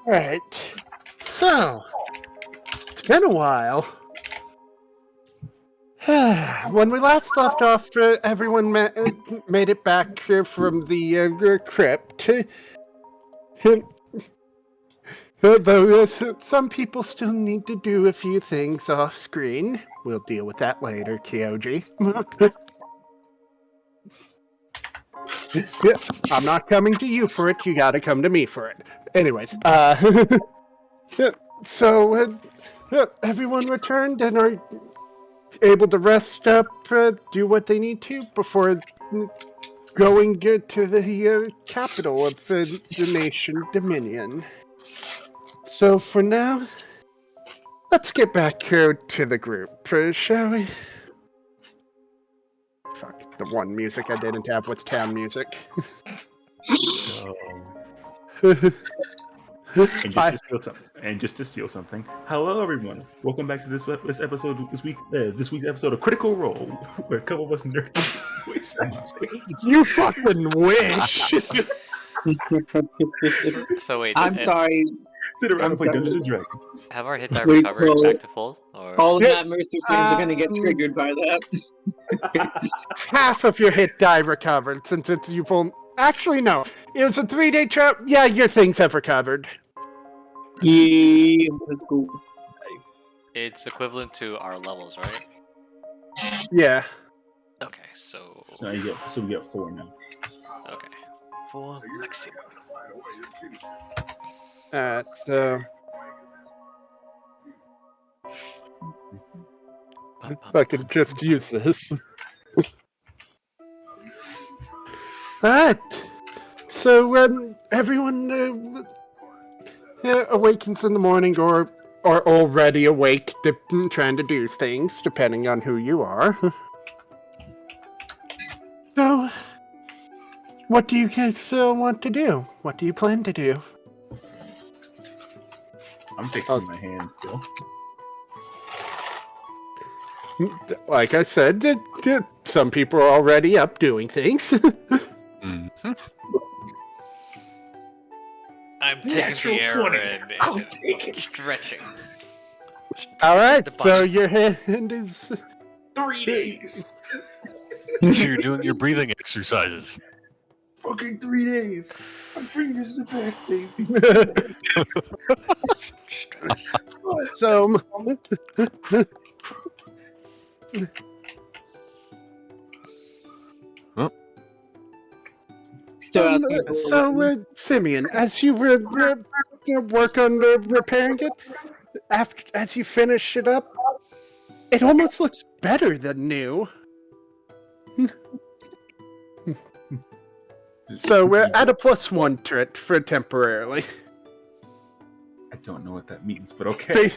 Right. So, it's been a while. When we last left off, everyone made it back from the crypt. Though some people still need to do a few things off screen. We'll deal with that later, Kyoji. Yeah, I'm not coming to you for it. You gotta come to me for it. Anyways, so everyone returned and are able to rest up, do what they need to before going to the capital of the nation, Dominion. So for now, let's get back here to the group, shall we? Fuck, the one music I didn't have was town music. And just to steal something. Hello, everyone. Welcome back to this week's episode of Critical Role, where a couple of us nerds voice acting. You fucking wish. So wait, I'm sorry. Sit around and play Dungeons and Dragons. have our hit die recovered back to full? Or... All the Matt Mercer fans are gonna get triggered by that. Half of your hit die recovered, since you've only... Actually, no. It was a 3-day trap. Yeah, your things have recovered. Yeah, that's cool. It's equivalent to our levels, right? Yeah. Okay, so we get 4 now. okay, full maximum. So... I can just use this. Alright. So when everyone awakens in the morning or already awake, trying to do things, depending on who you are. So, what do you guys want to do? What do you plan to do? I'm fixing my hand still. Like I said, some people are already up doing things. Mm-hmm. I'm taking the air and stretching. Alright, so your hand is... 3 days! So you're doing your breathing exercises. Fucking 3 days! My fingers are back, baby! So... Still asking. Simeon, as you work on repairing it, as you finish it up, it almost looks better than new. So we're at a +1 to it for temporarily. I don't know what that means, but okay.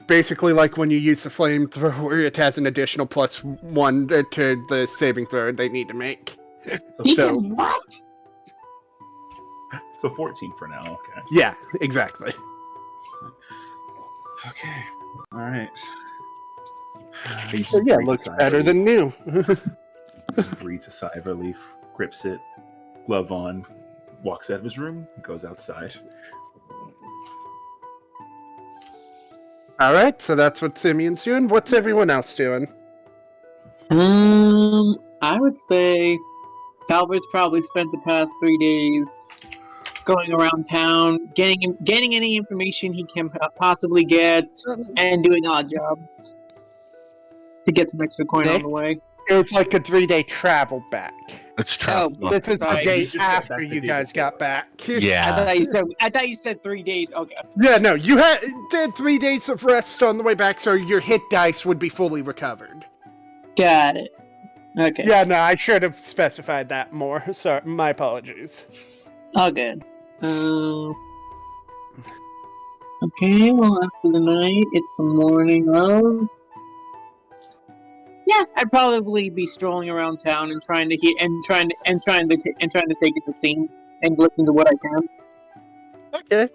Basically, like when you use the flamethrower, it has an additional +1 to the saving throw they need to make. So what? So 14 for now, okay. Yeah, exactly. Okay, alright. So yeah, it looks better than new. Breathes a sigh of relief, grips it, glove on, walks out of his room, goes outside. Alright, so that's what Simeon's doing. What's everyone else doing? I would say Talbert's probably spent the past 3 days going around town, getting any information he can possibly get, and doing odd jobs to get some extra coin on the way. It's like a 3-day travel back. It's travel. Oh, This is the right. day after you guys got back. Yeah. I thought you said 3 days. Okay. Yeah, no, you did 3 days of rest on the way back, so your hit dice would be fully recovered. Got it. Okay. Yeah, no, I should have specified that more. Sorry, my apologies. All good. Okay, well, after the night, it's the morning of. Yeah, I'd probably be strolling around town and trying to take in the scene and listen to what I can. Okay.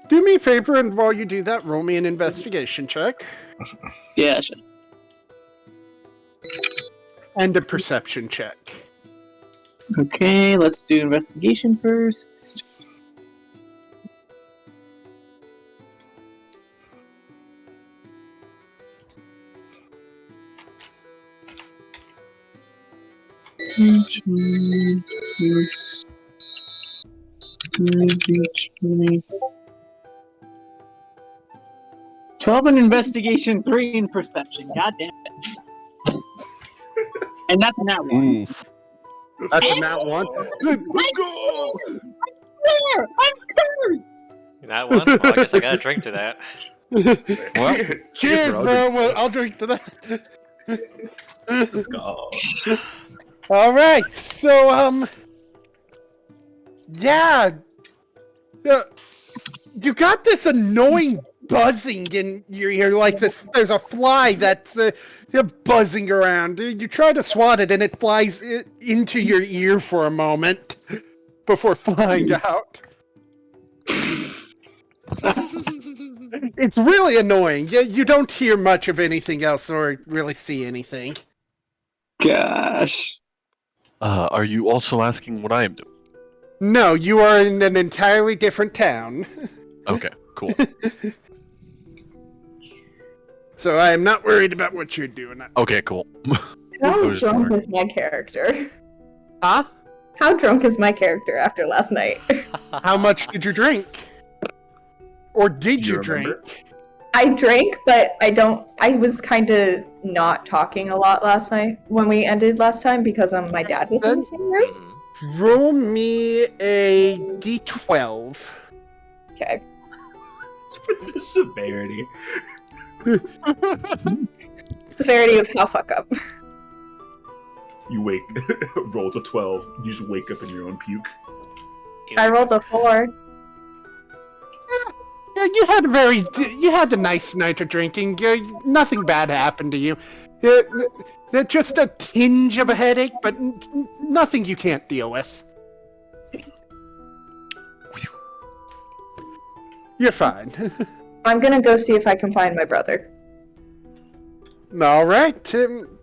Do me a favor, and while you do that, roll me an investigation check. Yeah, sure. And a perception check. Okay, let's do investigation first. "12 in investigation, 3 in perception." God damn it! And that's not one. Oof. That's a nat one. Let's go! There, I'm cursed. That one? Well, I guess I gotta drink to that. Well, Cheers, bro. Well, I'll drink to that. Let's go. All right. So, yeah. You got this annoying buzzing in your ear, like this. There's a fly that's buzzing around. You try to swat it, and it flies into your ear for a moment before flying out. It's really annoying. You don't hear much of anything else or really see anything. Gosh. are you also asking what I am doing? No, you are in an entirely different town. Okay, cool. So I am not worried about what you're doing. Okay, cool. How was drunk smart. is my character? Huh? How drunk is my character after last night? How much did you drink? Or did Do you you remember? drink? I drank, but I was kind of not talking a lot last night when we ended last time because my dad was in the same room. Mhm. Roll me a d12. Okay. For the severity. Severity of how fuck up. You wake, roll to 12. You just wake up in your own puke. I rolled a 4. Yeah, you had a nice night of drinking. Nothing bad happened to you. Just a tinge of a headache, but nothing you can't deal with. You're fine. I'm gonna go see if I can find my brother. All right.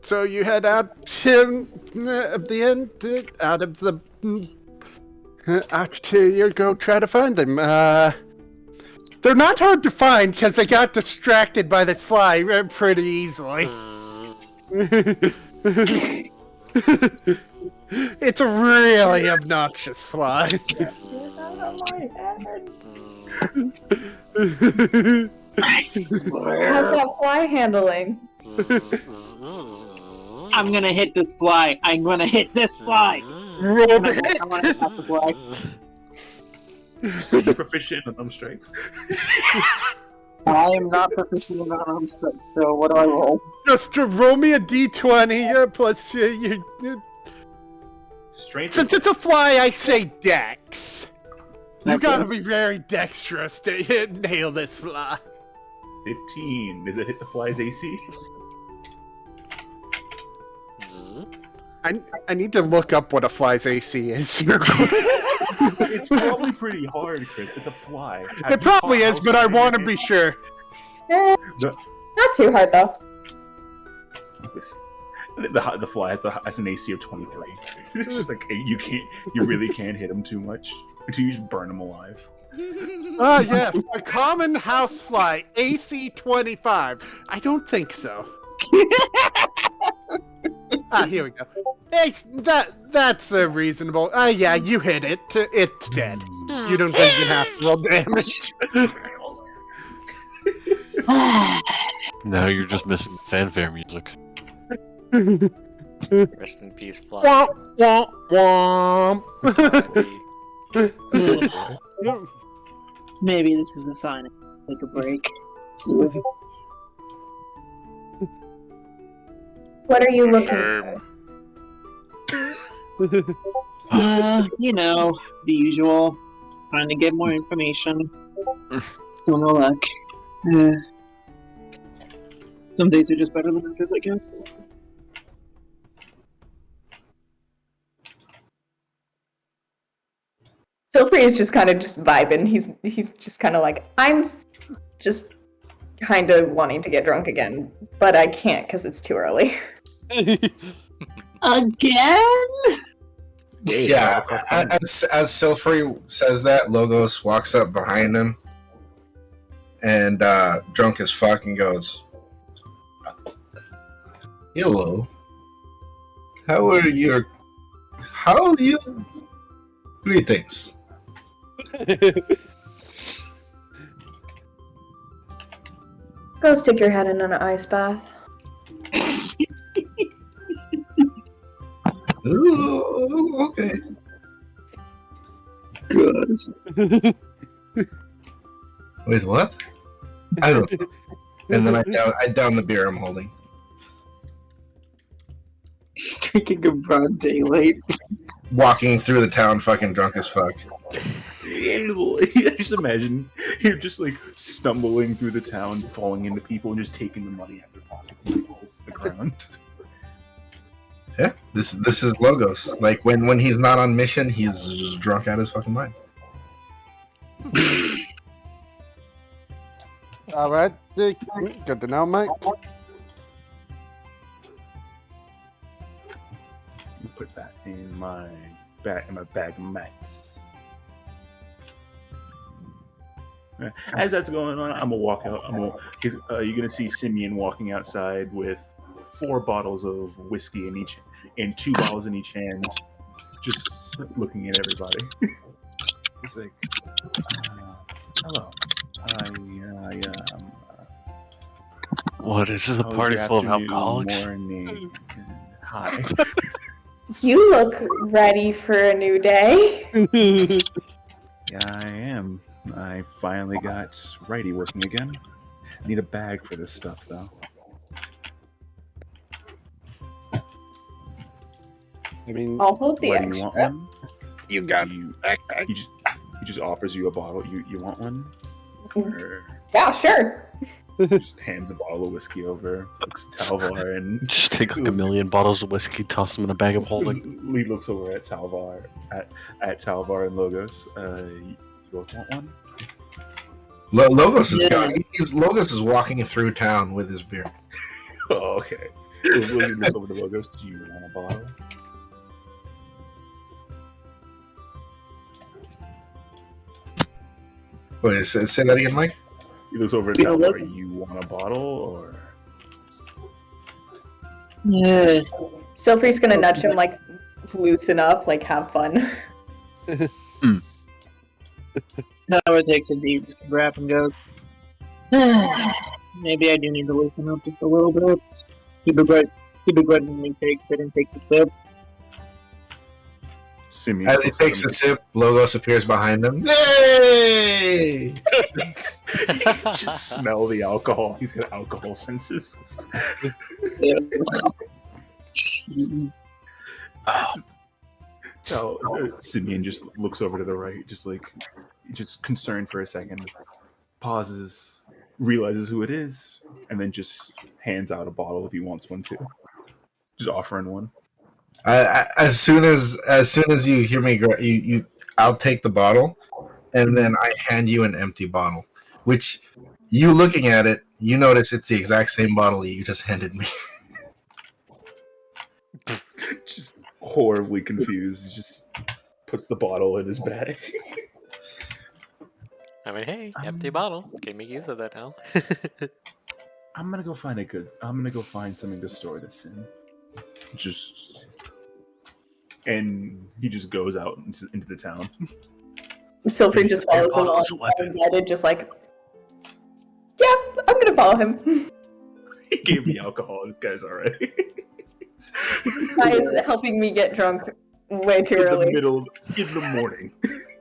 So you head out of the end, out of the out to you go try to find them. They're not hard to find because they got distracted by this fly pretty easily. It's a really obnoxious fly. I swear. How's that fly handling? I'm gonna hit this fly. I'm gonna hit this fly. Roll I'm the gonna hit. hit the fly. Are you proficient in thumb strikes? I am not proficient in unarmed strikes, so what do I roll? Just roll me a d20 plus you. Strength. Since it's a fly, I say dex. You Okay. gotta be very dexterous to nail this fly. 15. Does it hit the fly's AC? I need to look up what a fly's AC is. It's probably pretty hard, Chris. It's a fly. Have It you probably fought is, but I house want to flies? be sure. The, Not too hard though. the fly has an AC of 23. It's just like you really can't hit him too much until you just burn him alive. Ah, yes, a common housefly, AC 25. I don't think so. Here we go. Hey, that's reasonable. Yeah, you hit it. It's dead. You don't even have to roll damage. Now you're just missing the fanfare music. Rest in peace, fly. Womp, womp, womp. Maybe this is a sign. Take a break. What are you looking Sure. for? You know, the usual. Trying to get more information. Still no luck. Some days are just better than others, I guess. Silfrey is just kind of just vibing. He's just kind of like, I'm just kind of wanting to get drunk again, but I can't because it's too early. Again? Yeah, as Silfrey says that, Logos walks up behind him and drunk as fuck and goes, "Hello. How are your How do you? Three things. Go stick your head in an ice bath. Ooh, okay. Gosh. Wait, what? I don't know. And then I down the beer I'm holding. He's drinking in broad daylight. Walking through the town fucking drunk as fuck. I just imagine you're just like stumbling through the town, falling into people, and just taking the money out of their pockets and it falls to the ground. Yeah, this is Logos. Like when he's not on mission, he's just drunk out of his fucking mind. All right, good to know, Mike. Put that in my bag of mats. As that's going on, I'm gonna walk out. You're gonna see Simeon walking outside with 4 bottles of whiskey in 2 bottles in each hand, just looking at everybody. It's like, hello. What is this? A how was party your full of afternoon, alcoholics? morning? Hi. You look ready for a new day. Yeah, I am. I finally got righty working again. Need a bag for this stuff, though. I mean, I'll hold the What do you extra. want one? you got He just offers you a bottle. You want one? Or Yeah, sure. just hands a bottle of whiskey over. Looks at Talvar and Just take like 1 million bottles of whiskey, toss them in a bag of holding. Lee looks over at Talvar at Talvar and Logos. You both want one? Logos is Yeah. Logos is walking through town with his beer. Oh, okay. Lee looks over to Logos. Do you want a bottle? Wait, say that again, Mike. He looks over at Yeah, Talvar. look- You want a bottle or? Yeah. Silfrey's gonna nudge him, like, loosen up, like, have fun. Tower takes a deep breath and goes, maybe I do need to loosen up just a little bit. He begrudgingly takes it and takes a sip. Simeon As he looks at takes him. a sip, Logos appears behind him. Hey! Just smell the alcohol. He's got alcohol senses. Yeah. Jeez. So Simeon just looks over to the right, just concerned for a second, pauses, realizes who it is, and then just hands out a bottle if he wants one too. Just offering one. As soon as you hear me, I'll take the bottle, and then I hand you an empty bottle. Which, you looking at it, you notice it's the exact same bottle you just handed me. Just horribly confused. He just puts the bottle in his bag. I mean, hey, empty bottle. Can make use of that now. I'm gonna go find something to store this in. And he just goes out into the town. Silfrey just follows bottle along, is a weapon. uninvited, just like, yeah, I'm gonna follow him. He gave me alcohol. This guy's alright. Guy is helping me get drunk way too in early. in the morning.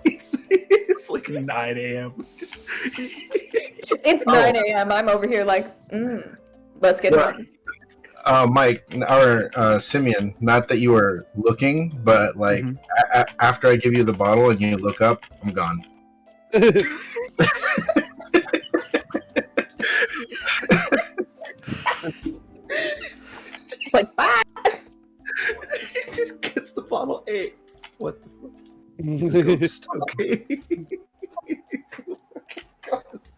It's like 9 a.m. Just It's 9 a.m. I'm over here like, let's get Yeah. drunk. Mike, or Simeon, not that you were looking, but like after I give you the bottle and you look up, I'm gone. Like, bye. he just gets the bottle. Hey, what the fuck? He's a ghost. Okay. He's a fucking ghost.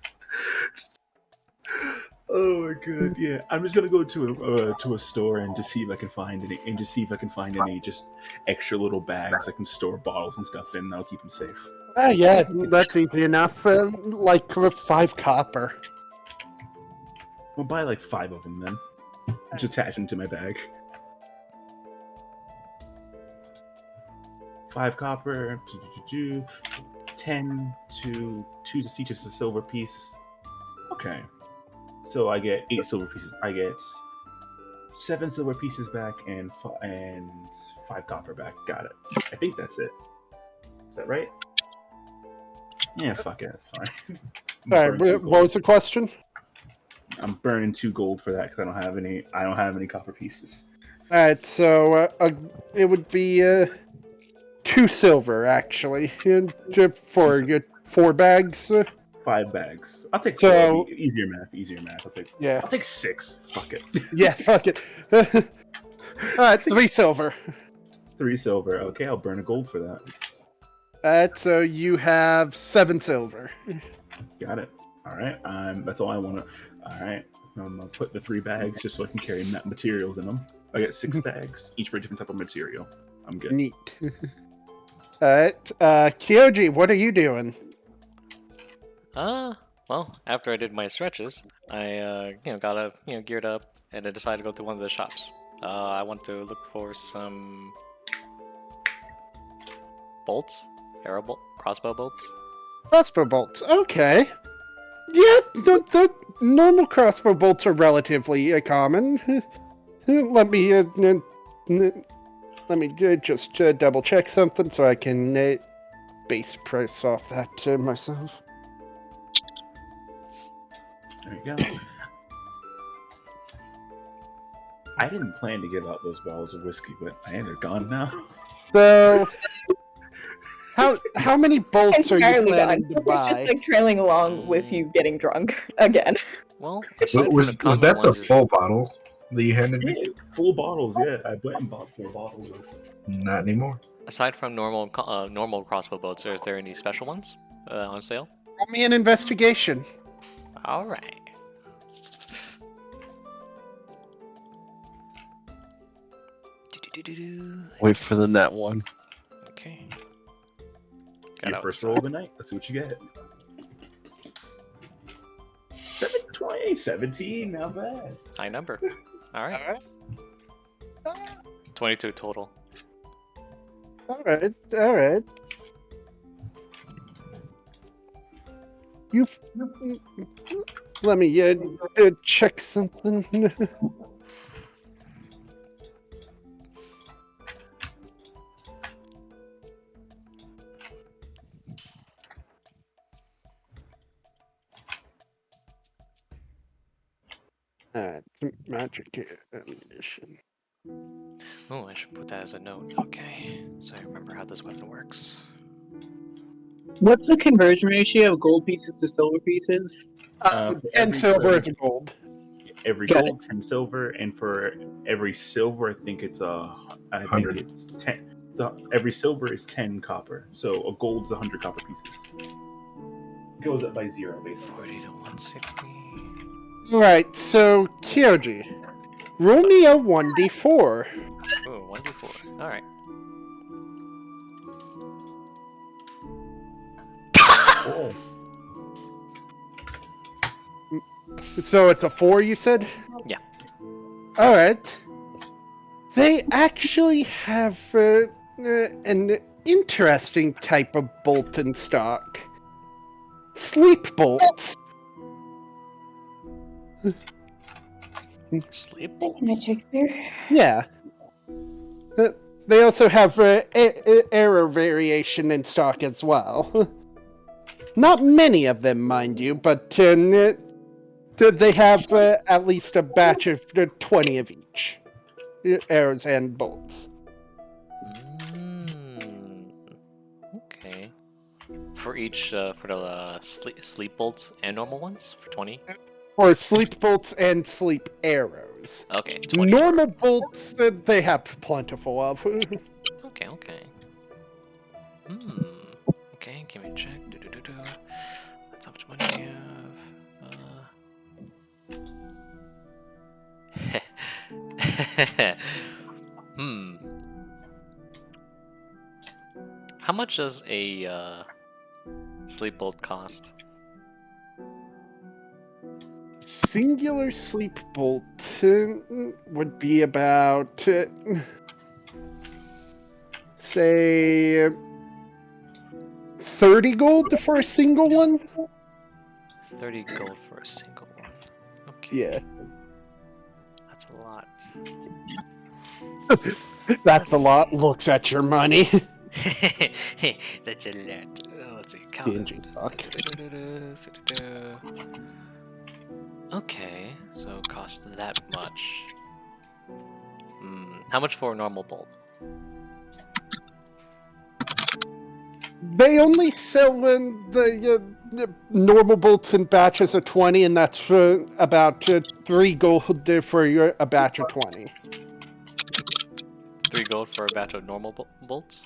Oh my god, yeah. I'm just gonna go to a store and just see if I can find any just extra little bags I can store bottles and stuff in. That'll keep them safe. Yeah, that's easy enough. Like for 5 copper. We'll buy like 5 of them then. Just attach them to my bag. 5 copper, 10 to 2 to teach us a silver piece. Okay. So I get 8 silver pieces. I get 7 silver pieces back and 5 copper back. Got it. I think that's it. Is that right? Yeah, fuck it. That's fine. All right, what was the question? I'm burning 2 gold for that because I don't have any copper pieces. All right, so it would be 2 silver actually for your 4 bags. 5 bags. I'll take So- 4. Easier math. Yeah, I'll take 6. Fuck it. yeah, fuck it. All right, 3 silver. 3 silver. Okay, I'll burn a gold for that. All right, so you have 7 silver. Got it. All right. That's all I want to. All right. I'm gonna put the 3 bags just so I can carry materials in them. I get 6 bags, each for a different type of material. I'm good. Neat. All right, Kyoji, what are you doing? Well, after I did my stretches, I got geared up, and I decided to go to one of the shops. I want to look for some bolts, crossbow bolts. Crossbow bolts. Okay. Yeah, the normal crossbow bolts are relatively common. Let me just double check something so I can base price off that myself. There you go. I didn't plan to give out those bottles of whiskey, but man, they're gone now. So, how many bolts are you Entirely planning gone. to It's just buy? like trailing along with you getting drunk again. Well, aside from Was the common that the ones, full bottle that you handed me? Yeah, full bottles. Yeah, I went and bought 4 bottles. Not anymore. aside from normal crossbow bolts, is there any special ones on sale? Roll me an investigation. All right. Wait for the net one. Okay. Your first roll of the night. Let's see what you get. 17, not bad. High number. All right. 22 total. All right. You let me check something. Magic ammunition. Oh, I should put that as a note. Okay, so I remember how this weapon works. What's the conversion ratio of gold pieces to silver pieces? For And every silver gold- is gold. Every Got gold, 10 silver, and for every silver, I think it's 100. it's 10. So every silver is 10 copper. So a gold is 100 copper pieces. Goes up by 0, basically. 40 to 160. Right, so Kyoji, roll me a 1d4. Oh, 1d4. All right. Oh. So it's a 4, you said? Yeah. All right. They actually have an interesting type of bolt in stock. Sleep bolts. Sleep Thank bolts. you, Miss Shakespeare. Yeah. They also have arrow variation in stock as well. Not many of them, mind you, but they have at least a batch of 20 of each. Arrows and bolts. Okay. For each, for the sleep bolts and normal ones for 20. Or sleep bolts and sleep arrows. Okay, 20. Normal bolts, they have plentiful of. Okay, okay. Okay, give me a check. That's how much money we have. How much does a sleep bolt cost? Singular sleep bolt would be about say 30 gold for a single one. 30 gold for a single one. Okay. Yeah, That's a lot. that's a lot. Looks at your money. That's a lot. Let's see. Stingy fuck. Okay, so it costs that much. How much for a normal bolt? They only sell the normal bolts in batches of 20, and that's about 3 gold for a batch of 20. 3 gold for a batch of normal bolts?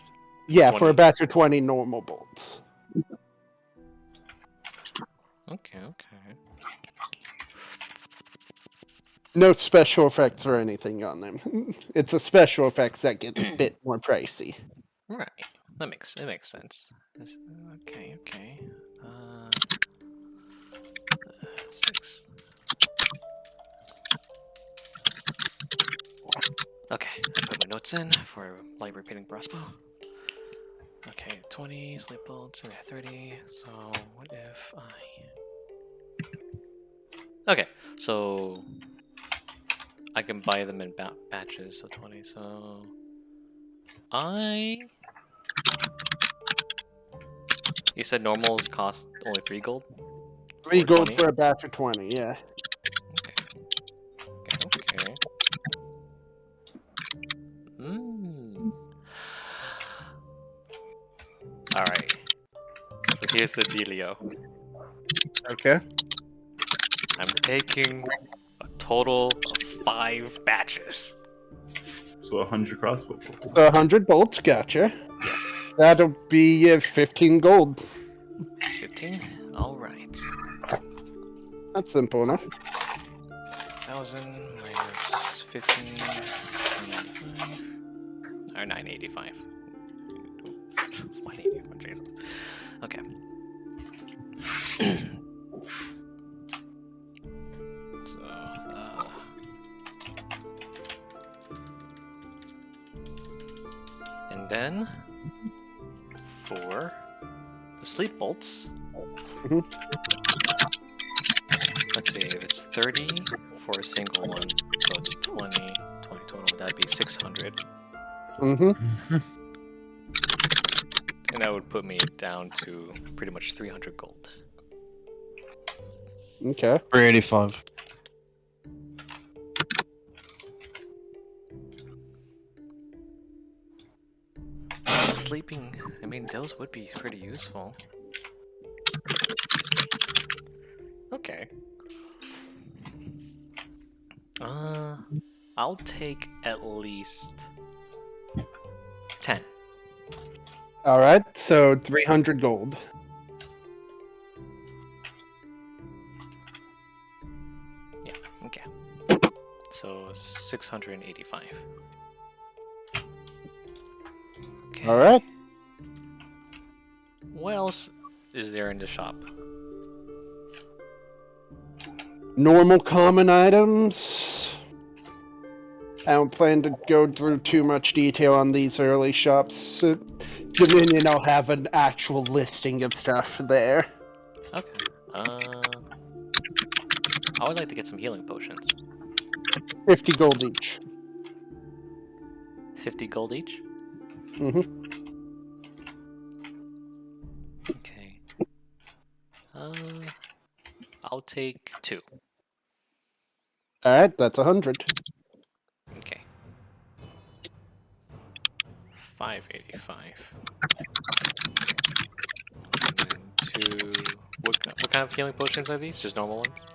Yeah, 20. for a batch of 20 normal bolts. Okay. No special effects or anything on them. It's the special effects that get a bit more pricey. Right. That makes sense. Okay. 6. Okay, I put my notes in for light repeating crossbow. Okay, 20 sleep bolts and 30. So what if Okay, so I can buy them in batches of 20. So you said normals cost only 3 gold? 3 For gold 20? for a batch of 20, yeah. Okay. Alright. So here's the dealio. Okay. I'm taking a total of 5 batches. So 100 crossbow bolts. So 100 bolts, gotcha. Yes. That'll be 15 gold. 15? Alright. That's simple enough. 1,000 minus 15. 995. Or 985. 185, Jesus. Okay. So, and then for the sleep bolts, let's see, if it's 30 for a single one, so it's 20 total, that'd be 600. Mm-hmm. And that would put me down to pretty much 300 gold. Okay. 385. Sleeping, I mean, those would be pretty useful. Okay. I'll take at least 10. Alright, so 300 gold. Yeah, okay. So 685. Okay. Alright. What else is there in the shop? Normal common items. I don't plan to go through too much detail on these early shops. Dominion, I'll have an actual listing of stuff there. Okay. I would like to get some healing potions. 50 gold each. 50 gold each? Mm-hmm. Okay. I'll take 2. Alright, that's 100. Okay. 585. And then 2. What kind of healing potions are these? Just normal ones?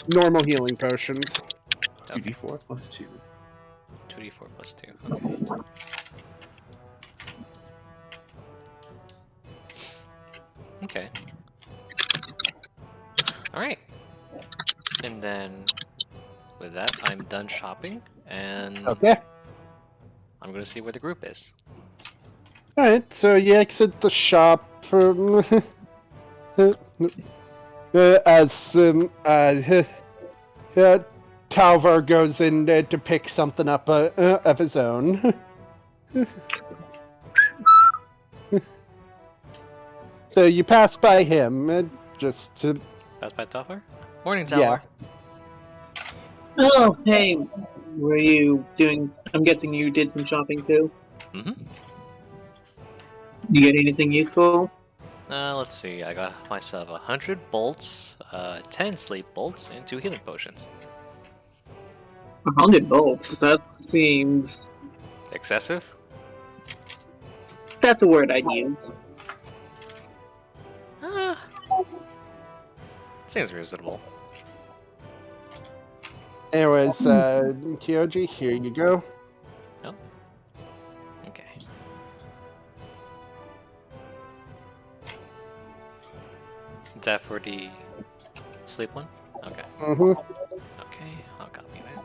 Normal healing potions. 2d4 plus 2. 2d4 plus 2. Okay. Okay. Alright. And then with that, I'm done shopping, and Okay. I'm gonna see where the group is. Alright, so you exit the shop as Talvar goes in to pick something up of his own. So you pass by him, just to... Pass by Toffler? Morning, Tower. Oh, hey. Were you doing... I'm guessing you did some shopping too? Mm-hmm. You get anything useful? Let's see. I got myself 100 bolts, 10 sleep bolts, and 2 healing potions. 100 bolts? That seems... Excessive? That's a word I'd use. Seems reasonable. Anyways, Kyoji, here you go. Oh. Okay. Is that for the sleep one? Okay. Mm-hmm. Okay, I'll copy that.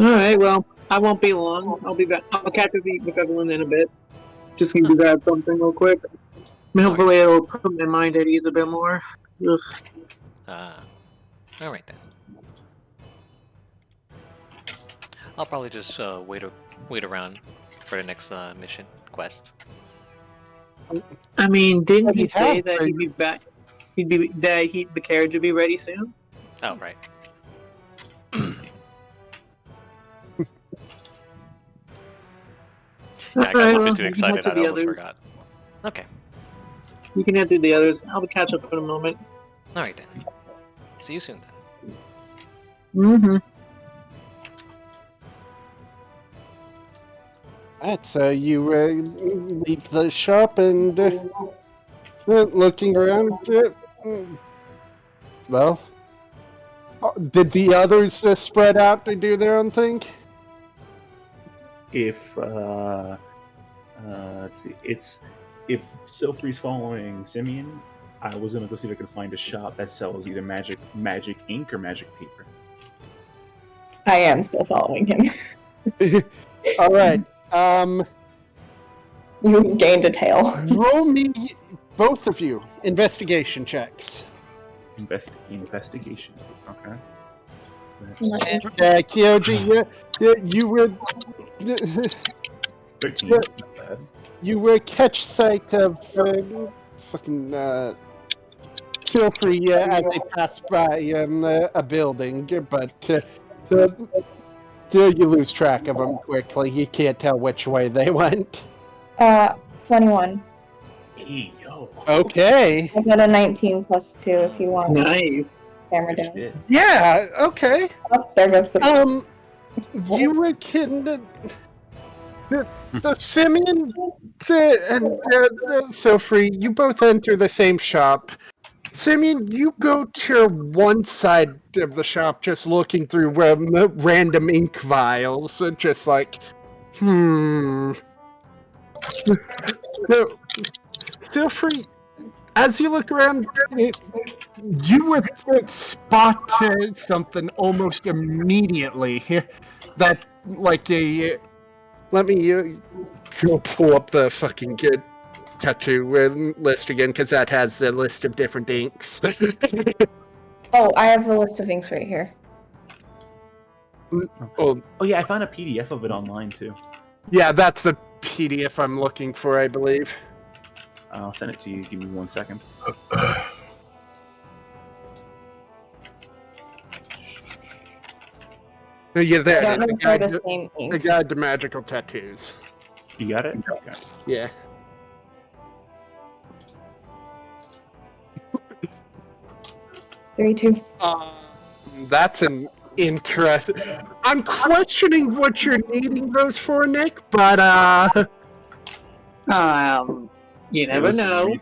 Alright, well, I won't be long. I'll be back. I'll catch up with everyone in a bit. Just need to grab something real quick. Hopefully it'll put my mind at ease a bit more. Ugh. Alright then. I'll probably just wait around for the next mission quest. I mean, didn't he Yeah, say that but- he'd be back? The carriage would be ready soon? Oh, right. Yeah, I got a Alright, little well, bit too you can head excited, to I the almost others. forgot. Okay. You can head to the others. I'll catch up in a moment. Alright then. See you soon then. Mm-hmm. Alright, so you leave the shop and looking around. Well, did the others spread out to do their own thing? If let's see, if Silfrey's following Simeon, I was gonna go see if I could find a shop that sells either magic ink or magic paper. I am still following him. All right. You gained a tail. Roll me, both of you, investigation checks. Investigation. Okay. Kyoji, you would 13. Not bad. you would catch sight of fucking Silfrey as they pass by a building, but you lose track of them quickly. You can't tell which way they went. 21. Hey yo. Okay. I got a 19 plus 2 if you want. Nice. Camera Good down. shit. Yeah. Okay. Oh, there goes the. You were kidding. So Simeon and Silfrey, you both enter the same shop. Simeon, you go to one side of the shop, just looking through random ink vials, just like, So, Silfrey, as you look around, you would spot something almost immediately. That, like a... Let me go pull up the fucking tattoo list again, because that has a list of different inks. Oh, I have the list of inks right here. Oh, Yeah, I found a PDF of it online too. yeah, that's the PDF I'm looking for, I believe. I'll send it to you. Give me 1 second. Yeah, I there. don't know The if they're guide, the same the inks. guide to magical tattoos. You got it? Okay. Yeah. Three, two. That's an interest. I'm questioning what you're needing those for, Nick, but You There never was some know.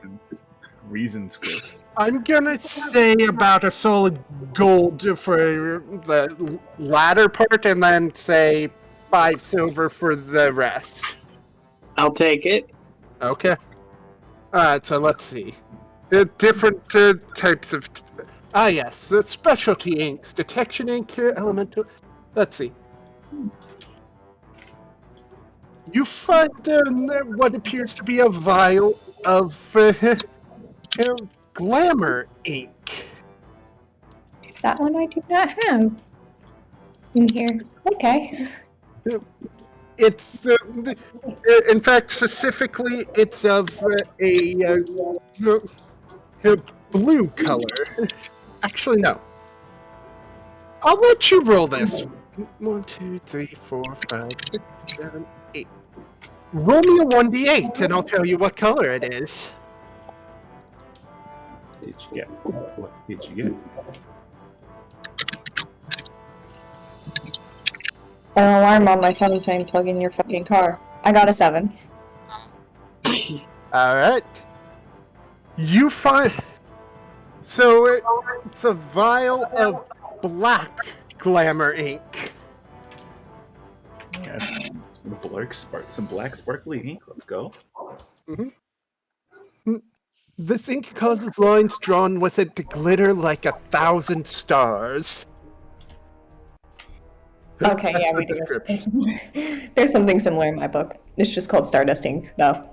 Reasons, Chris. I'm gonna say about a solid gold for the latter part, and then say 5 silver for the rest. I'll take it. Okay. Alright, so let's see. Different types of... yes, specialty inks. Detection ink, elemental... Let's see. You find what appears to be a vial of glamour ink. That one I do not have. In here. Okay. It's, in fact, specifically, it's of a blue color. Actually, no. I'll let you roll this. 1, 2, 3, 4, 5, 6, 7, 8. Roll me a 1d8, and I'll tell you what color it is. What did you get? What did you get? An alarm on my phone saying plug in your fucking car. I got a 7. Alright. You find... So, it's a vial of black glamour ink. Yeah, some black sparkly ink. Let's go. This ink causes lines drawn with it to glitter like 1,000 stars. Okay, That's yeah, the we do. description. There's something similar in my book. It's just called Stardust ink, though.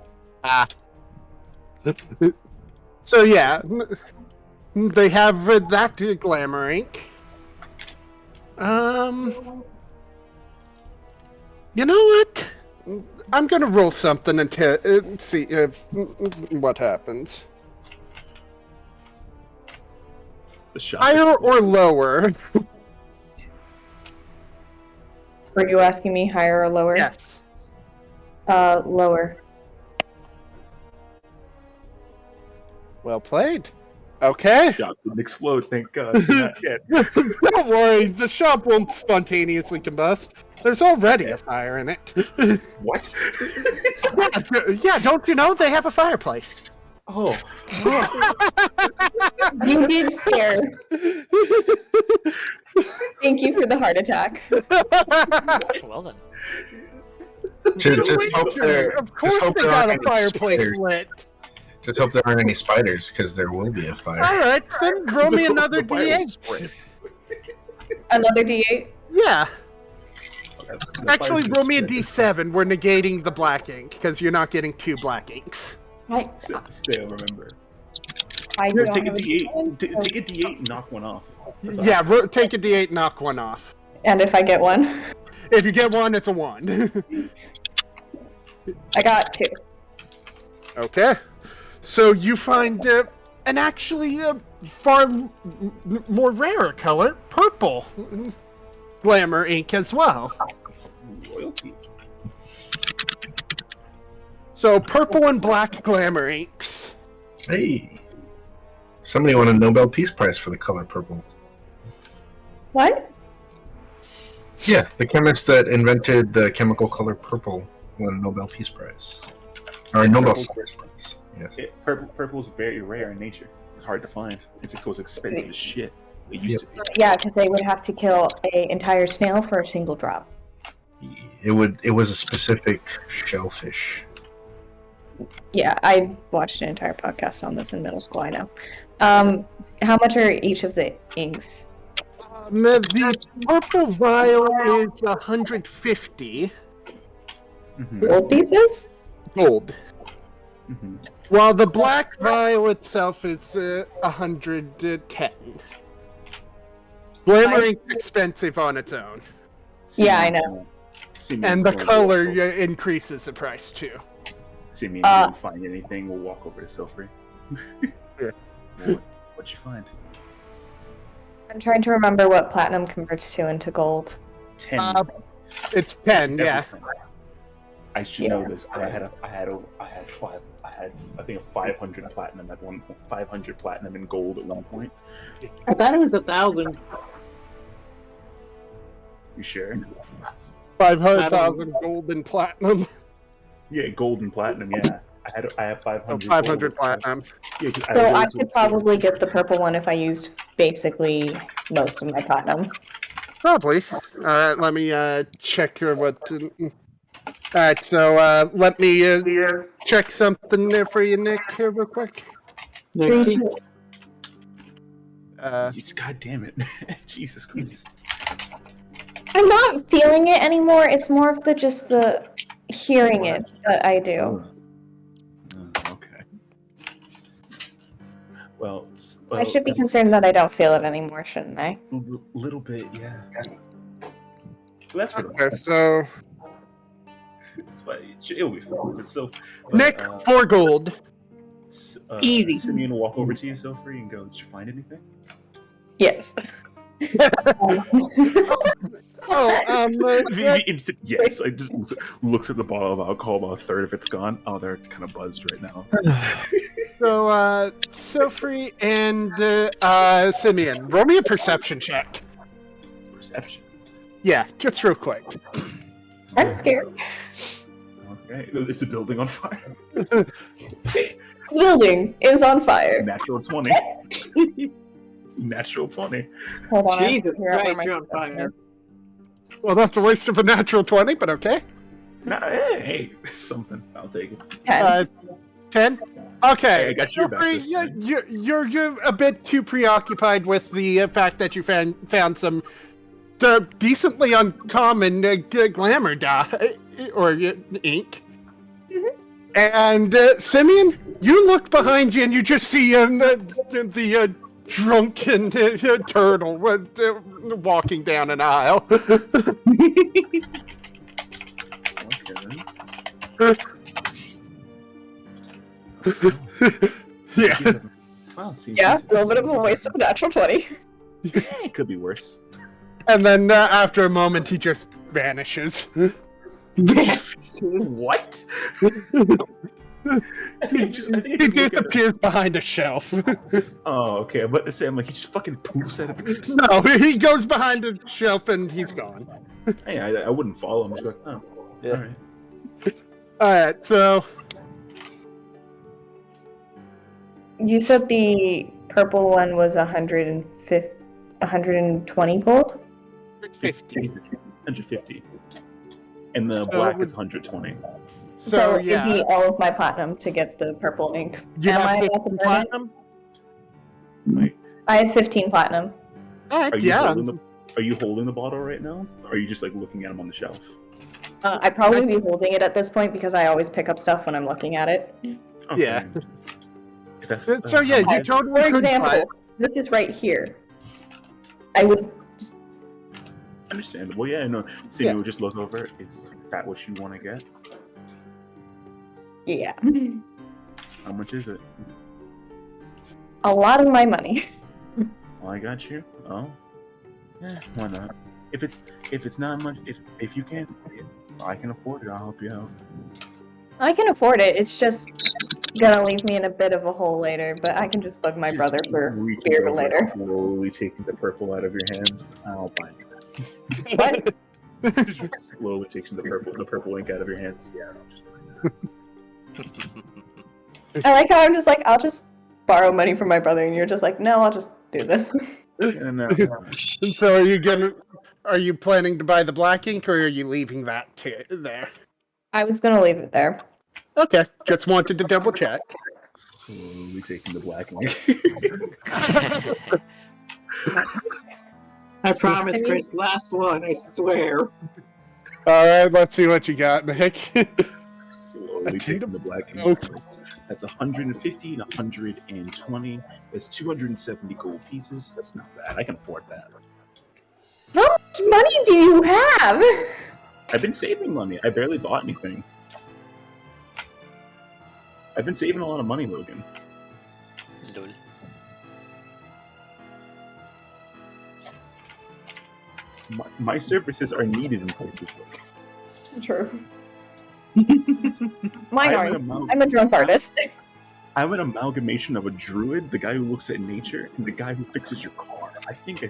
So yeah, they have that glamour ink. You know what? I'm gonna roll something and see if what happens. The shop. Higher or lower? Were you asking me higher or lower? Yes. Lower. Well played. Okay. Shop didn't explode. Thank God. Not yet. Don't worry, the shop won't spontaneously combust. There's already a fire in it. What? Yeah, don't you know they have a fireplace? Oh. You did scare. Thank you for the heart attack. Well then. Just hope there. Of course just hope they there got aren't a any fireplace spiders. lit. Just hope there aren't any spiders, because there will be a fire. Alright, then roll me another The fire was d8. spread. Another D8? Yeah. The Actually, fire roll me a was spread. d7. We're negating the black ink, because you're not getting 2 black inks. Still remember. I Yeah, don't Take a have D8. Take a D8 and knock one off. That's all. Yeah, take a d8, knock one off. And if I get one? If you get one, it's a 1. I got 2. Okay. So you find an actually far more rarer color, purple glamour ink as well. Royalty. So purple and black glamour inks. Hey, somebody won a Nobel Peace Prize for the color purple. What? Yeah, the chemist that invented the chemical color purple won a Nobel Peace Prize. Or a Nobel Science Prize. Yes. Purple is very rare in nature. It's hard to find. It's expensive as shit. It used to be. Yeah, because they would have to kill an entire snail for a single drop. It was a specific shellfish. Yeah, I watched an entire podcast on this in middle school, I know. How much are each of the inks? The purple vial is 150 Mhm. Gold pieces? gold, Mhm. while the black vial itself is 110. Glamour ink's expensive on its own, Yeah, I know. and the color increases the price too. Simeon, if you find anything, we'll walk over to Silfrey. Yeah. What'd you find? I'm trying to remember what platinum converts to into gold. 10. It's 10, yeah. Everything. I should know this. I had 500 platinum at 500 platinum and gold at one point. I thought it was 1,000. You sure? 500,000 gold and platinum. Yeah, gold and platinum. Yeah, I have 500. 500 gold. platinum. Yeah, So I could probably get the purple one if I used basically most of my platinum. Probably. Alright, let me check here what... Alright, so let me check something there for you, Nick, here real quick. Okay. God damn it. Jesus Christ. I'm not feeling it anymore. It's more of the hearing it that I do. Okay. Well, I should be concerned that I don't feel it anymore, shouldn't I? little bit, yeah. That's for the Okay, so It's fine. It'll be fun. It's so. Nick, 4 gold. Easy. Simeon will walk over to you, Sophie, and go, "Did you find anything?" Yes. Oh, The instant yes. I just looks at the bottle of alcohol. About a third of it's gone. Oh, they're kind of buzzed right now. so Sophie and Simeon, roll me a perception check. Perception. Yeah, just real quick. I'm scared. Okay. Is the building on fire? Building is on fire. Natural 20. Natural 20. Hold on. I have to Jesus figure out where Christ, my you're on perception fire. is. Well, that's a waste of a natural 20, but okay. Nah, hey, something. I'll take it. 10. 10? Okay. Hey, I got your back Sophie, this time. you're a bit too preoccupied with the fact that you found some decently uncommon glamour dye or ink. And Simeon, you look behind you and you just see the drunken turtle walking down an aisle. Yeah. Wow, seems Yeah, a decent. little bit of a waste of a natural 20. It could be worse. And then after a moment, he just vanishes. What? I think He disappears behind a shelf. Oh, okay. But to say, I'm like, he just fucking poofs out of existence. No, he goes behind a shelf and he's gone. Hey, I wouldn't follow him. Just go, oh, Yeah. all right. Alright, so You said the purple one was 120 gold? 50. 150. And the So black would- is 120. So, it'd yeah. be all of my platinum to get the purple ink. You Am have I at 50 the limit? platinum? Right. I have 15 platinum. Alright, Are you yeah. holding the bottle right now? Or are you just like looking at them on the shelf? I'd probably be holding it at this point because I always pick up stuff when I'm looking at it. Okay. Yeah. If that's, So yeah, how you much- totally For could example, buy- this is right here. I would just, Understandable. Yeah, no. So Yeah. you would just look over. Is that what you want to get? yeah. How much is it? A lot of my money. Oh, I got you. Oh, yeah. Why not? If it's not much, if you can, if I can afford it, I'll help you out. I can afford it. It's just gonna leave me in a bit of a hole later, but I can just bug my Just brother keep for reaching beer over, later. slowly taking the purple out of your hands. I'll buy it. What? Just slowly taking the purple ink out of your hands. Yeah, I'll just buy that. I like how I'm just like, I'll just borrow money from my brother, and you're just like, no, I'll just do this. And, So are you planning to buy the black ink or are you leaving that there? I was gonna leave it there. Okay, just wanted to double check. slowly taking the black ink. I promise, Chris. Last one, I swear. Alright, let's see what you got, Nick. Slowly taking the black ink. Okay. That's 150 and 120. That's 270 gold pieces. That's not bad. I can afford that. How much money do you have? I've been saving money. I barely bought anything. I've been saving a lot of money, Logan. Lol. My services are needed in places. True. I'm Mine an aren't. amal- I'm a drunk artist. I'm an amalgamation of a druid, the guy who looks at nature, and the guy who fixes your car. I think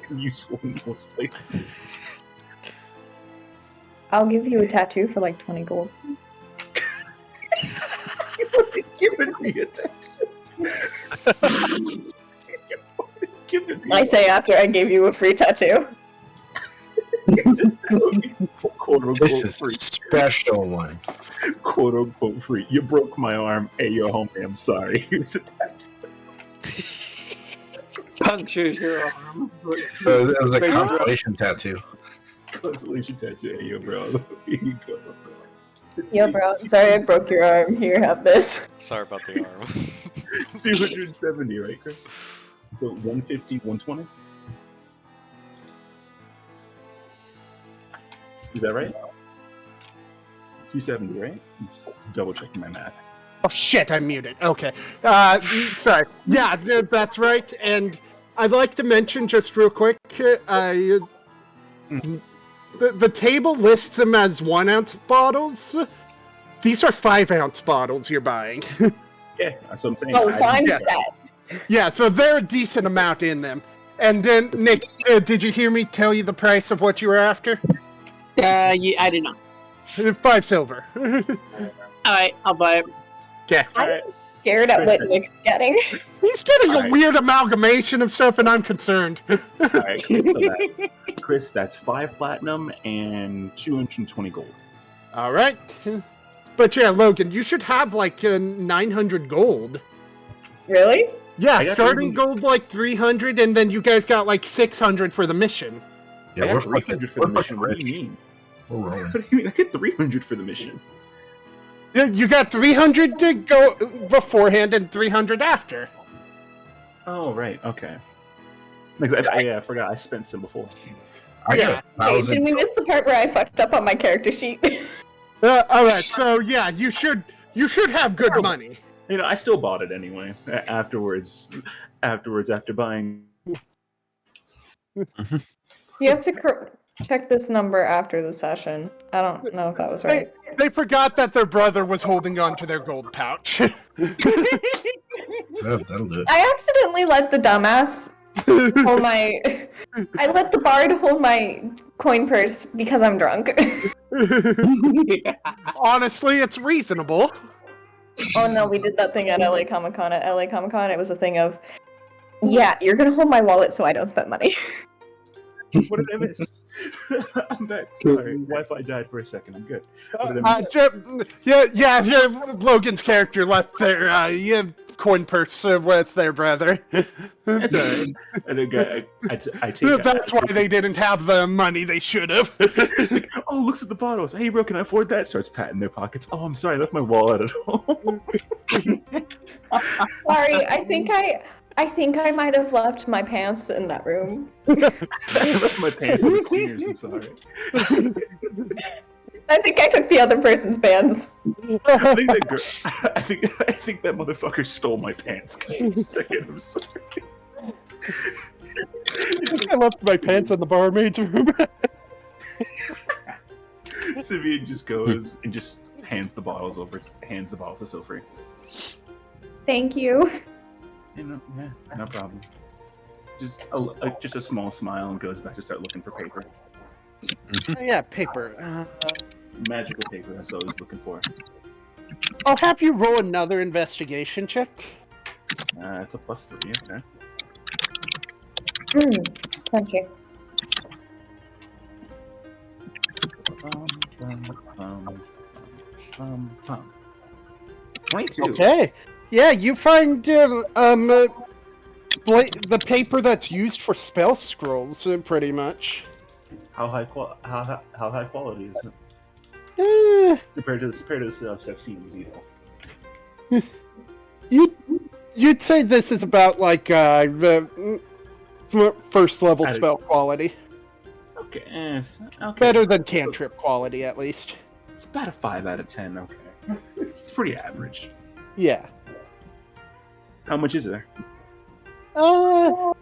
I'm useful in most places. I'll give you a tattoo for like 20 gold. Giving me a tattoo. Giving me I say after I gave you a free tattoo. quote unquote This is free. a special one. Quote unquote free. You broke my arm. Hey, yo, homie, I'm sorry. Here's a tattoo. Punctures your arm. So it was a Crazy drunk. constellation tattoo. Constellation tattoo. Hey, yo, bro. Here you go. Yo, bro, sorry I broke your arm. Here, have this. Sorry about the arm. 270, right, Chris? So 150, 120? Is that right? 270, right? Just double checking my math. Oh shit, I'm muted. Okay. Sorry. Yeah, that's right. And I'd like to mention just real quick, the table lists them as 1 ounce bottles. These are 5 ounce bottles you're buying. Yeah, that's what I'm saying. Oh, so I'm yeah. set. Yeah, so there are a decent amount in them. And then, Nick, did you hear me tell you the price of what you were after? Yeah, I did not. 5 silver. Alright, I'll buy it. Okay. I'm scared at what Nick's getting. He's getting a Alright. weird amalgamation of stuff, and I'm concerned. All right, so Chris, that's 5 platinum and 220 gold. All right. But yeah, Logan, you should have like 900 gold. Really? Yeah, I got starting 300. gold like 300, and then you guys got like 600 for the mission. Yeah, I we're got fucking, 300 for the we're mission. fucking What do rich. you mean? We're rolling. What do you mean? I get 300 for the mission. Yeah, you got 300 to go beforehand and 300 after. Oh, right. Okay. Like, I forgot. I spent some before. I Yeah. got Wait, 1,000. did we miss the part where I fucked up on my character sheet? All right, so yeah, you should have good money. You know, I still bought it anyway. Afterwards, after buying. You have to check this number after the session. I don't know if that was right. They forgot that their brother was holding on to their gold pouch. That'll do it. I accidentally let the dumbass hold my. I let the bard hold my coin purse because I'm drunk. Honestly, it's reasonable. Oh no, we did that thing at LA Comic Con. At LA Comic Con, it was a thing of, yeah, you're gonna hold my wallet so I don't spend money. What did I miss? I'm back. Sorry, Wi-Fi died for a second. I'm good. What did I miss? Yeah, Logan's character left their coin purse with their brother. That's alright. And again, I take That's why they didn't have the money they should have. Oh, looks at the bottles. Hey, bro, can I afford that? Starts patting their pockets. Oh, I'm sorry, I left my wallet at home. Sorry, I think I might have left my pants in that room. I left my pants in the cleaners. I'm sorry. I think I took the other person's pants. I think that girl. I think that motherfucker stole my pants. Give me a second. I'm sorry. I left my pants in the barmaid's room. Simeon just goes and just hands the bottles to Sophie. Thank you. Yeah, no problem. Just a small smile and goes back to start looking for paper. Yeah, paper. Magical paper. That's what I was looking for. I'll have you roll another investigation check. It's a +3. Okay. Thank you. Um, 22. Okay. Yeah, you find the paper that's used for spell scrolls, pretty much. How high quality is it Eh, compared to the stuff I've seen in Zito? you'd say this is about like first level Added- spell quality. Okay, okay. Better than cantrip quality, at least. It's about a 5 out of 10. Okay, it's pretty average. Yeah. How much is there? Go.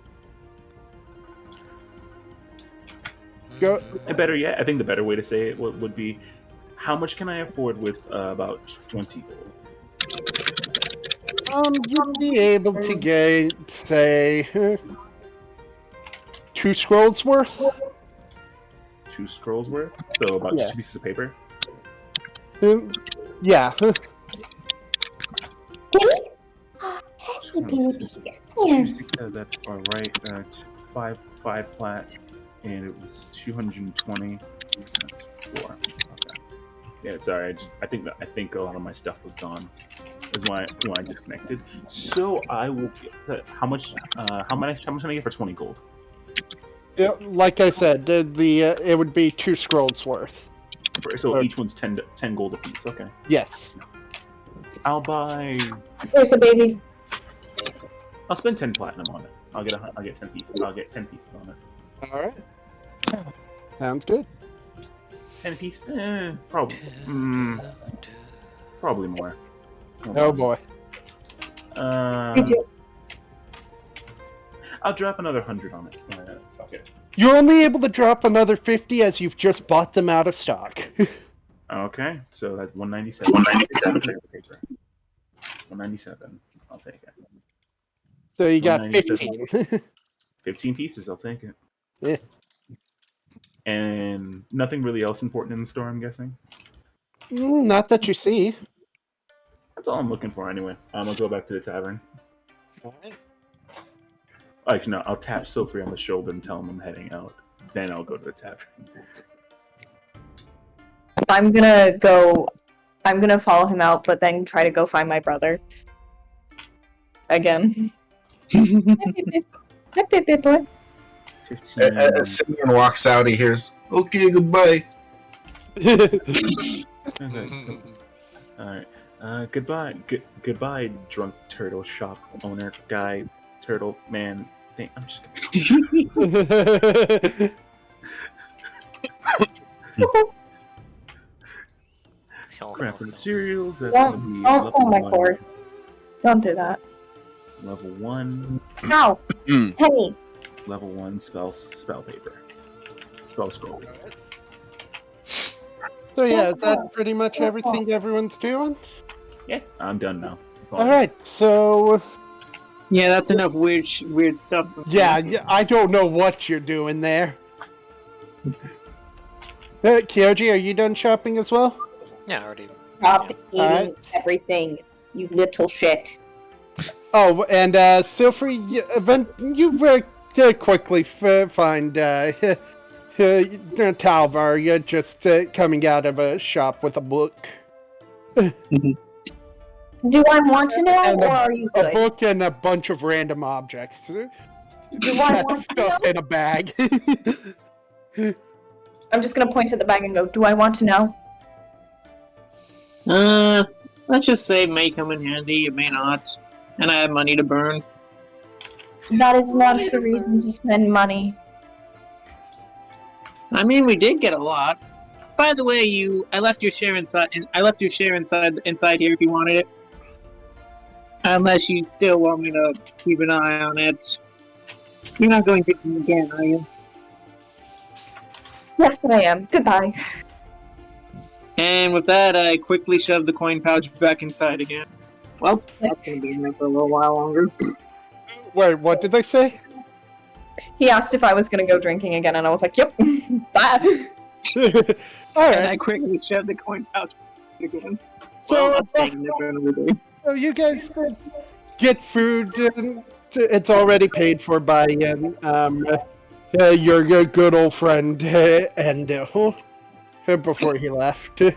And better yet, I think the better way to say it would be, how much can I afford with about 20 gold? You'd be able to get, say, 2 scrolls worth. 2 scrolls worth? So about Yeah. 2 pieces of paper? Yeah. 2 that's all right. 5 plat, and it was 220. That's 4. Okay. Yeah, sorry. I think a lot of my stuff was gone. That's why I disconnected. So I will get how much can I get for 20 gold? Yeah, like I said, it would be 2 scrolls worth. So each one's 10 gold apiece. Okay. Yes. I'll buy. There's a baby. I'll spend 10 platinum on it. I'll get 10 pieces. I'll get 10 pieces on it. All right. Sounds good. 10 piece? Probably. Probably more. Hold Oh on. boy. Me too. I'll drop another 100 on it. Fuck it. You're only able to drop another 50 as you've just bought them out of stock. Okay, so that's 197. 197 paper. 197. I'll take it. So you got 197. 15. 15 pieces. I'll take it. Yeah. And nothing really else important in the store, I'm guessing. Not that you see. That's all I'm looking for anyway. I'm gonna go back to the tavern. Like, no, I'll tap Sophie on the shoulder and tell him I'm heading out. Then I'll go to the tavern. I'm gonna follow him out, but then try to go find my brother. Again. Hi, Pip boy. 15. As Simeon walks out, he hears, "Okay, goodbye." Alright. Goodbye. Goodbye, drunk turtle shop owner guy, turtle man thing. I'm just craft the materials. That's gonna be Don't pull my level 1. cord. Don't do that. Level 1. Ow! Penny! Level 1 spell paper. Spell scroll. So yeah, is that pretty much everything everyone's doing? Yeah, I'm done now. That's all All right, so Yeah, that's enough weird stuff. yeah, I don't know what you're doing there. Kyoji, are you done shopping as well? Yeah, I already. Stop eating Alright. everything, you little shit. Oh, and Sophie, you quickly find Talvar. You're just coming out of a shop with a book. Do I want to know, And or are you A good? book and a bunch of random objects. Do I want to Stuff know? in a bag. I'm just gonna point to the bag and go, do I want to know? Let's just say it may come in handy, it may not. And I have money to burn. That is not a reason to spend money. I mean, we did get a lot. By the way, I left your share inside. I left your share inside here if you wanted it. Unless you still want me to keep an eye on it. You're not going to do it again, are you? Yes, I am. Goodbye. And with that, I quickly shoved the coin pouch back inside again. Well, that's gonna be in there for a little while longer. Wait, what did they say? He asked if I was gonna go drinking again, and I was like, yep. Bye. All And right. I quickly shoved the coin pouch again. So, Well, I'm staying there for another day. so you guys get food. And it's already paid for by your good old friend Endo before he left. And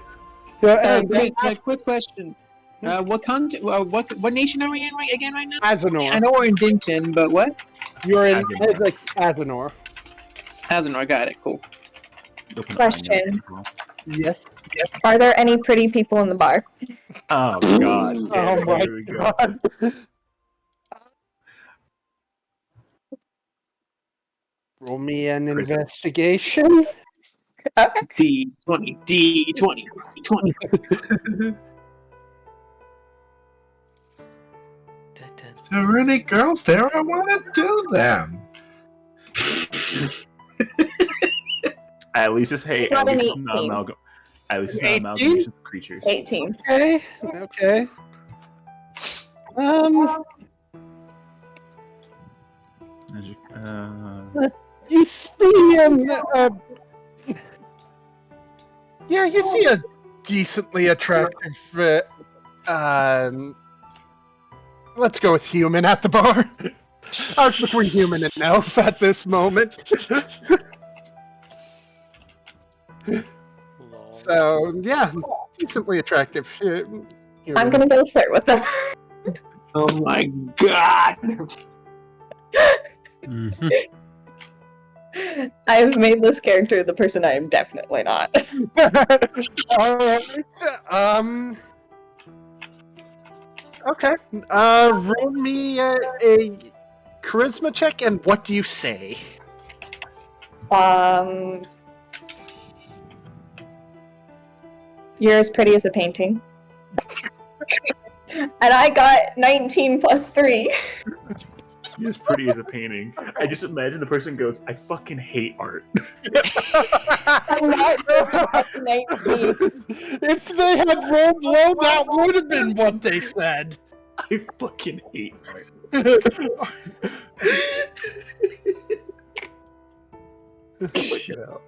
Chris, quick question. What nation are we in again right now? Azanor. I know we're in Dinton, but what? You're in Azanor. like Azanor. Azanor, got it, cool. Open up Question. my notes. Yes. Are there any pretty people in the bar? Oh god. Oh Yes, my here we go. god. Roll me an Chris. investigation. Okay. D20, D20, D20. If there are any girls there, I want to do them. At least it's hey. Not At an least it's not 18. At least it's not 18? amalgamation of creatures. 18. Okay. Okay. Magic. You see yeah, you see a decently attractive let's go with human at the bar. I was between human and elf at this moment. Lol. So yeah, decently attractive. Human. I'm gonna go flirt with them. Oh my god! Mhm. I've made this character the person I am definitely not. Alright. Okay. Roll me a charisma check, and what do you say? You're as pretty as a painting. And I got 19 plus 3. You're as pretty as a painting. I just imagine the person goes, I fucking hate art. I'm not 19. If they had rolled low, that would have been what they said. I fucking hate art. Look it out.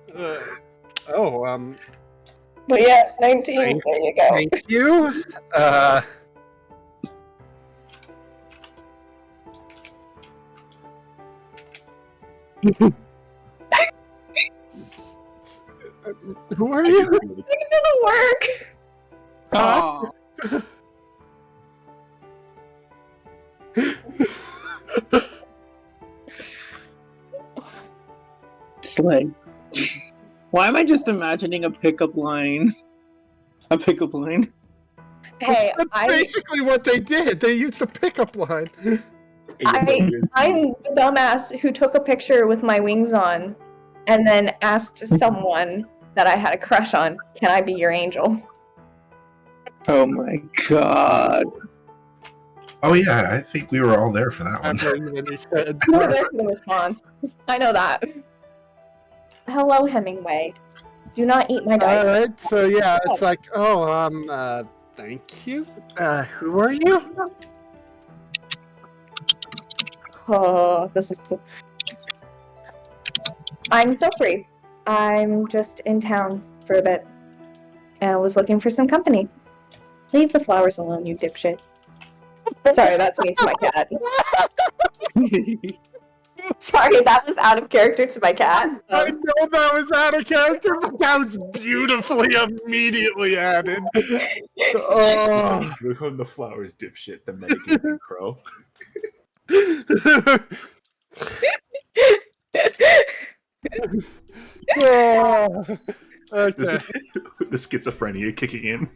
But yeah, 19. Thank- There you go. Thank you. Who are I you? just feel the- Do the work. Oh, slay. Why am I just imagining a pickup line? A pickup line. Hey, That's basically what they did. They used a pickup line. I'm the dumbass who took a picture with my wings on and then asked someone that I had a crush on, can I be your angel? Oh my god. Oh yeah, I think we were all there for that one. When he said, You were there for the response. I know that. Hello, Hemingway. Do not eat my dice. Alright, so yeah, it's like, thank you. Who are you? Oh, this is cool. I'm so free. I'm just in town for a bit. And I was looking for some company. Leave the flowers alone, you dipshit. Sorry, that's me to my cat. Sorry, that was out of character to my cat. I know that was out of character, but that was beautifully immediately added. Oh. From the flowers, dipshit, the metagaming crow. Oh. Okay. The schizophrenia kicking in.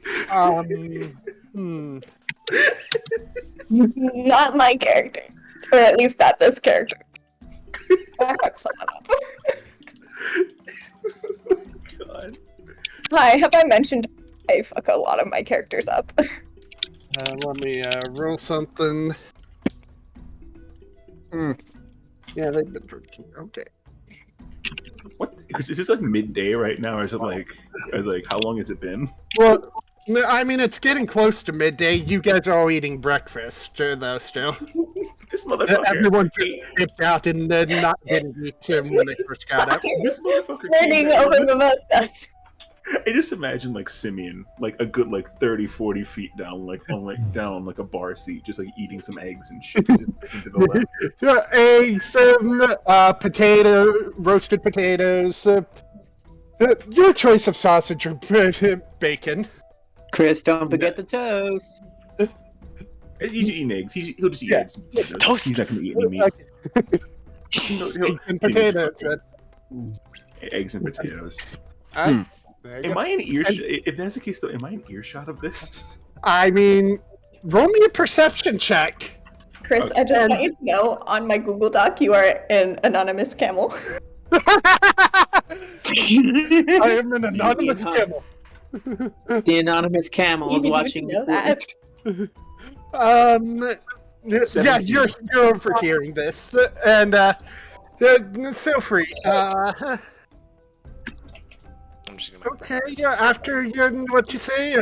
Not my character. Or at least not this character. I fucked someone up. God. Hi, have I mentioned I fuck a lot of my characters up? Let me roll something. Yeah, they've been drinking. Okay. What? Is this like midday right now, or is it like how long has it been? Well, I mean, it's getting close to midday. You guys are all eating breakfast, though, still. This motherfucker. Everyone just skipped out and then not didn't eat when they first got up. This motherfucker. Learning over the mustache. I just imagine like Simeon, like a good 30, 40 feet down, down on a bar seat, just eating some eggs and shit into the left. Eggs, roasted potatoes, your choice of sausage or bacon. Chris, don't forget the toast. He's eating eggs. He'll just eat eggs. Toast. He's not going to eat any meat. Eggs and potatoes. Eggs and potatoes. Am I in earshot? If that's the case, though, am I in earshot of this? I mean, roll me a perception check. Chris, I just want you to know, on my Google Doc, you are an anonymous camel. I am an anonymous camel. The anonymous camel is watching. You know that. Yeah, you're overhearing this, and feel free. I'm just gonna. Okay, yeah. After what you say,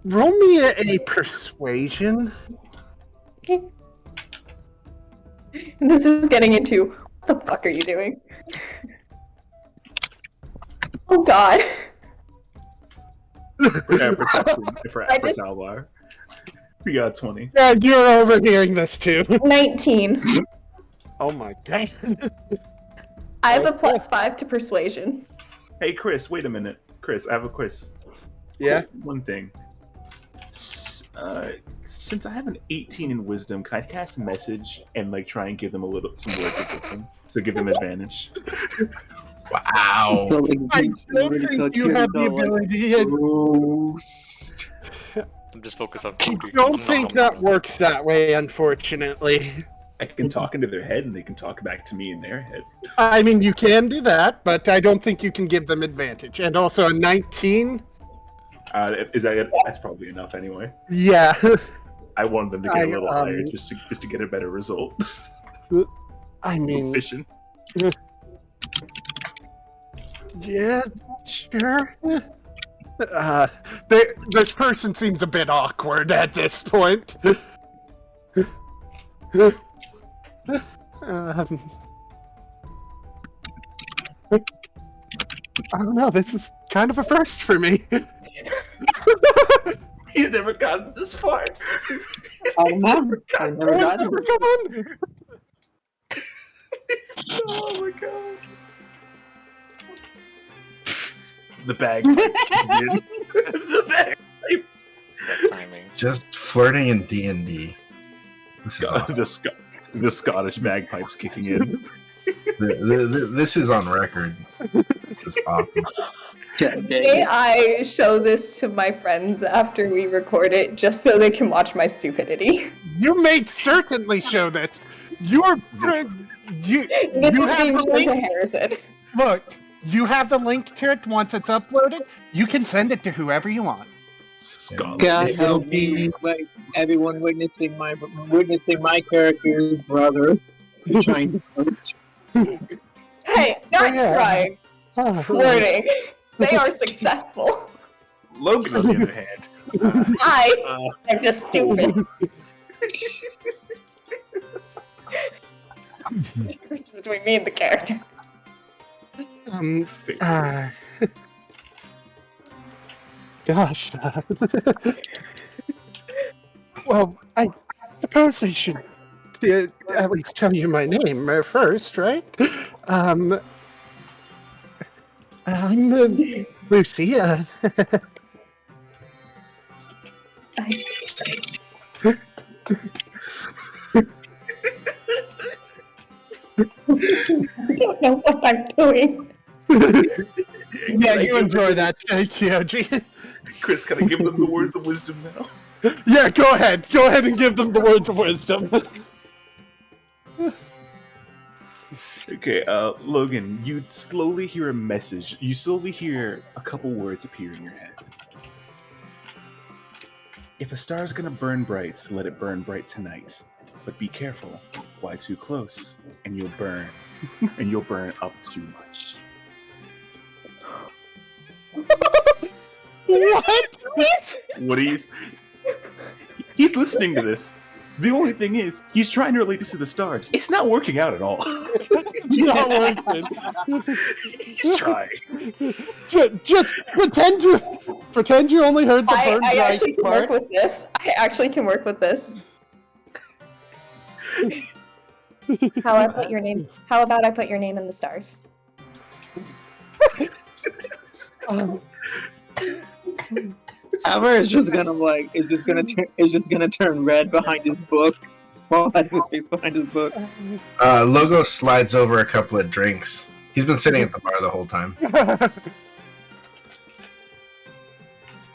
roll me a persuasion. Okay. This is getting into what the fuck are you doing? Oh god. For I just- Alvar. We got 20. Yeah, you're overhearing this too. 19. Oh my god. I have a +5 to persuasion. Hey, Chris, wait a minute. Chris, I have a quiz. Yeah. One thing. Since I have an 18 in wisdom, can I cast a message and try and give them some words of wisdom to give them advantage? Wow. So, I don't think you have the ability. I'm just focused on I food. don't think that works that way, unfortunately. I can talk into their head, and they can talk back to me in their head. I mean, you can do that, but I don't think you can give them advantage. And also a 19. Is that it? That's probably enough anyway. Yeah. I wanted them to get a little higher just to get a better result. I mean, Efficient. yeah, sure. This person seems a bit awkward at this point. I don't know. This is kind of a first for me. He's never gotten this far. I don't know. I've never gotten this. Oh my god. The bagpipes. The bagpipes. Timing. Just flirting in D&D. This is awesome. The Scottish bagpipes kicking in. This is on record. This is awesome. May I show this to my friends after we record it, just so they can watch my stupidity? You may certainly show this. You're This you is have being the shown to link. Harrison. Look, you have the link to it once it's uploaded. You can send it to whoever you want. Scotland. God help me, like everyone witnessing my character's brother trying to flirt. Hey, not Yeah. trying. Flirting. They are successful. Logan, on the other hand, I'm just stupid. Between me and the character. Gosh. Well, I suppose I should at least tell you my name first, right? I'm Lucy. I don't know what I'm doing. Yeah, you enjoy that, Kyoji. Chris, can I give them the words of wisdom now? Yeah, go ahead. Go ahead and give them the words of wisdom. Okay, Logan, you slowly hear a message. You slowly hear a couple words appear in your head. If a star's gonna burn bright, let it burn bright tonight. But be careful. Fly too close, and you'll burn. And you'll burn up too much. What? Please? What he's listening to this. The only thing is, he's trying to relate this to the stars. It's not working out at all. It's not working. He's trying. Just pretend you only heard the burn I bright actually can part. work with this. I actually can work with this. How about I put your name in the stars? Hammer is just gonna turn red behind his book. While hiding his face behind his book. Logo slides over a couple of drinks. He's been sitting at the bar the whole time.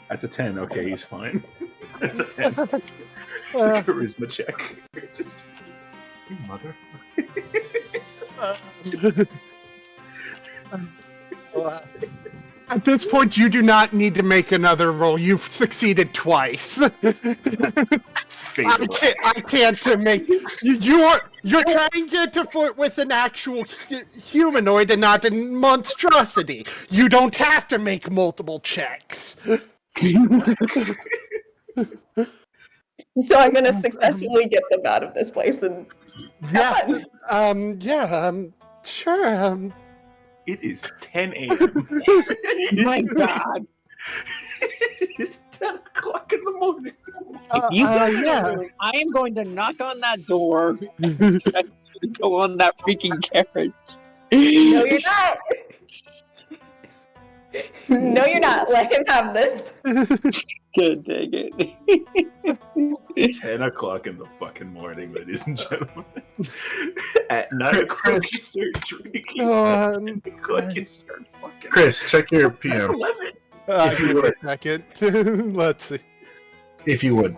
That's a 10. Okay, he's fine. That's a 10. It's a charisma check. Just, you mother. At this point, you do not need to make another roll. You've succeeded twice. I can't make you're trying to flirt with an actual humanoid and not a monstrosity. You don't have to make multiple checks. So I'm gonna successfully get them out of this place and sure. It is 10 a.m. My God. It's 10 o'clock in the morning. You I am going to knock on that door and go on that freaking carriage. No, you're not. No, you're not. Let him have this. Good dang it. 10 o'clock in the fucking morning, ladies and gentlemen. At 9 o'clock, you start drinking. At 10 o'clock, you start fucking. Chris, check your PM. 11. If you would. Second. Let's see. If you would.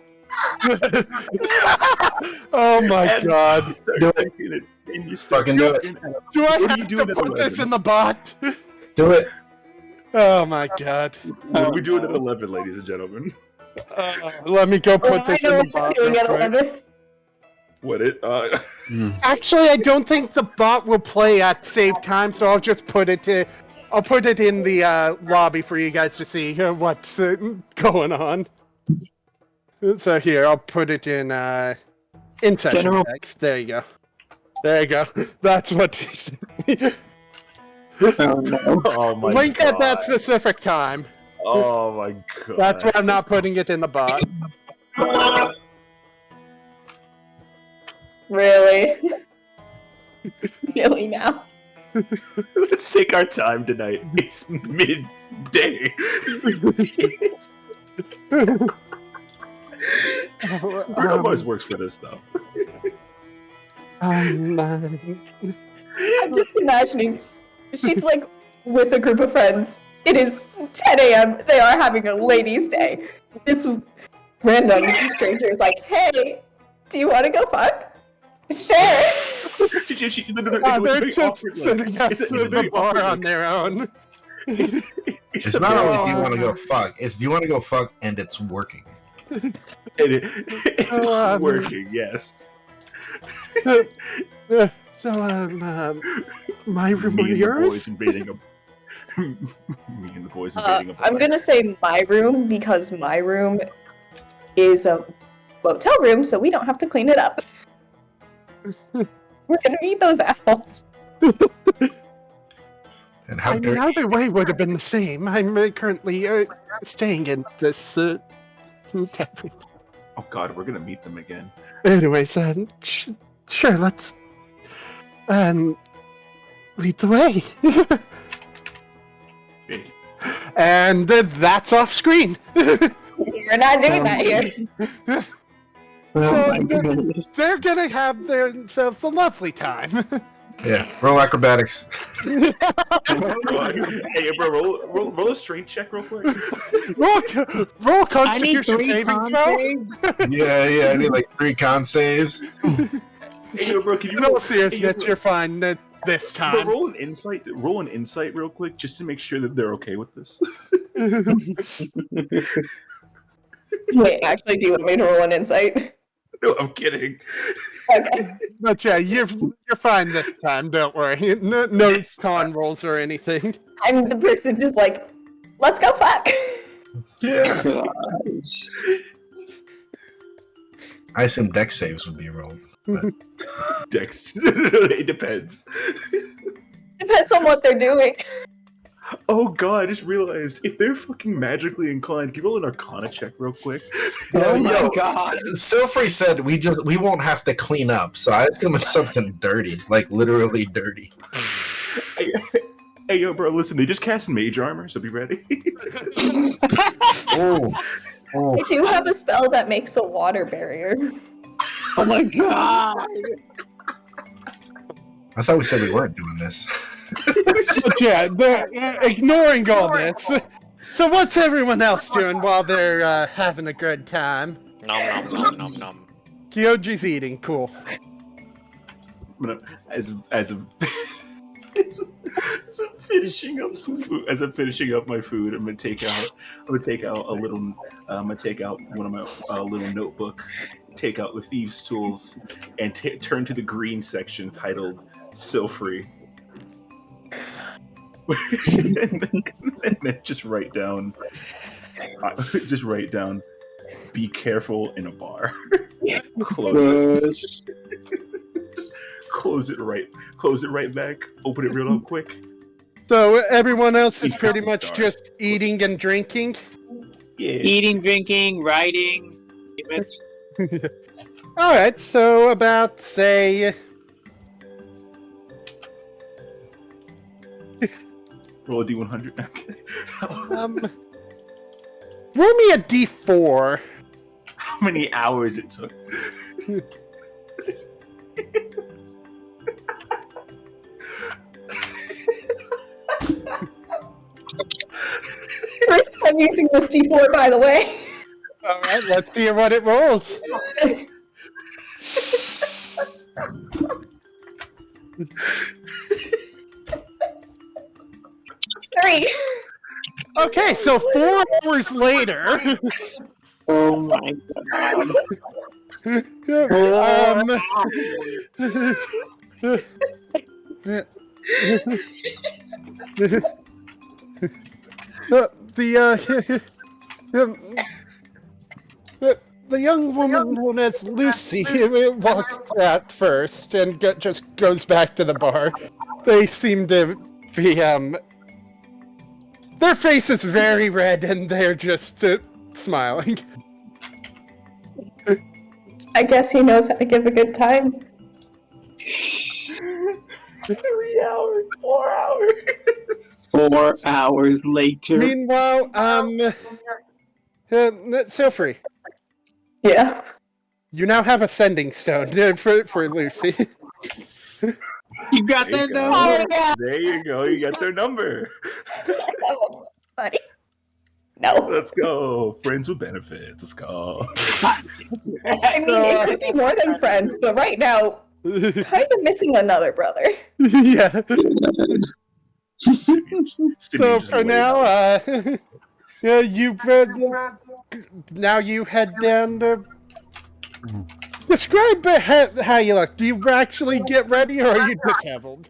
Oh my And god. you start Do it. clicking it, and you start Fucking do it. clicking it. Do I What are have you to doing at put this 11? in the bot? Do it. Oh my god. What are we doing at 11, ladies and gentlemen? Let me go put I this know in the what you're bot doing real at quick. 11. What it? Actually, I don't think the bot will play at save time, so I'll just put it in the lobby for you guys to see what's going on. So here, I'll put it in session General- text. There you go. There you go. That's what he said. Oh no. Oh my Link god. at that specific time. Oh my god. That's why I'm not putting it in the bot. Really? Really now? Let's take our time tonight. It's midday. It always works for this though. I'm just imagining. She's like with a group of friends. It is 10 a.m. They are having a ladies' day. This random stranger is like, "Hey, do you want to go fuck? Sure." They're just sitting at the bar on their own. It's not always do you want to go fuck. It's do you want to go fuck and it's working. It's working, yes. So, my room or Me and the yours? boys invading a. Me and the boys invading a bar. I'm gonna say my room because my room is a motel room, so we don't have to clean it up. We're gonna meet those assholes. And how I mean, dirty. either way would have been the same. I'm currently staying in this tap room. Oh god, we're gonna meet them again. Anyways, sure, let's lead the way. Hey, And that's off screen. We're not doing that here. Oh my So goodness. they're gonna have themselves a lovely time. Yeah, roll acrobatics. hey, bro, roll a strength check real quick. roll I need Constitution 3 saving con throw. saves. Yeah, I need like 3 con saves. Hey, yo, bro, can you In roll? all seriousness, Hey, you're fine this bro, time. roll an insight. Roll an insight real quick, just to make sure that they're okay with this. Wait, actually, do you want me to roll an insight? No, I'm kidding. Okay. But yeah, you're fine this time. Don't worry. No con rolls or anything. I'm the person just like, let's go fuck. Yeah. Gosh. I assume dex saves would be rolled. But Dex. It depends. Depends on what they're doing. Oh god, I just realized if they're fucking magically inclined, can you roll an Arcana check real quick? Oh my god. Silfrey said we won't have to clean up, so I assume it's something dirty, like literally dirty. Hey, yo, bro, listen, they just cast mage armor, so be ready. Oh, I do have a spell that makes a water barrier. Oh my god. I thought we said we weren't doing this. But yeah, ignoring all this. So what's everyone else doing while they're having a good time? Nom nom nom nom nom. Kyoji's eating. Cool. I'm gonna, as I'm finishing up some food, as I'm finishing up my food, I'm gonna take out a little. I'm gonna take out one of my little notebook, take out the thieves' tools, and turn to the green section titled "Silfrey." and then just write down, be careful in a bar. Close it. Close it right back. Open it real quick. So everyone else is Eat pretty some much stars. just eating and drinking. Yeah. Eating, drinking, writing. Name it. All right. So about say Roll a d100. roll me a d4. How many hours it took? First time using this D4, by the way. All right. Let's see what it rolls. Three. Okay, so 4 hours later. Oh my god. The young woman known as Lucy walks out first and just goes back to the bar. They seem to be their face is very red and they're just smiling. I guess he knows how to give a good time. 3 hours, 4 hours. 4 hours later. Meanwhile, Silfrey, Yeah. you now have a sending stone for Lucy. You got There that you go. number? Oh, yeah. There you go. You got their number. Oh, buddy. No. Let's go. Friends with benefits. Let's go. I mean, it could be more than friends, but right now, kind of missing another brother. Yeah. So Just for laid now, out. yeah, you now you head down to. Describe how you look. Do you actually get ready, or are you disheveled?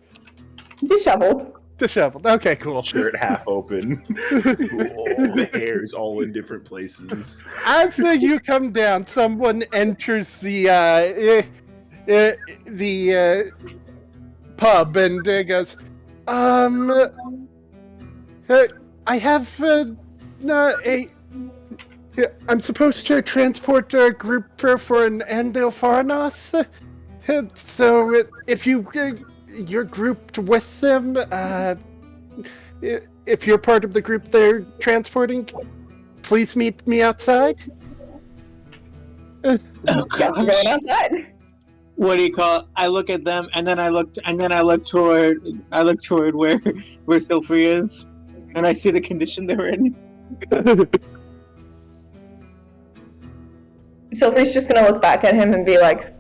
Disheveled. Disheveled. Okay, cool. Shirt half open. The hair's all in different places. As you come down, someone enters the pub and goes, I have I'm supposed to transport a group for an Andil Farnoth. So if you're grouped with them, if you're part of the group they're transporting, please meet me outside. Oh We're gosh. going outside. What do you call it? I look at them and then I look toward where Silfrey is, and I see the condition they're in. Silfrey's just gonna look back at him and be like,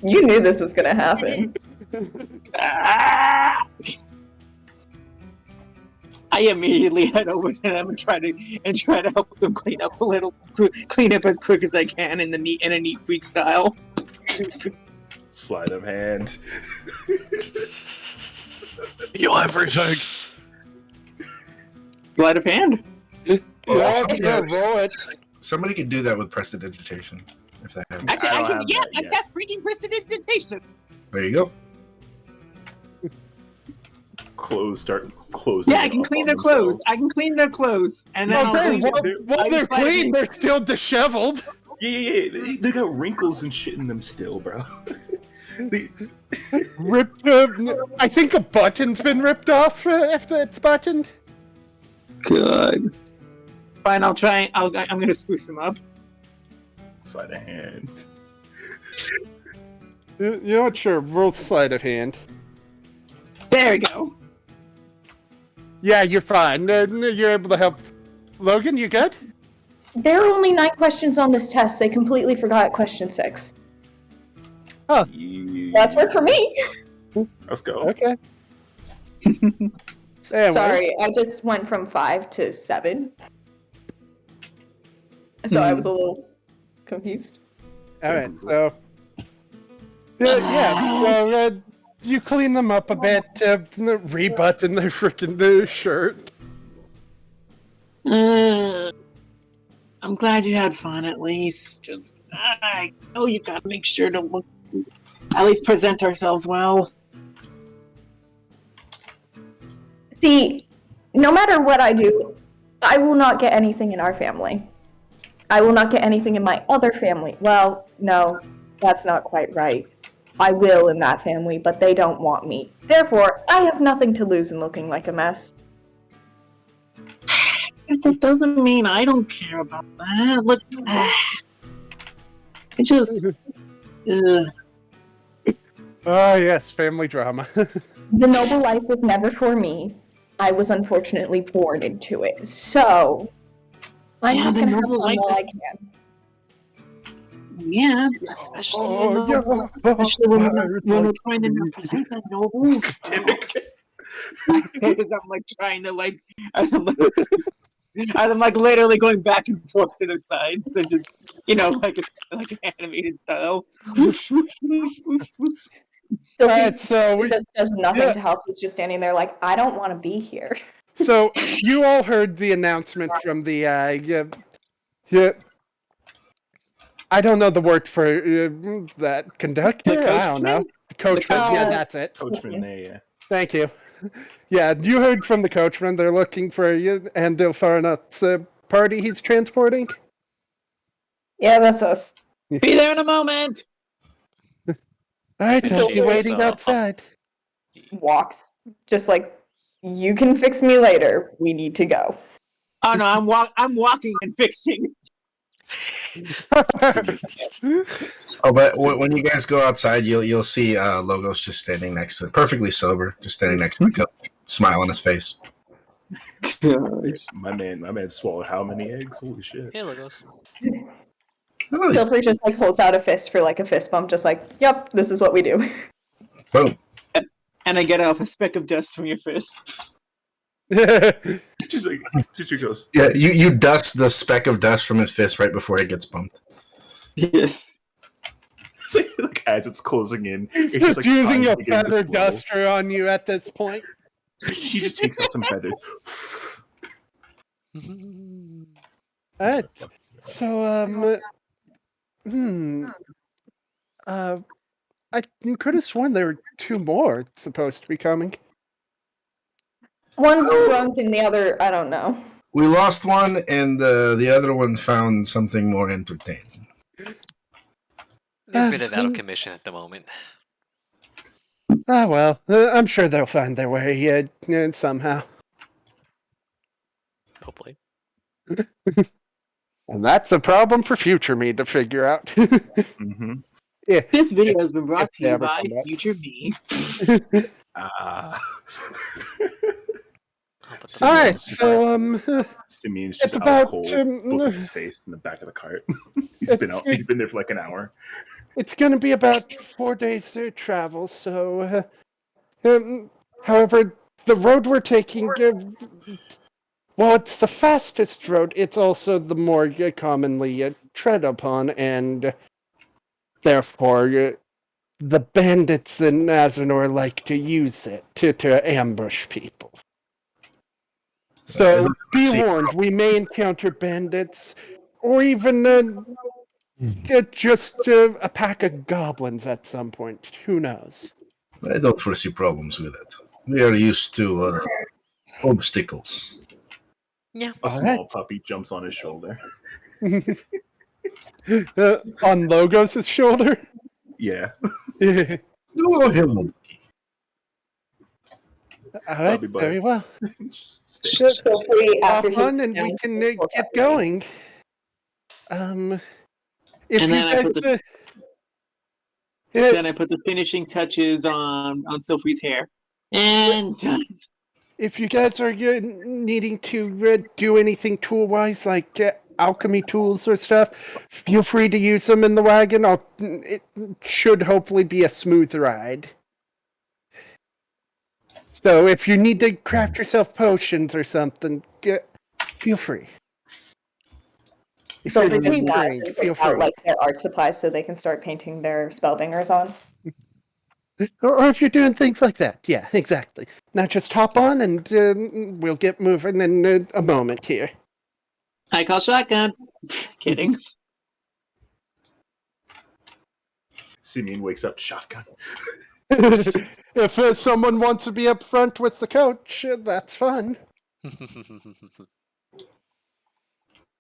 "You knew this was gonna happen." Ah! I immediately head over to them and try to help them clean up as quick as I can in a neat freak style. Sleight of hand. You'll everything. Sleight of hand. Yeah, roll it. Somebody could do that with prestidigitation if they have. Actually, I I don't can. have Yeah, that I yet. cast freaking prestidigitation. There you go. Clothes start closing. Yeah, I can up clean on their clothes. themselves. I can clean their clothes, and then I'll Okay, clean- while they're I- clean, they're still disheveled. Yeah. They got wrinkles and shit in them still, bro. Ripped. I think a button's been ripped off if it's buttoned. Good. Fine, I'll try. I'm gonna spruce them up. Sleight of hand. You know what? Sure, roll sleight of hand. There we go. Yeah, you're fine. You're able to help. Logan, you good? There are only 9 questions on this test. They completely forgot question 6. Yeah. That's work for me. Let's go. Okay. Anyway. Sorry, I just went from 5 to 7. So I was a little confused. All right. So. Yeah. So you clean them up a bit. Rebutton their freaking shirt. I'm glad you had fun at least. Just I know you gotta make sure to look, at least present ourselves well. See, no matter what I do, I will not get anything in our family. I will not get anything in my other family. Well, no, that's not quite right. I will in that family, but they don't want me. Therefore, I have nothing to lose in looking like a mess. That doesn't mean I don't care about that. Look, it just. Oh yes, family drama. The noble life was never for me. I was unfortunately born into it. So, I'm Yeah, just the gonna have noble fun life while that- I can. Yeah, especially in Oh, the, yeah. especially when It's we're like trying to not present the nobles. Typically. I say as I'm like trying to like, as I'm like literally going back and forth to their sides and just like it's like an animated style. Alright, so Just does nothing yeah. to help. He's just standing there like, I don't want to be here. So you all heard the announcement from the yeah. I don't know the word for that conductor. The I don't know. coachman? The coachman. Yeah, coachman. that's it. Coachman there, yeah. Thank you. Yeah, you heard from the coachman. They're looking for you and Farnut's party he's transporting. Yeah, that's us. Be there in a moment. All right, And I'll she be waiting was, outside. Walks. Just like, you can fix me later. We need to go. Oh no, I'm walking and fixing. Oh, but when you guys go outside, you'll see Logos just standing next to it, perfectly sober, just standing next to the coach, smile on his face. My man swallowed how many eggs? Holy shit. Hey, Logos. Oh, Silvery just like holds out a fist for like a fist bump, just like, yep, this is what we do. boom. And I get off a speck of dust from your fist. Just like, she goes, Yeah, you dust the speck of dust from his fist right before it gets bumped. Yes. it's like as it's closing in, He's it's just like using time a to begin to feather flow. duster on you at this point. She just takes out some feathers. All right. So I could have sworn there were two more supposed to be coming. One's drunk and the other, I don't know. We lost one, and the other one found something more entertaining. They're a bit out of commission at the moment. Ah, well, I'm sure they'll find their way somehow. Hopefully. And that's a problem for future me to figure out. Mm-hmm. Yeah. This video has been brought If to they you ever by come back. Future Me. Oh, but All right, Simeon's so Simeon's it's just out about, cold, book of his face in the back of the cart. He's been it's- out. He's been there for like an hour. it's going to be about 4 days to travel. So, however, the road we're taking, well, it's the fastest road. It's also the more commonly tread upon, and therefore, the bandits in Azanor like to use it to ambush people. So be warned, we may encounter bandits, or even just a pack of goblins at some point. Who knows? I don't foresee problems with it. We are used to obstacles. Yeah. A All small right. puppy jumps on his shoulder. On Logos' shoulder? Yeah, No, him. All right, Puppy bud. very well. Stay. So free Hop after he on and we can get going. If And you then I guys, put the then I put the finishing touches on Sophie's hair. And done. if you guys are needing to do anything tool-wise, like alchemy tools or stuff, feel free to use them in the wagon. It should hopefully be a smooth ride. So if you need to craft yourself potions or something, feel free. If So you're they just tinkering, feel out free. like their art supplies so they can start painting their spellbangers on. Or if you're doing things like that. Yeah, exactly. Now just hop on and we'll get moving in a moment here. I call shotgun. Kidding. Simeon wakes up, shotgun. If someone wants to be up front with the coach, that's fine.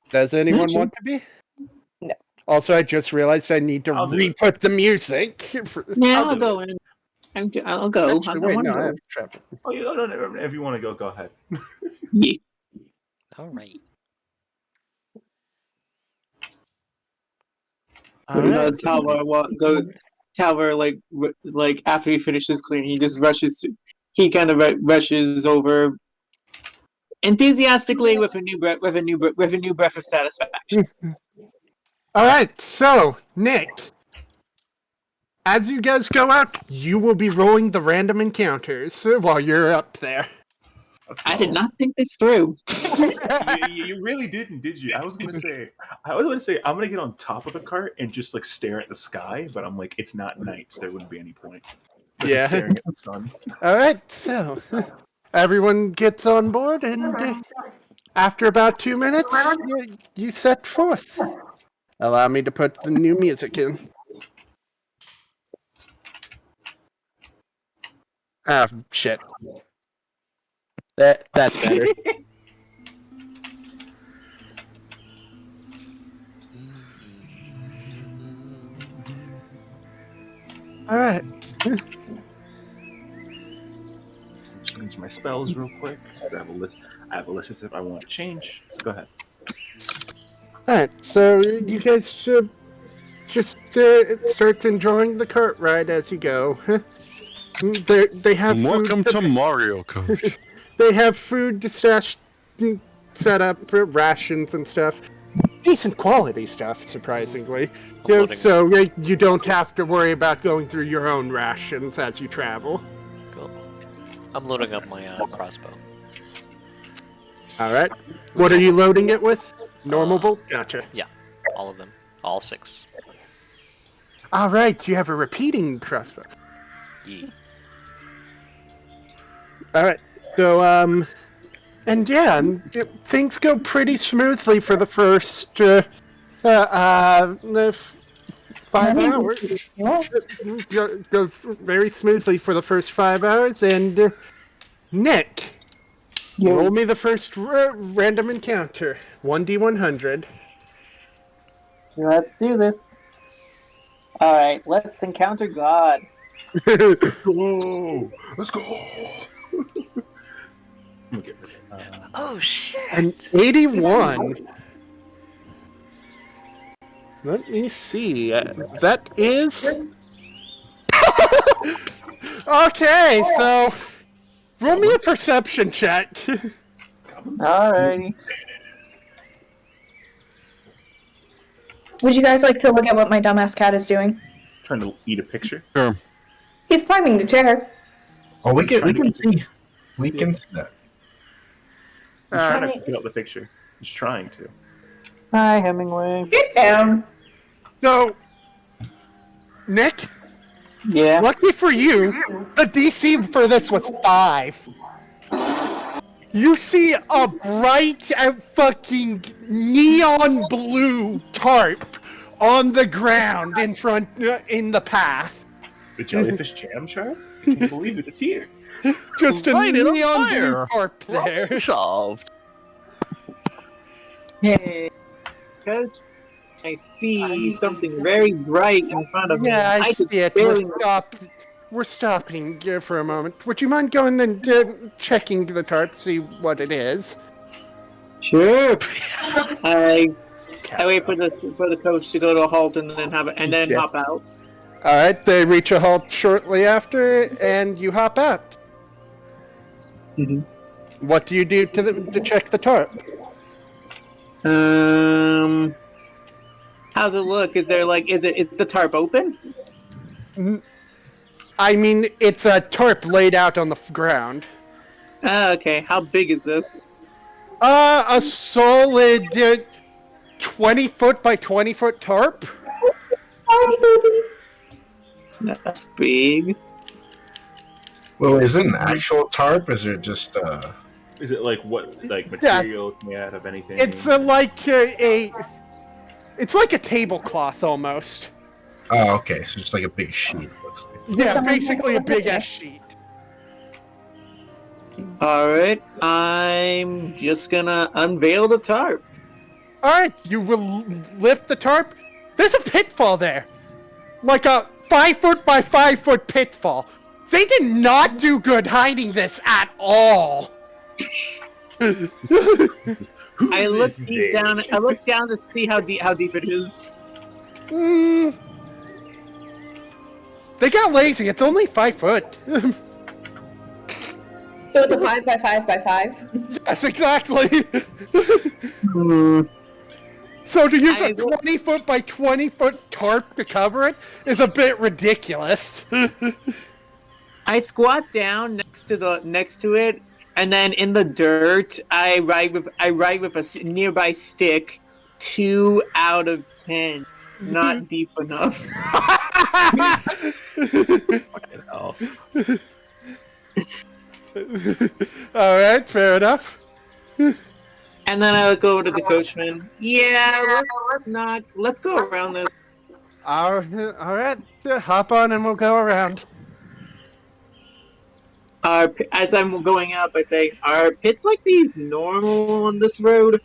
Does anyone sure. want to be? No. Also, I just realized I need to I'll do it. re-put the music. Yeah, I'll I'll do go in. I'll go. Actually, I wait, wanna no, I go. have Trevor. Oh, you no, if you want to go ahead. Yeah. All right. All right. Talvar like after he finishes cleaning, he just rushes. He kind of rushes over enthusiastically with a new breath of satisfaction. All right, so Nick, as you guys go out, you will be rolling the random encounters while you're up there. I did not think this through. You really didn't, did you? I was gonna say I'm gonna get on top of the cart and just like stare at the sky, but I'm like, it's not night, so there wouldn't be any point. Just Yeah. staring at the sun. All right, so everyone gets on board, and after about 2 minutes, you set forth. Allow me to put the new music in. Ah, shit. That's better. All right. Change my spells real quick. I have a list. I have a list of stuff I want to change. Go ahead. All right, so you guys should just start enjoying the cart ride as you go. They have Welcome food to Mario Coach. They have food stashed, set up, rations and stuff. Decent quality stuff, surprisingly. So you don't have to worry about going through your own rations as you travel. Cool. I'm loading up my crossbow. All right. What are you loading it with? Normal bolt? Gotcha. Yeah, all of them. All 6. All right, you have a repeating crossbow. Yeah. All right. So, and yeah, things go pretty smoothly for the first 5 hours. Goes very smoothly for the first 5 hours, and Nick, roll me the first random encounter. 1d100. Let's do this. Alright, let's encounter God. Whoa! Let's go. Okay. Oh shit! An 81. Let me see. That is. Okay, so roll me a perception check. Alrighty. Would you guys like to look at what my dumbass cat is doing? Trying to eat a picture. Sure. He's climbing the chair. Oh, we can see. We can see that. I'm trying to get out the picture. Just trying to. Hi, Hemingway. Get down. So, Nick, Yeah. lucky for you, the DC for this was 5. You see a bright and fucking neon blue tarp on the ground in front, in the path. The jellyfish jam shark? I can't believe it. It's here. Just a Light it on neon blue fire. tarp there. Problem solved. Hey, Coach. I see something very bright in front of me. Yeah, I just see it. barely- We're stopping for a moment. Would you mind going and checking the tarp, see what it is? Sure. I wait for the coach to go to a halt and then hop out. All right, they reach a halt shortly after, and you hop out. Mhm. What do you do to check the tarp? How's it look? Is the tarp open? I mean, it's a tarp laid out on the ground. Okay. How big is this? A solid 20-foot by 20-foot tarp. Sorry, baby. That's big. Well, is it an actual tarp? Is it just Is it like what material made out of anything? It's like it's like a tablecloth almost. Oh, okay. So it's like a big sheet. It looks like. Yeah, someone basically a have a big picture? ass sheet. All right. I'm just gonna unveil the tarp. All right, you will lift the tarp. There's a pitfall there, like a 5-foot by 5-foot pitfall. They did not do good hiding this at all. I look deep down. I look down to see how deep it is. They got lazy. It's only 5 foot. So it's a 5 by 5 by 5. Yes, exactly. So to use a I will- 20-foot by 20-foot tarp to cover it is a bit ridiculous. I squat down next to it, and then in the dirt, I write with a nearby stick. 2 out of 10. Not deep enough. Fucking hell. All right, fair enough. And then I look over to the coachman. Yeah, let's go around this. All right, hop on and we'll go around. As I'm going up, I say, "Are pits like these normal on this road?"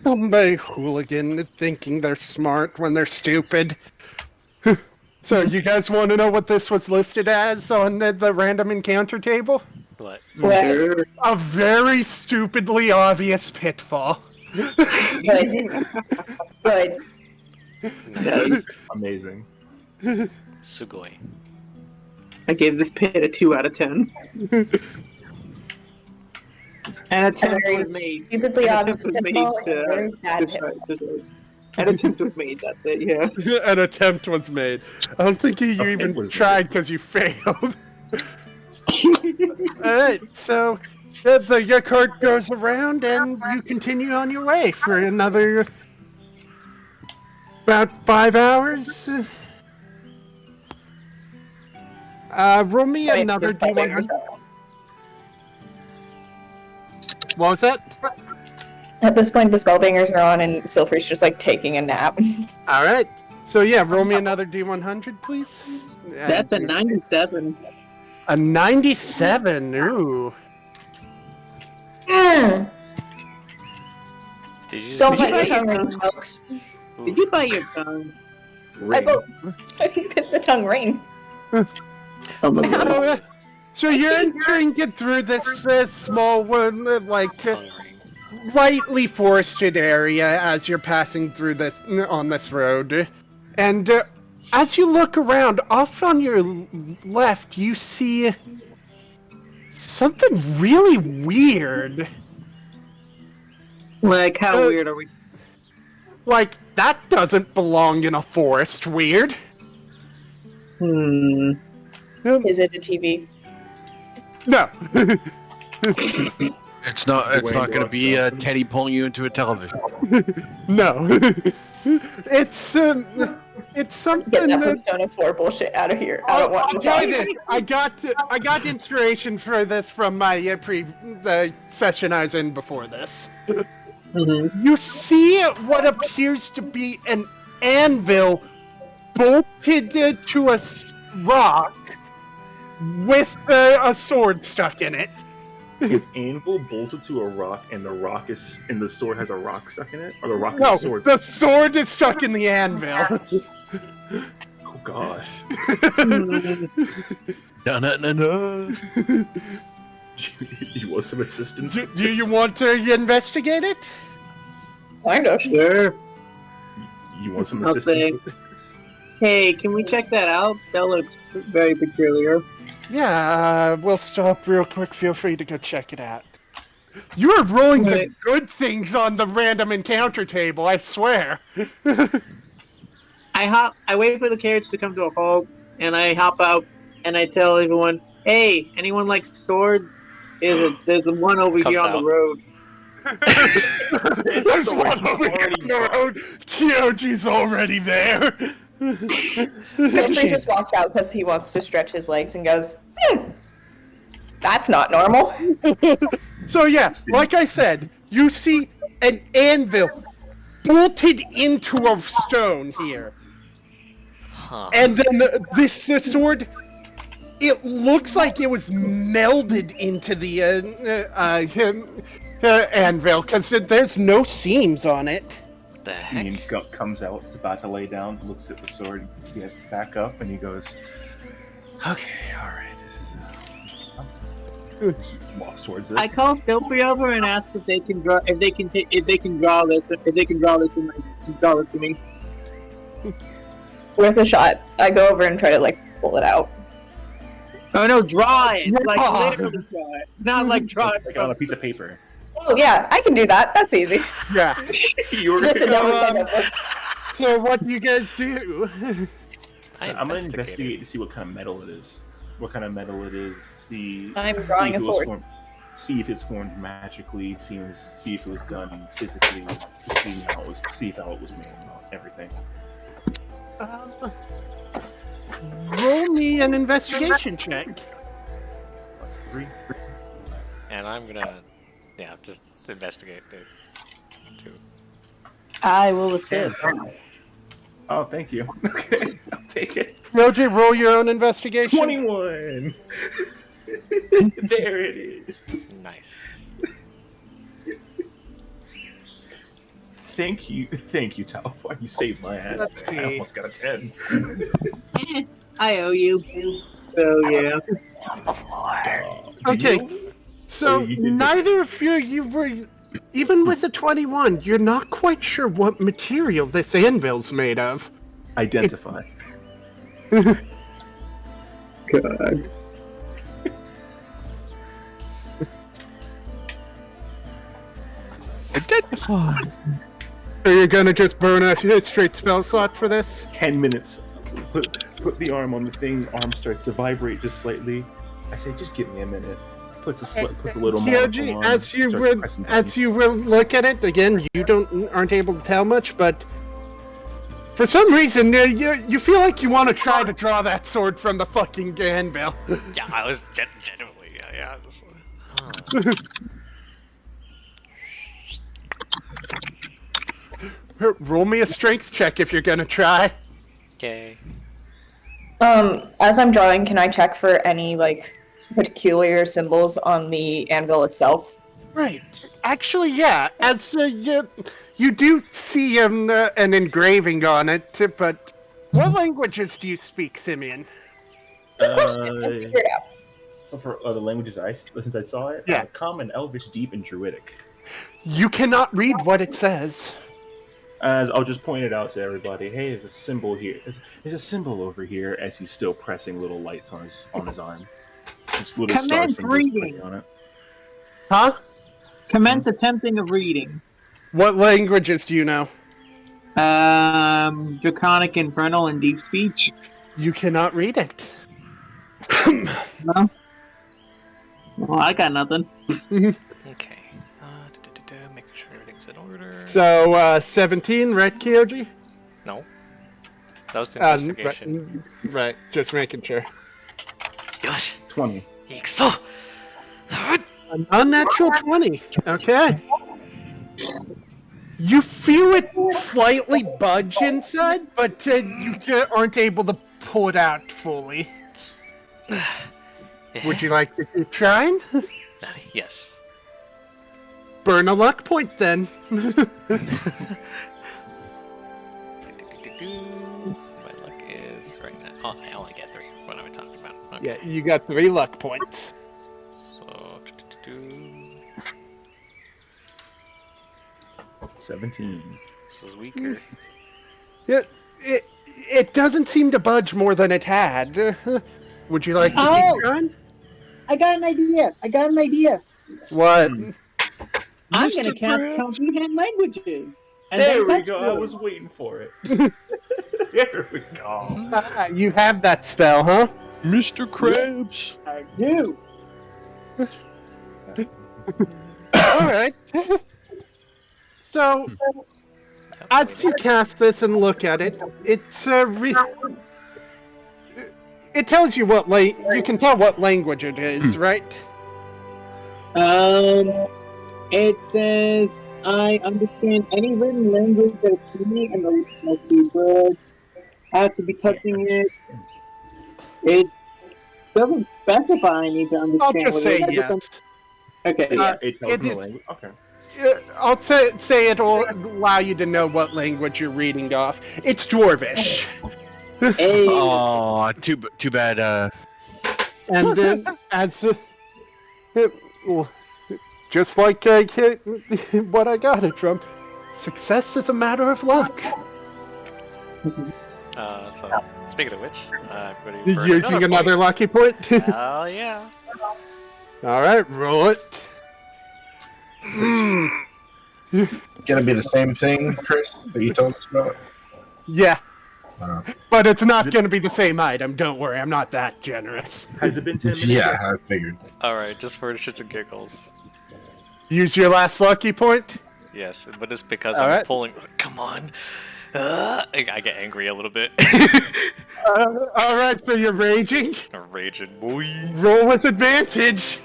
Somebody hooligan thinking they're smart when they're stupid. So you guys want to know what this was listed as on the random encounter table? What? Sure. A very stupidly obvious pitfall. Good. Good. Nice. Amazing. Sugoi. I gave this pit a 2 out of 10. An attempt very was made. stupidly An obvious attempt was made pitfall and a very bad An attempt was made. That's it. Yeah. An attempt was made. I don't think you Okay, even was tried because you failed. Alright, so your cart goes around and you continue on your way for another about 5 hours. Roll me Wait, another just like D100. What was that? At this point, the spellbangers are on, and Silfrey's just like taking a nap. Alright, so yeah, roll me another D100, please. That's a 97. A 97, ooh. Mm, Did you just don't make let it? your tongue rings, folks. Did you bite your tongue? I vote. The tongue rings. Oh my god. So you're entering it through this small one, Tongue ring. lightly forested area as you're passing through this on this road, and as you look around, off on your left, you see something really weird. Like, how weird are we? Like that doesn't belong in a forest. Weird. Hmm. Is it a TV? No. It's not going to be Teddy pulling you into a television. No. It's something. Get that Persona 4 bullshit out of here. I don't want to try talk. this. I got inspiration for this from my the session I was in before this. Mm-hmm. You see what appears to be an anvil bolted to a rock with a sword stuck in it. An anvil bolted to a rock, and the sword has a rock stuck in it, or the rock No, is a sword. the sword is stuck in the anvil. Oh gosh. Da-na-na-na. You want some assistance? Do you want to investigate it? Kind of. Sure. You want some I'll assistance? say- with this? Hey, can we check that out? That looks very peculiar. Yeah, we'll stop real quick. Feel free to go check it out. You are rolling the Right. good things on the random encounter table, I swear. I wait for the carriage to come to a halt, and I hop out, and I tell everyone, "Hey, anyone like swords? There's one over Comes here on out. the road." There's one over here on the road. Kyoji's already there. Silfrey just walks out because he wants to stretch his legs and goes, that's not normal. So yeah, like I said, you see an anvil bolted into a stone here. Huh. And then this sword, it looks like it was melded into the anvil, because there's no seams on it. The heck? Simeon comes out, is about to lay down, looks at the sword, gets back up, and he goes, "Okay, all right, this is something." He walks towards it. I call Silfrey over and ask if they can draw this for me. Worth a shot. I go over and try to like pull it out. Oh no, draw it! Draw. Like literally draw it. Not like draw it Like on a piece of paper. Oh yeah, I can do that. That's easy. Yeah. You were Listen, gonna, no, So what do you guys do? I'm gonna investigate to see what kind of metal it is. What kind of metal it is. I'm drawing if a it was sword. formed- see if it's formed magically. See if it was done physically. See how it was made. And everything. Roll me an investigation check. +3. And I'm gonna, just investigate it too. I will assist. Oh, thank you. Okay, I'll take it. Roger, roll your own investigation. 21. There it is. Nice. Thank you, Talify. You saved my ass. Let's there. I see. almost got a 10. I owe you. So yeah. Okay, Deal? so you did neither of you were, even with a 21, you're not quite sure what material this anvil's made of. Identify. God. Identify. Are you gonna just burn a straight spell slot for this? 10 minutes. Put the arm on the thing. Arm starts to vibrate just slightly. I say, just give me a minute. Put the little Kyoji, monocle on, as you starts would, pressing as buttons. you will look at it again, you aren't able to tell much, but for some reason you feel like you want to try to draw that sword from the fucking anvil. Yeah, I was genuinely, yeah. Just, Roll me a strength check if you're gonna try. okay. As I'm drawing, can I check for any like peculiar symbols on the anvil itself? Right. Actually, yeah. As you do see an engraving on it, but what languages do you speak, Simeon? Let's figure it out. For the languages since I saw it, Yeah. Common, Elvish, Deep, and Druidic. You cannot read what it says. As I'll just point it out to everybody. Hey, there's a symbol here. There's a symbol over here. As he's still pressing little lights on his arm. Just little star Commence symbols reading. clicking on it. Huh? Commence attempting of reading. What languages do you know? Draconic, Infernal, and Deep Speech. You cannot read it. No? Well, I got nothing. Okay. Making sure everything's in order. So, 17, right, Kyoji? No. That was the investigation. Right, just making sure. よし 20. 行くぞ An unnatural 20. Okay. You feel it slightly budge inside, but you aren't able to pull it out fully. Would you like to keep trying? Yes. Burn a luck point then. My luck is right now. Oh, I only get 3. What am I talking about? Okay. Yeah, you got 3 luck points. So, 17. this is weaker. Yeah, it doesn't seem to budge more than it had. Would you like to Oh! keep trying? I got an idea. What? I'm Mr. gonna cast Krabs. comprehend languages. And There then we touch go. I them. was waiting for it. There we go. Ah, you have that spell, huh? Mr. Krabs. I do. Alright. So, as you cast this and look at it, it tells you what you can tell what language it is, right? It says, I understand any written language that's me and the next few words. I have to be touching it. It doesn't specify I need to understand I'll just what say it is. yes. Okay, Uh, It tells It me the is- language. Okay. I'll say it'll allow you to know what language you're reading off. It's Dwarvish. Hey, Oh, too bad. And then, just like what I got it from, success is a matter of luck. So, speaking of which, I'm going to You're using another lucky point? Oh, yeah. Alright, roll it. Gonna be the same thing, Chris, that you told us about? Yeah, Uh, but it's not going to be the same item. Don't worry, I'm not that generous. Has it been 10 minutes? yeah, yet? I figured. Alright, just for shits and giggles. Use your last lucky point. Yes, but it's because All I'm right. pulling. Come on. I get angry a little bit. All right, so you're raging. Raging, boy. Roll with advantage.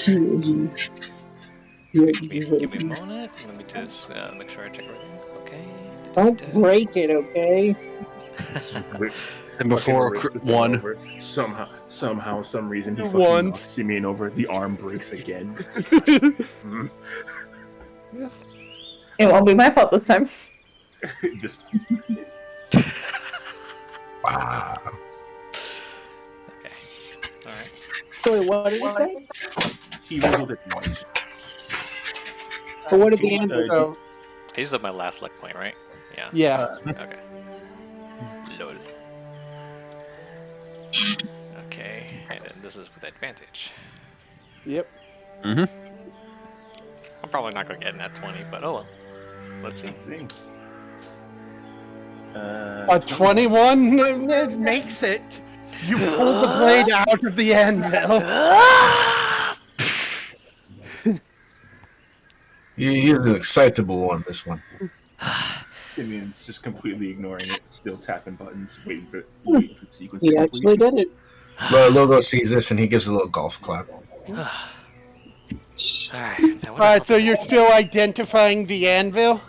Give me a moment. Let me just make sure I check everything. Okay. Don't break it, okay? And before Fucking one, over. Somehow, some reason he The fucking ones. knocks Simeon over. The arm breaks again. It won't be my fault this time. This Wow. Okay. Alright. Wait, what did you say? he rolls with advantage. Or what did the answer So, I used up my last luck point, right? Yeah. yeah. Okay. Lol. Okay, and then this is with advantage. Yep. I'm probably not gonna get in that 20, but oh well. Let's see. Let's see. A 21 makes it. You pull the blade out of the anvil. He's an excitable one, this one. Simeon's just completely ignoring it, still tapping buttons, waiting for the sequence He to actually complete. did it. Logo sees this and he gives a little golf clap. Alright, All right, so you're still identifying the anvil?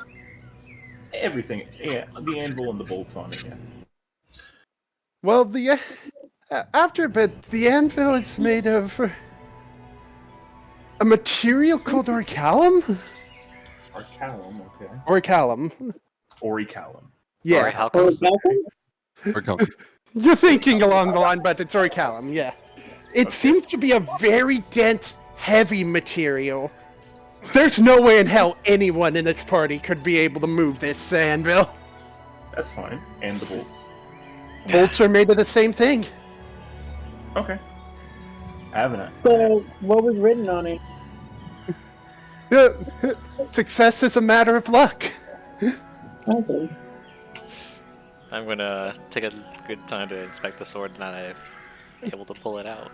Everything, yeah, the anvil and the bolts on it, yeah. Well, after a bit, the anvil is made of a material called orichalcum? Arcalum, okay. Orichalcum. Orichalum. Yeah. Alright, how Or come? Malcolm? we're going. You're thinking along the line, but it's orichalcum, yeah. It seems to be a very dense, heavy material. There's no way in hell anyone in this party could be able to move this anvil. That's fine. And the bolts. Bolts are made of the same thing. Okay. I have an So, what was written on it? Success is a matter of luck. Okay. I'm gonna take a good time to inspect the sword now that I'm able to pull it out.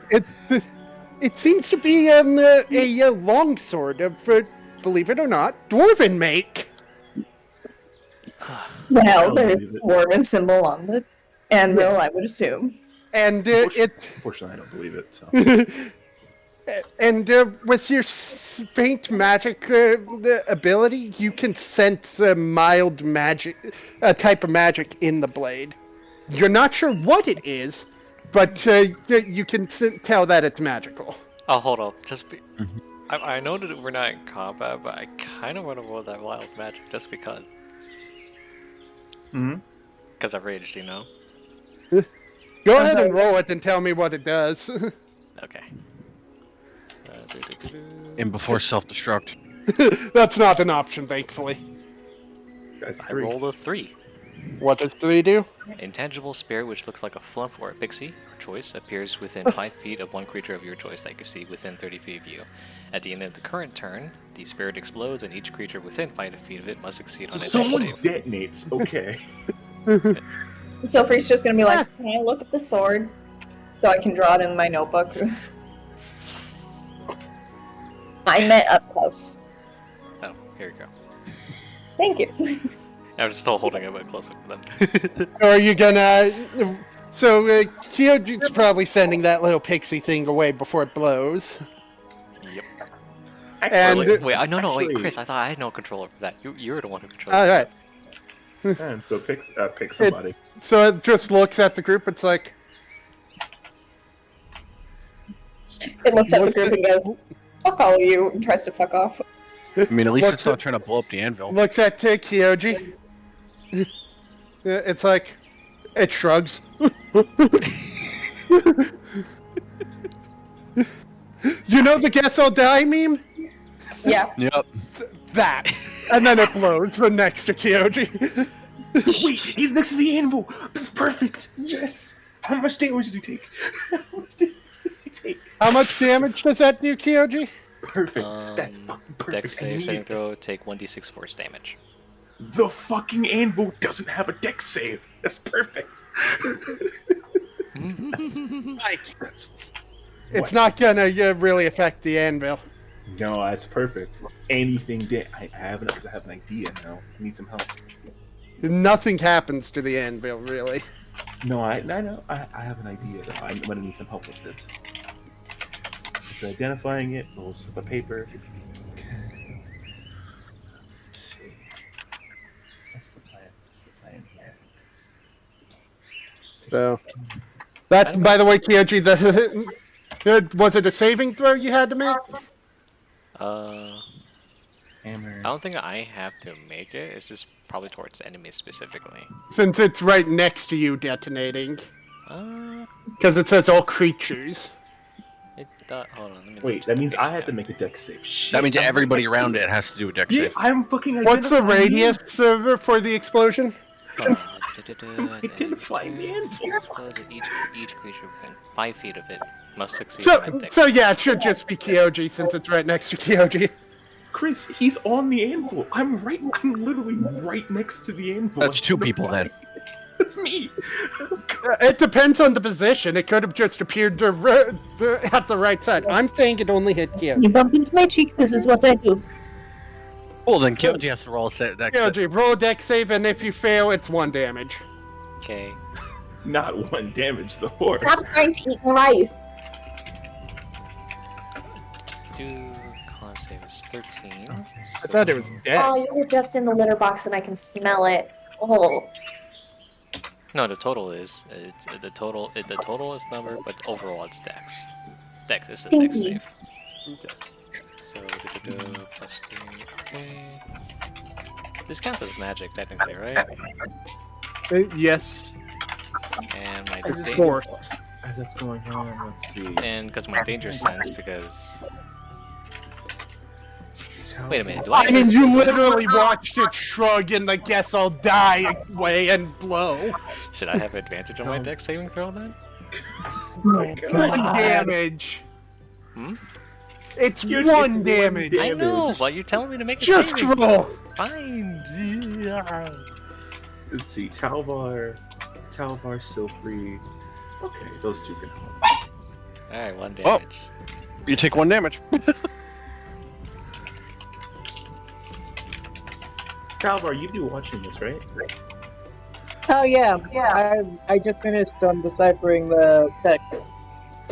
It seems to be a long sword of, believe it or not, dwarven make. Well, don't there's believe a it. dwarven symbol on the anvil, I would assume. And Unfortunately, I don't believe it, so. with your faint magic ability, you can sense a mild magic, a type of magic in the blade. You're not sure what it is, but you can tell that it's magical. Oh, hold on. I know that we're not in combat, but I kind of want to roll that wild magic just because. Mm-hmm. Because I've raged, you know? Go ahead and roll it and tell me what it does. Okay. And before self-destruct. That's not an option, thankfully. That's I 3. rolled a 3. What does 3 do? Intangible spirit, which looks like a flump or a pixie, your choice, appears within 5 feet of one creature of your choice that you see within 30 feet of you. At the end of the current turn, the spirit explodes, and each creature within 5 feet of it must succeed on its Someone save. detonates. Okay. Sylphie's just gonna be like, can I look at the sword? So I can draw it in my notebook. I meant up close. Oh, here you go. Thank you. I'm still holding it a bit closer for them. Or are you gonna... So, Kyoji's probably sending that little pixie thing away before it blows. Yep. And... Wait, Actually- Chris, I thought I had no control over that. You're the one who controls Alright. And so pick somebody. So it just looks at the group, it's like... It looks at the group and goes, fuck all of you, and tries to fuck off. I mean, at least What's it's not trying to blow up the anvil. Looks at Kyoji. It's like... It shrugs. You know the guess I'll die meme? Yeah. Yep. That. And then it blows next to Kyoji. Wait, he's next to the anvil. That's perfect. Yes. How much damage does he take? How much damage does he take? How much damage does that do, Kyoji? Perfect. That's fucking perfect. Dex I save, need saving it. throw, take 1d6 force damage. The fucking anvil doesn't have a dex save. That's perfect. That's It's not gonna really affect the anvil. No, that's perfect. Anything. I have an idea now. I need some help. Nothing happens to the anvil, really. No, I know. I have an idea though. I'm gonna need some help with this. It's identifying it. We'll slip a paper. Okay. Let's see. What's the plan? What's the plan here? So that, by the way, Kyoji, was it a saving throw you had to make? Hammer. I don't think I have to make it. It's just probably towards enemies specifically. Since it's right next to you detonating. Uh, Because it says all creatures. hold on. Let me Wait, check that the means page I have to again. make a dex save. Shit, That means I'm everybody dex around save. it has to do a dex Yeah, save. I'm fucking. What's the identifying radius for the explosion? Hold on. Identifying the anvil. Explodes at each creature within 5 feet of it must succeed So, on a dex. so yeah, it should just be Kyoji since it's right next to Kyoji. Chris, he's on the anvil. I'm literally right next to the anvil. That's two people then. That's me. It depends on the position. It could have just appeared at the right side. I'm saying it only hit Kyoji. You bump into my cheek, this is what I do. Well, then Kyoji has to roll a set dex save. Kyoji, roll a dex save, and if you fail, it's 1 damage. Okay. Not 1 damage, the horse. Stop trying to eat rice. Con save is 13. I thought it was dead. Oh, you were just in the litter box and I can smell it. Oh. No, the total is the total is number, but overall it's dex. Dex is a dex Stinky. save. So plus 3. Okay. This counts as magic technically, right? Yes. And my It's danger, force. As that's going on, let's see. and because my danger sense, because Tell wait a minute, do I mean, you do I- literally watched it shrug and I guess I'll die way and blow. should I have advantage on my dex saving throw then? my God. 1 damage. Hmm? It's You're 1 just damage. I know, but you're telling me to make a Just saving roll. Fine. Let's see. Talvar, Silfree. Okay, those two can help. Alright, 1 Oh. damage. You take 1 damage. Talvar, you'd be watching this, right? Oh yeah, I just finished deciphering the text.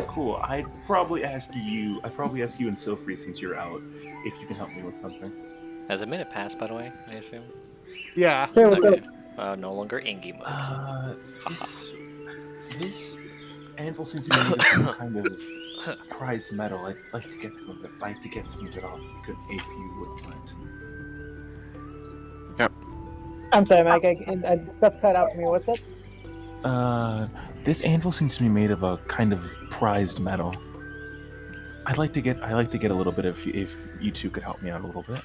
Cool. I'd probably ask you and Silfree, since you're out, if you can help me with something. Has a minute passed, by the way, I assume? Yeah. There we Okay. go. No longer Ingy mode. This anvil seems to be made of some kind of prized metal. I'd like to get some of it. I'd like to get some of it off if you wouldn't mind. I'm sorry, Mike. I stuff cut out for me. What's that? This anvil seems to be made of a kind of prized metal. I'd like to get a little bit if you two could help me out a little bit.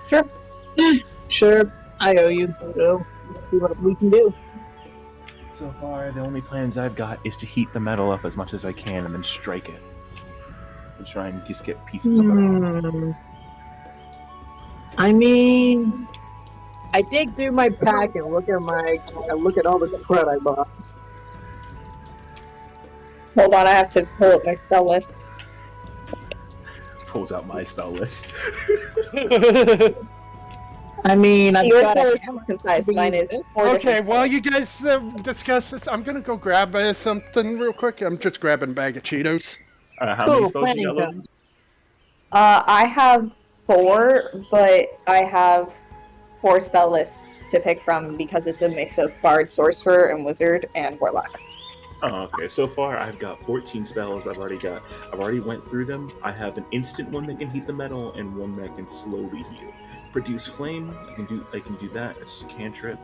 Sure. Sure. I owe you, so let's see what we can do. So far, the only plans I've got is to heat the metal up as much as I can and then strike it. And try and just get pieces of it off. I mean, I dig through my pack and look at all the crud I bought. Hold on, I have to pull up my spell list. Pulls out my spell list. I mean, I've Your got spell a is concise, mine is 4 Okay, different while spells. you guys discuss this, I'm gonna go grab something real quick. I'm just grabbing a bag of Cheetos. How Cool, many spells you planning got, Logan? time. I have 4, but I have 4 spell lists to pick from because it's a mix of Bard, Sorcerer, and Wizard, and Warlock. Oh, okay. So far, I've got 14 spells. I've already went through them. I have an instant one that can heat the metal and one that can slowly heal. Produce flame. I can do that. It's a cantrip.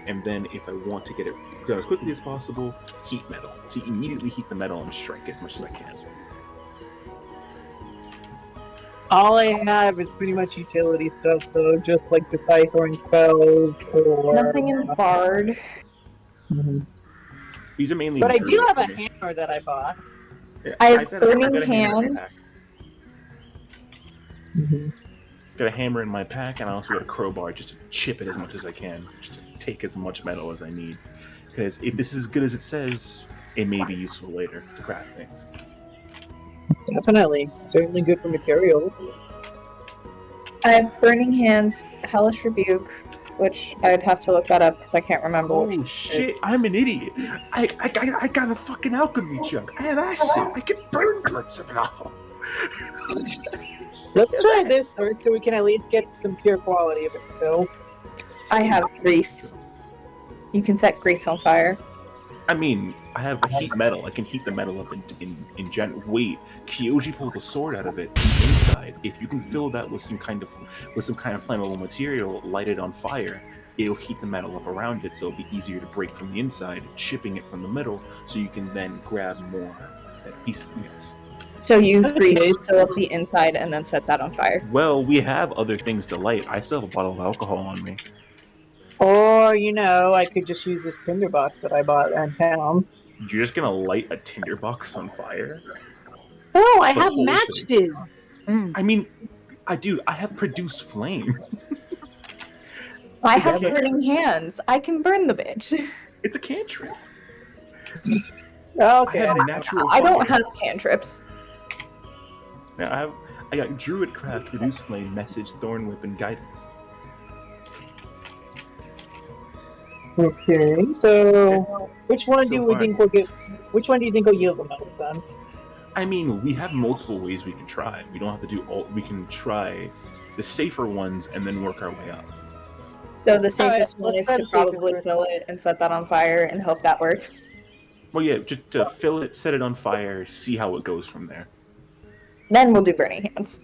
And then if I want to get it done as quickly as possible, heat metal. To immediately heat the metal and strike as much as I can. All I have is pretty much utility stuff, so just like deciphering spells or Nothing in Bard. These are mainly. But I do materials have a for me. hammer that I bought. Yeah, I have I've got a Burning hammer in my Hands. pack. Got a hammer in my pack, and I also got a crowbar just to chip it as much as I can, just to take as much metal as I need. Because if this is as good as it says, it may be useful later to craft things. Definitely. Certainly good for materials. I have Burning Hands, Hellish Rebuke, which I'd have to look that up because I can't remember. Oh shit! I'm an idiot. I got a fucking alchemy jug. I have acid. I can burn parts of it all. Let's try this first so we can at least get some pure quality of it still. I have grease. You can set grease on fire. I mean, I have a heat metal. I can heat the metal up in general. Wait, Kyoji pulled the sword out of it inside. If you can fill that with some kind of flammable material, light it on fire, it'll heat the metal up around it, so it'll be easier to break from the inside, chipping it from the middle, so you can then grab more pieces. Yes. So use grease to fill up the inside and then set that on fire. Well, we have other things to light. I still have a bottle of alcohol on me. Or, I could just use this tinderbox that I bought in town. You're just gonna light a tinderbox on fire? Oh, I The have whole matches! I mean, I have produced flame. I have Burning Hands. I can burn the bitch. It's a cantrip. Okay. I have natural I don't fire. have cantrips. Yeah, I got Druidcraft, Reduce Flame, Message, Thorn Whip, and Guidance. Okay, so which one So do we far. think will get? Which one do you think will yield the most then? I mean, we have multiple ways we can try. We don't have to do all. We can try the safer ones and then work our way up. So the safest Alright, one is let's to try the probably safest fill it and set that on fire and hope that works. Well, yeah, just to fill it, set it on fire, see how it goes from there. Then we'll do Burning Hands.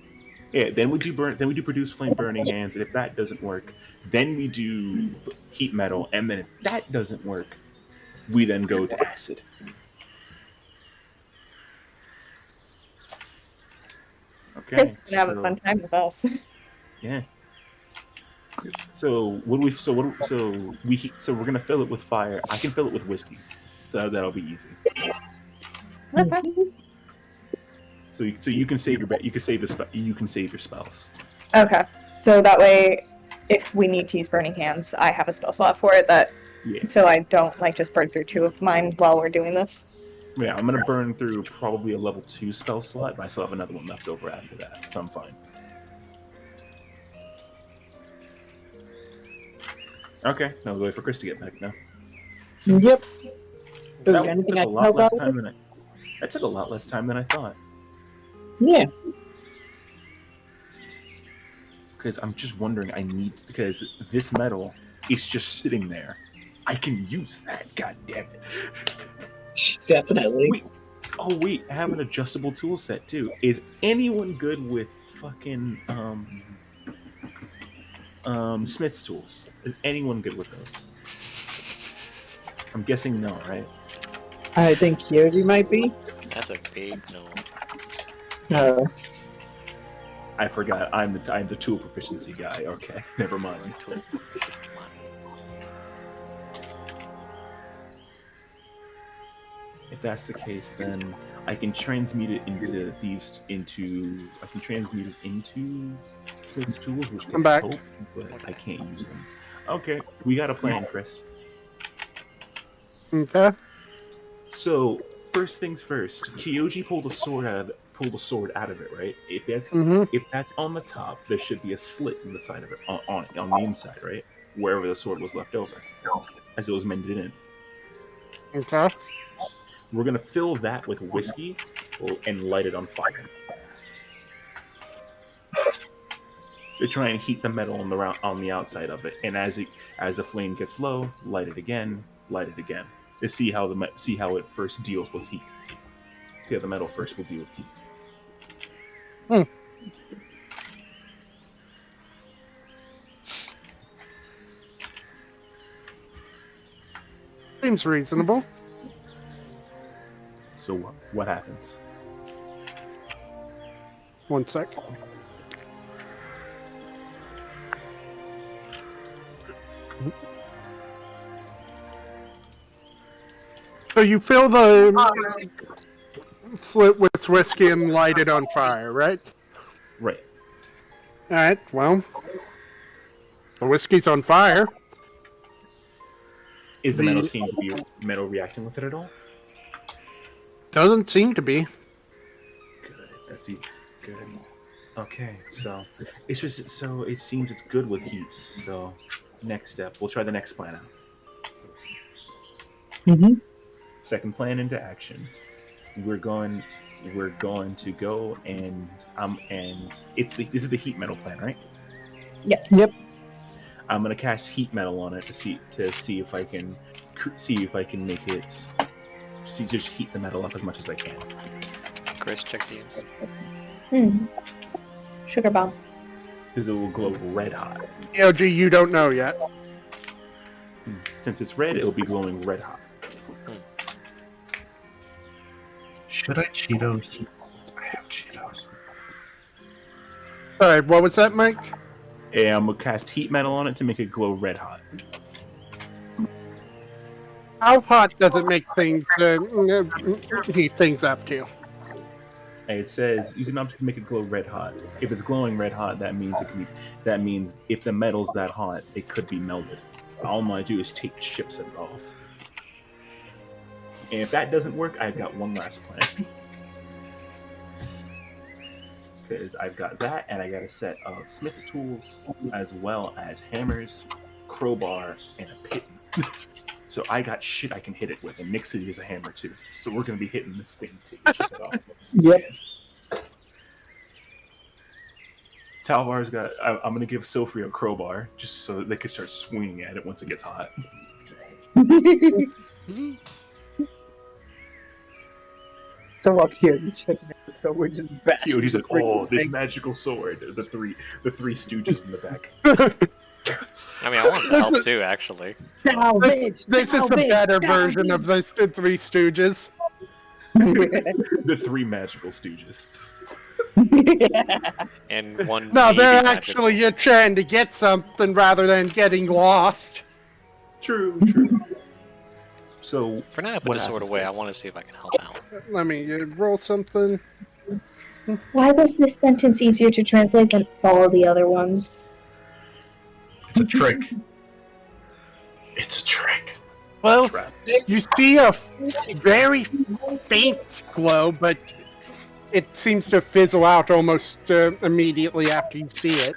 Yeah, then we do Produce Flame, Burning Hands, and if that doesn't work, then we do Heat Metal, and then if that doesn't work, we then go to Acid. Okay. Chris can have a fun time with us. Yeah. So we're gonna fill it with fire. I can fill it with whiskey, so that'll be easy. So you can save your spells. Okay. So that way, if we need to use Burning Hands, I have a spell slot for it. Yeah. So I don't just burn through 2 of mine while we're doing this. Yeah, I'm gonna burn through probably a level 2 spell slot, but I still have another one left over after that, so I'm fine. Okay, now we'll wait for Chris to get back now. Yep. That anything took I a can lot help less out time with? than that took a lot less time than I thought. Yeah. Because I'm just wondering, because this metal is just sitting there. I can use that, god damn it. Definitely. Wait, I have an adjustable tool set too. Is anyone good with fucking Smith's tools? Is anyone good with those? I'm guessing no, right? I think Kyoji might be. That's a big no. No. I forgot. I'm the tool proficiency guy. Okay, never mind. Tool. If that's the case, then I can transmute it into Smith's tools, which I'm can back. help, but I can't use them. Okay, we got a plan, Chris. Okay. So first things first, Kyoji pulled a sword out of it, right? If that's on the top, there should be a slit in the side of it, on the inside, right? Wherever the sword was left over, as it was mended in. Okay. We're gonna fill that with whiskey and light it on fire to try and heat the metal on the outside of it. And as the flame gets low, light it again, to see how it first deals with heat. See how the metal first will deal with heat. Seems reasonable. So what happens? One sec. So you fill the slit with whiskey and light it on fire, right? Right. Alright, well, the whiskey's on fire. Is the metal seem to be metal reacting with it at all? Doesn't seem to be. Good. That's good. Okay, so it's just so it seems it's good with heat. So next step, we'll try the next plan out. Mm-hmm. Second plan into action. We're going to go and this is the heat metal plan, right? Yep. I'm gonna cast heat metal on it to see if I can make it just heat the metal up as much as I can. Chris, check the Sugar bomb. Because it will glow red hot. EOG, you don't know yet. Since it's red, it'll be glowing red hot. Should I Cheetos? I have Cheetos. Alright, what was that, Mike? And I'm gonna cast heat metal on it to make it glow red hot. How hot does it make things heat things up to? And it says use an object to make it glow red hot. If it's glowing red hot, that means if the metal's that hot, it could be melted. All I'm gonna do is take chips of it off. And if that doesn't work, I've got one last plan. Because I've got that, and I got a set of smith's tools, as well as hammers, crowbar, and a pitten. So I got shit I can hit it with, and Nixie is a hammer too. So we're gonna be hitting this thing to chip it off. Yep. Talvar's got. I'm gonna give Sofri a crowbar just so that they can start swinging at it once it gets hot. So up here, so we're just back. He's like, "Oh, this magical sword!" The three stooges in the back. I mean, I want to help too, actually. Salvage. This is a better version of the Three Stooges. The three magical stooges. And one. No, they're maybe actually you're trying to get something rather than getting lost. True. So For now, I put the sword away. I want to see if I can help out. Let me roll something. Why was this sentence easier to translate than all the other ones? It's a trick. It's a trick. Well, you see a very faint glow, but it seems to fizzle out almost immediately after you see it.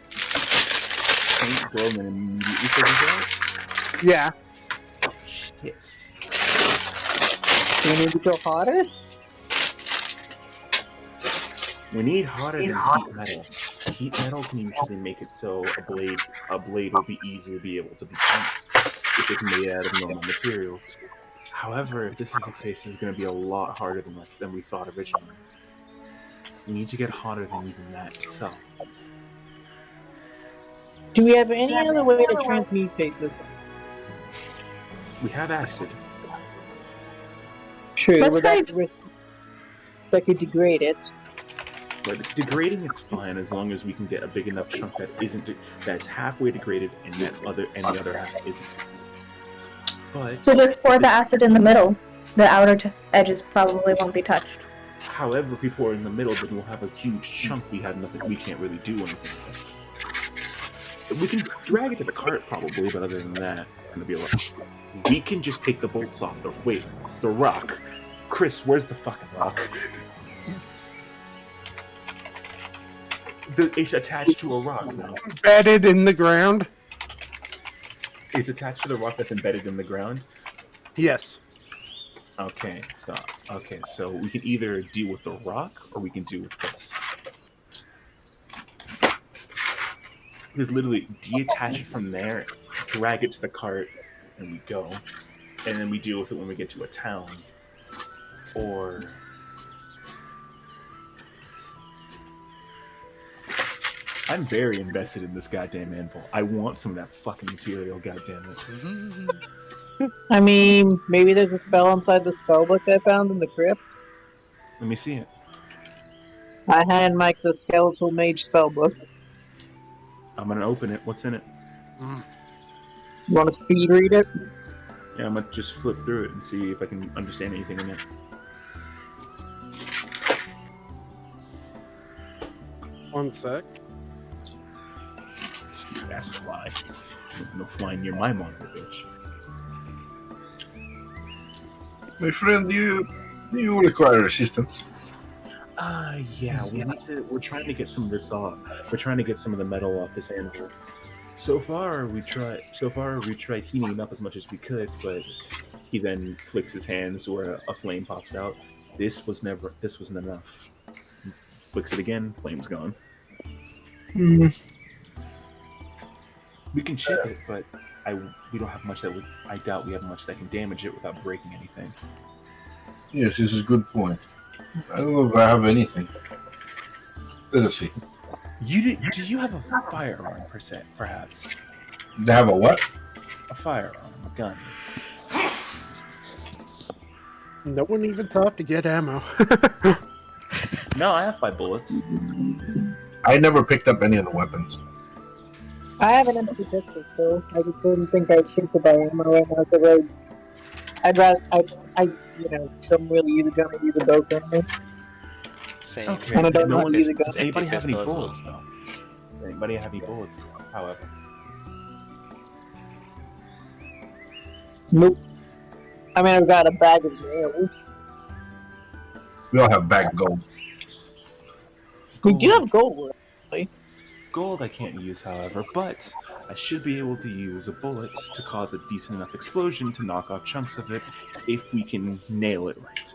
Faint glow and then immediately fizzles out? Yeah. Shit. Do we need to go hotter? We need hotter than heat metal. Heat metal can usually make it so a blade will be easy to be able to be punched if it's made out of normal materials. However, if this is the case, it's going to be a lot harder than we thought originally. We need to get hotter than even that itself. Do we have any other way to transmutate this? We have acid. True, Let's without the risk that could degrade it. But degrading is fine as long as we can get a big enough chunk that's halfway degraded and the other half isn't. But So just pour the acid in the middle. The outer edges probably won't be touched. however, if we pour it in the middle, then we'll have a huge chunk. We can't really do anything with. We can drag it to the cart probably, but other than that, it's gonna be a lot. We can just take the bolts off. The rock. Chris, where's the fucking rock? It's attached to a rock now. Embedded in the ground? It's attached to the rock that's embedded in the ground. Yes. Okay, so we can either deal with the rock or we can deal with this. Because literally detach it from there, drag it to the cart, and we go. And then we deal with it when we get to a town. Or I'm very invested in this goddamn anvil. I want some of that fucking material, goddammit. I mean, maybe there's a spell inside the spellbook I found in the crypt. Let me see it. I hand Mike the skeletal mage spellbook. I'm gonna open it. What's in it? You want to speed read it? Yeah, I'm gonna just flip through it and see if I can understand anything in it. One sec. ass fly. No flying near my monitor, bitch. My friend, do you require assistance? Yeah, we're trying to get some of this off. We're trying to get some of the metal off this anvil. So far, we tried heating it up as much as we could, but he then flicks his hands where a flame pops out. This wasn't enough. Flicks it again, flame's gone. Hmm. We can chip it, but we don't have much I doubt we have much that can damage it without breaking anything. Yes, this is a good point. I don't know if I have anything. Let us see. Do you have a firearm perhaps? They have a what? A firearm, a gun. No one even thought to get ammo. No, I have 5 bullets. I never picked up any of the weapons. I have an empty pistol still. I just didn't think I'd shoot the by ammo right now because I'd rather I don't really use a gun. I use a bow currently. Same. Okay. And I don't No know one use a does gun. anybody have any Pistol as well. bullets though? Does anybody have any bullets? However, Nope. I mean, I've got a bag of nails. We all have back gold. We do have gold. gold I can't use, however, but I should be able to use a bullet to cause a decent enough explosion to knock off chunks of it if we can nail it right.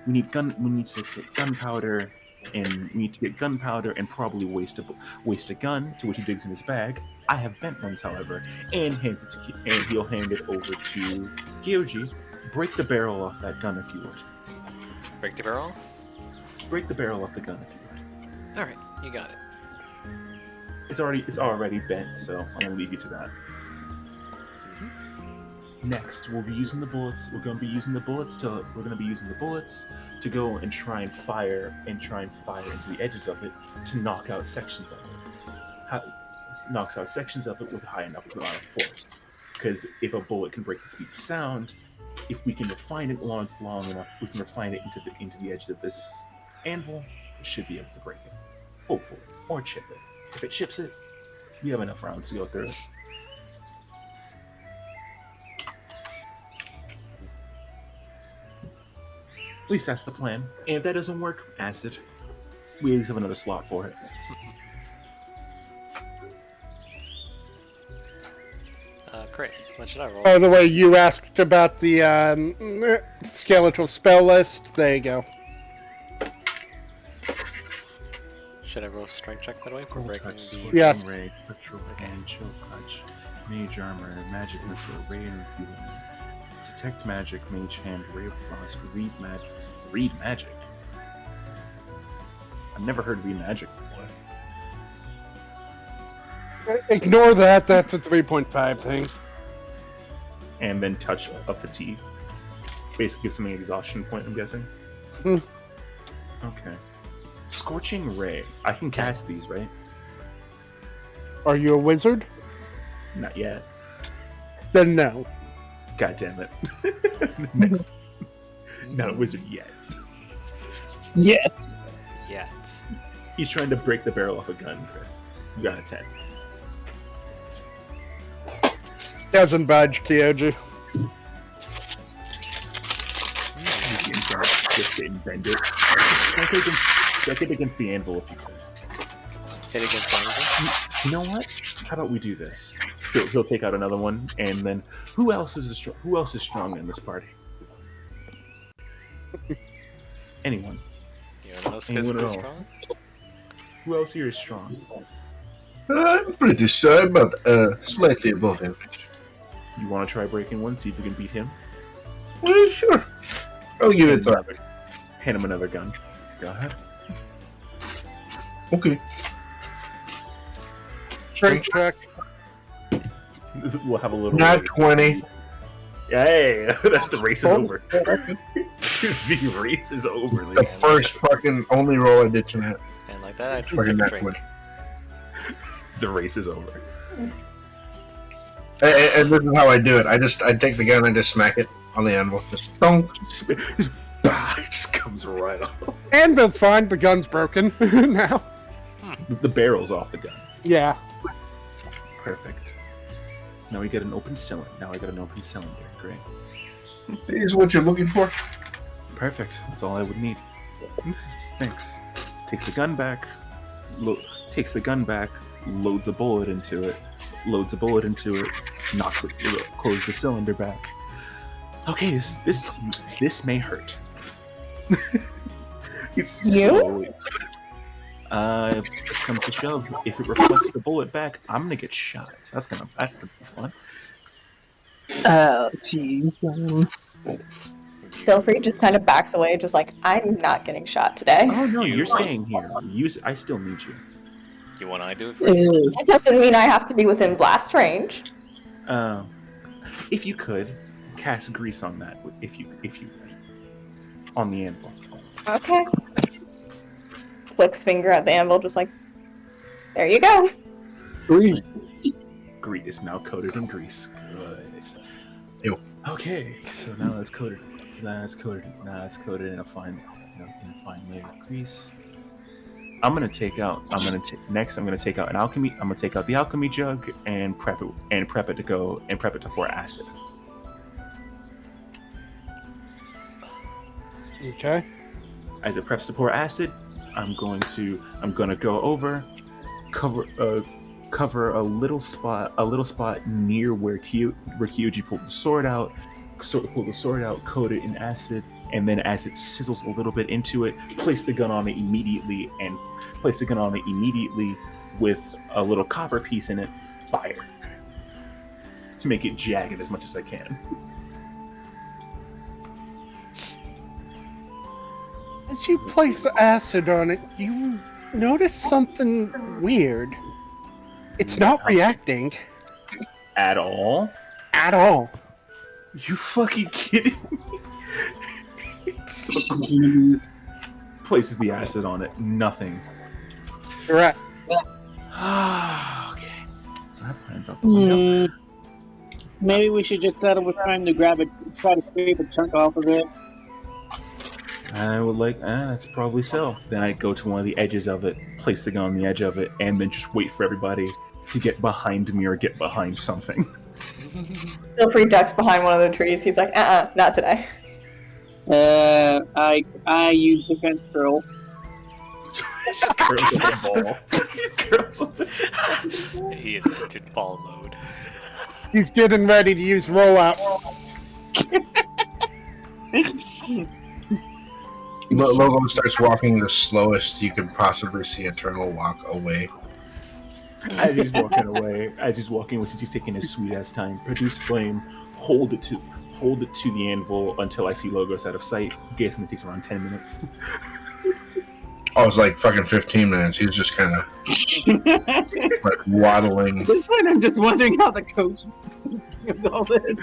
We need to get gunpowder, and we need to get gunpowder and probably waste a gun, to which he digs in his bag. I have bent ones, however, and he'll hand it over to Kyoji. Break the barrel off that gun if you would. Break the barrel? Break the barrel off the gun if you would. Alright, you got it. It's already bent, so I'm gonna leave you to that. Next, we'll be using the bullets. We're gonna be using the bullets to go and try and fire into the edges of it to knock out sections of it. Knocks out sections of it with a high enough amount of force. Because if a bullet can break the speed of sound, if we can refine it long enough, we can refine it into the edge of this anvil. We should be able to break it, hopefully, or chip it. If it chips it, we have enough rounds to go through it. At least that's the plan. And if that doesn't work, acid. We at least have another slot for it. Chris, what should I roll? By the way, you asked about the skeletal spell list. There you go. Should I roll a strength check, by the way, for breaking the... Yes. Ray, spectral and chill clutch, mage armor, magic missile, ray and refueling, detect magic, mage hand, ray of frost, read magic. I've never heard read magic before. Ignore that. That's a 3.5 thing. And then touch of fatigue. Basically something exhaustion point, I'm guessing. Hmm. Okay. Scorching ray. I can cast these, right? Are you a wizard? Not yet. Then no. God damn it. Next. Not a wizard yet. Yes. Yet. He's trying to break the barrel off a gun, Chris. You got a 10. Doesn't budge, Kyoji. Just didn't bend it. Check it against the anvil if you could. Hit against the anvil? You know what? How about we do this? He'll take out another one, and then who else is strong in this party? Anyone Anyone? else Anyone physically at all? strong? Who else here is strong? I'm pretty sure, but slightly above average. You want to try breaking one, see if you can beat him? Well, sure. I'll give it a try. Hand him another gun. Go ahead. Okay. Strength check. We'll have a little. Not 20. Hey, that's the race is over. The race is over. The first fucking only roll I did tonight. And like that, I took Fucking a not drink. 20. The race is over. And this is how I do it. I take the gun and I just smack it on the anvil. Just donk. It just comes right off. Anvil's fine. The gun's broken now. The barrel's off the gun. Yeah. Perfect. Now we get an open cylinder. Great. Is what you're looking for. Perfect. That's all I would need. Thanks. Takes the gun back. Takes the gun back. Loads a bullet into it. Knocks it. Closes the cylinder back. Okay, this may hurt. It's slowly. If it comes to shove, if it reflects the bullet back, I'm gonna get shot. So that's gonna be fun. Oh, jeez. Silfrey just kind of backs away, just like, I'm not getting shot today. Oh no, you're staying here. I still need you. You want I do it for you? It doesn't mean I have to be within blast range. If you could cast grease on that, if you on the anvil. Okay. Flicks finger at the anvil, just like, there you go. Grease. Grease is now coated in grease. Good. Ew. Okay, so now it's coated. Now it's coated in a fine layer of grease. I'm gonna take out an alchemy. I'm gonna take out the alchemy jug and prep it to pour acid. Okay. As it preps to pour acid, I'm gonna go over, cover a little spot near where Kyoji pulled the sword out, coat it in acid, and then as it sizzles a little bit into it, place the gun on it immediately with a little copper piece in it, fire. To make it jagged as much as I can. As you place the acid on it, you notice something weird. It's not reacting At all? at all. You fucking kidding me? So places the acid on it. Nothing. Correct. Okay. So that plan's out the window. Maybe we should just settle with trying to try to scrape a chunk off of it. I would like, that's probably so. Then I go to one of the edges of it, place the gun on the edge of it, and then just wait for everybody to get behind me or get behind something. Silfrey ducks behind one of the trees. He's like, not today. I use defense curl. Just curls up a ball. Just curls up a He is into ball mode. He's getting ready to use rollout. Logo starts walking the slowest you could possibly see a turtle walk away. As he's walking away, since he's taking his sweet ass time, produce flame, hold it to the anvil until I see Logos out of sight. Guessing it takes around 10 minutes. Oh, it's like fucking 15 minutes. He's just kind of like waddling. At this point, I'm just wondering how the coach does all this.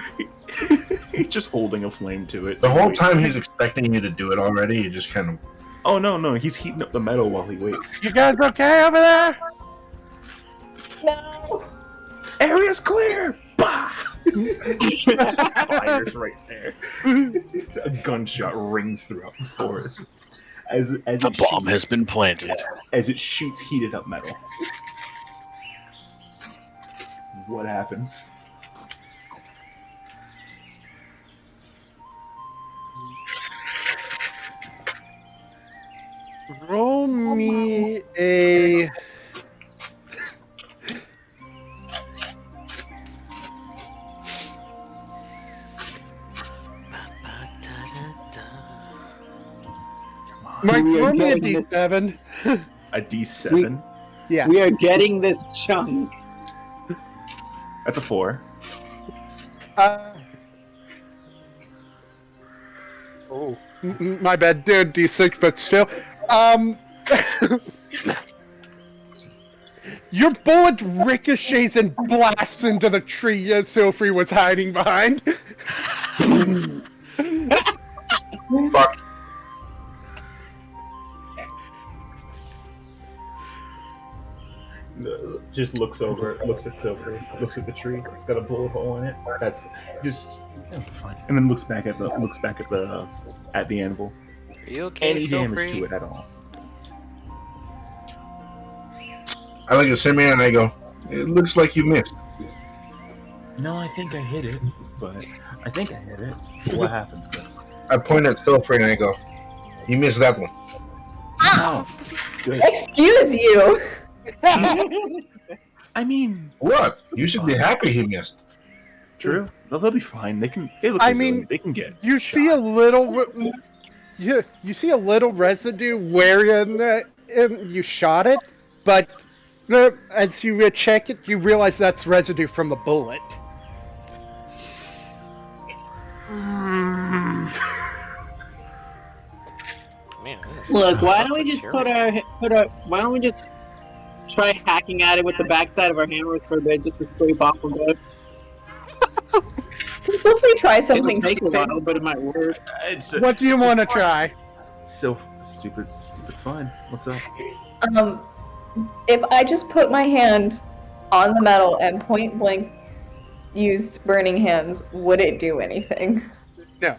He's just holding a flame to it. The whole time he's expecting you to do it already. He just kind of. Oh no, he's heating up the metal while he waits. You guys okay over there? No. Area's clear! Bah! Fire's right there. A gunshot rings throughout the forest. As The bomb has been planted. As it shoots heated up metal. What happens? Roll me a. Mike, roll me a D7. A D7? Yeah. We are getting this chunk. That's a 4. My bad, dude. D6, but still. Your bullet ricochets and blasts into the tree Silfrey was hiding behind. Fuck. Just looks at Silfrey, looks at the tree. It's got a bullet hole in it. That's just fine. And then looks back at the anvil. Are you okay, Any damage to Silfrey? it at all? I look at Simeon and I go, It looks like you missed. No, I think I hit it, but But what happens, Chris? I point at Silfrey and I go, "You missed that one." Oh, good. Excuse you. I mean, What? You should be happy he missed. true. They'll be fine. They look. I resilient. mean, they can get. You shot. see a little, you see a little residue wherein you shot it, but as you check it, you realize that's residue from the bullet. Man, this Look, why sounds don't we like just cherry. why don't we just try hacking at it with the backside of our hammers for a bit, just to scrape off a bit? Can Sophie try It'll something take a stupid? while, but it might work. It's What do you want to try? so stupid. Stupid's fine. What's up? If I just put my hand on the metal and point blank used burning hands, would it do anything? No.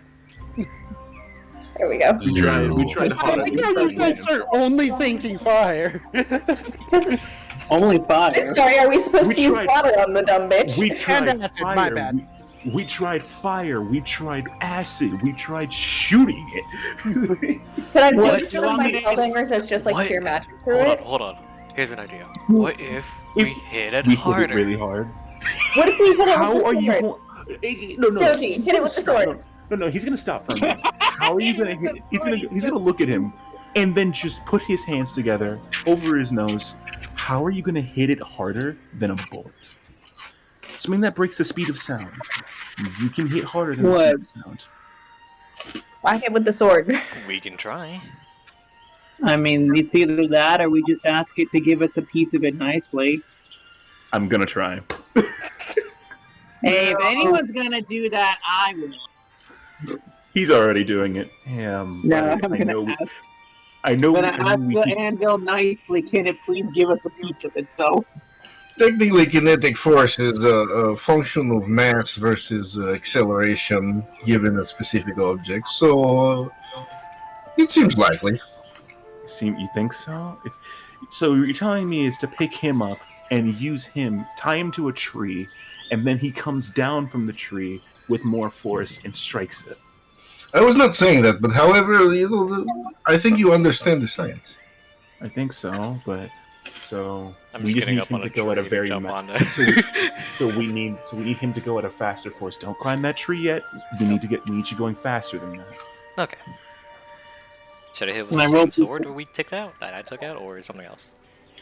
There we go. We tried. I like how you guys are only thinking fire. Only 5. I'm sorry, are we supposed We to use tried- water on the dumb bitch? We tried And acid, fire. my bad. We tried fire. We tried acid. We tried shooting it. Can I What? put You one of want my me to- spellbangers as just like What? pure magic through it? Hold on. Here's an idea. What if we hit it We harder? hit it really hard. What if we hit it How with are the you sword? going? No. Joji, hit it with the sword. No. He's gonna stop for a minute. How are you gonna hit? He's gonna look at him, and then just put his hands together over his nose. How are you gonna hit it harder than a bullet? Something that breaks the speed of sound. You can hit harder than the speed of sound. Whack it with the sword. We can try. I mean, it's either that or we just ask it to give us a piece of it nicely. I'm gonna try. Hey, if anyone's gonna do that, I will. He's already doing it. No, but I'm I gonna know. ask. I know. I'm gonna ask we the keep- anvil nicely. Can it please give us a piece of itself? Technically, kinetic force is a function of mass versus acceleration given a specific object. So it seems likely. You think so? So you're telling me is to pick him up and use him, tie him to a tree, and then he comes down from the tree with more force and strikes it. I was not saying that, but however, I think you understand the science. I think so, but so I'm we just just getting need up him on to a go at a tree very to jump ma- onto. so we need him to go at a faster force. Don't climb that tree yet. We need you going faster than that. Okay. Should I hit with And the I same rolled- sword we took out, that I took out, or something else?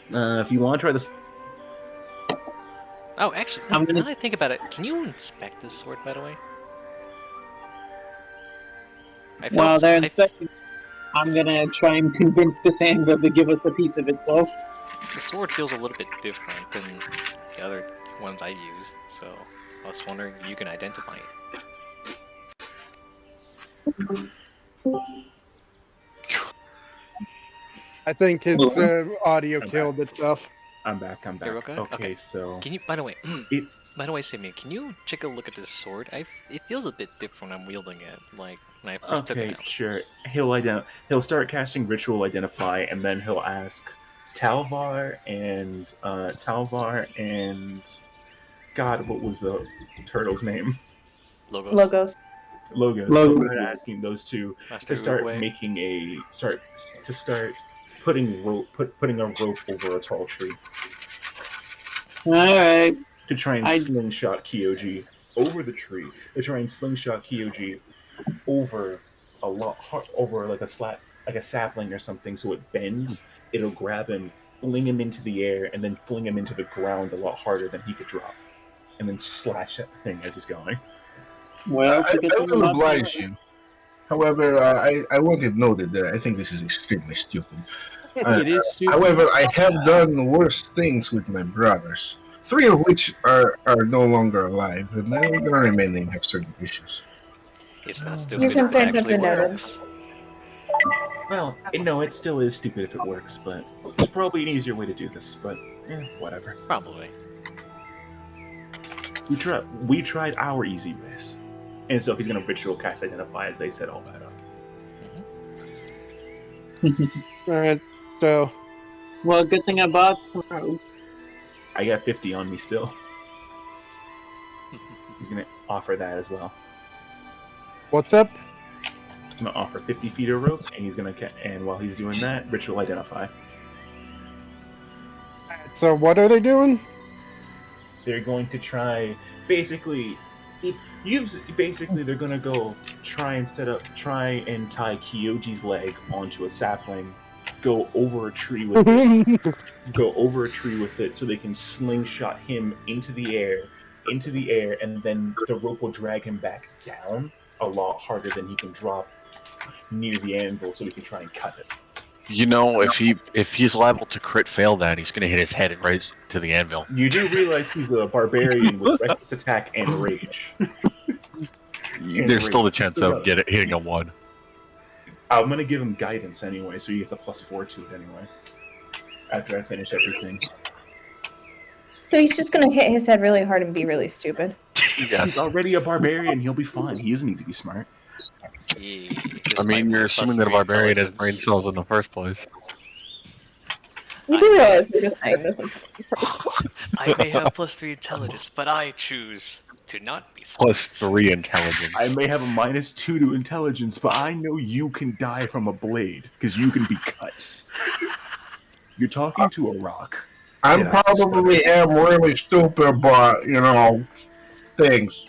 If you want to try this, Oh, actually, I'm now gonna- that I think about it, can you inspect this sword, by the way? I felt While they're I- inspecting, I'm gonna try and convince this anvil to give us a piece of itself. The sword feels a little bit different than the other ones I've used, so I was wondering if you can identify it. I think his audio killed itself. I'm back. You're okay? Okay. So Can you, by the way, it, Simeon, can you take a look at this sword? It feels a bit different when I'm wielding it, like when I first took it okay, out. sure. He'll start casting Ritual Identify, and then he'll ask Talvar and God, what was the turtle's name? Logos. Logos. Logos. Logos. So we're asking those two Master to start Uruguay. making putting a rope over a tall tree Alright. to try and I- slingshot Kyoji over the tree. To try and slingshot Kyoji over over like a sapling or something, so it bends. It'll grab him, fling him into the air, and then fling him into the ground a lot harder than he could drop, and then slash at the thing as he's going. Well, I will oblige you. However, I want it noted that I think this is extremely stupid. It is stupid. However, I have done worse things with my brothers, 3 of which are no longer alive, and the remaining have certain issues. It's not Your stupid. It concerns have actually been noted. works. Well, no, it still is stupid if it works, but there's probably an easier way to do this. But whatever. Probably. We tried our easy ways, and so he's gonna ritual cast Identify as they set all that up. All right, so Well, good thing I bought some rows. I got 50 on me still. He's gonna offer that as well. What's up? He's gonna offer 50 feet of rope, and he's gonna and while he's doing that, ritual identify. So what are they doing? They're going to try, basically, they're gonna go try and tie Kyoji's leg onto a sapling, go over a tree with it, so they can slingshot him into the air, and then the rope will drag him back down a lot harder than he can drop near the anvil, so we can try and cut it. You know, if he's liable to crit fail that, he's gonna hit his head right to the anvil. You do realize he's a barbarian with reckless attack and rage. There's still the chance of hitting a 1. I'm gonna give him guidance anyway, so he gets a +4 to it anyway. After I finish everything. So he's just gonna hit his head really hard and be really stupid. Yes. He's already a barbarian, he'll be fine. He doesn't need to be smart. Yeah, I mean, you're assuming that a barbarian has brain cells in the first place. You do realize we're just saying this in I may have +3 intelligence, but I choose to not be smart. +3 intelligence. I may have a -2 to intelligence, but I know you can die from a blade, because you can be cut. You're talking to a rock. I Yeah. probably am really stupid, but things.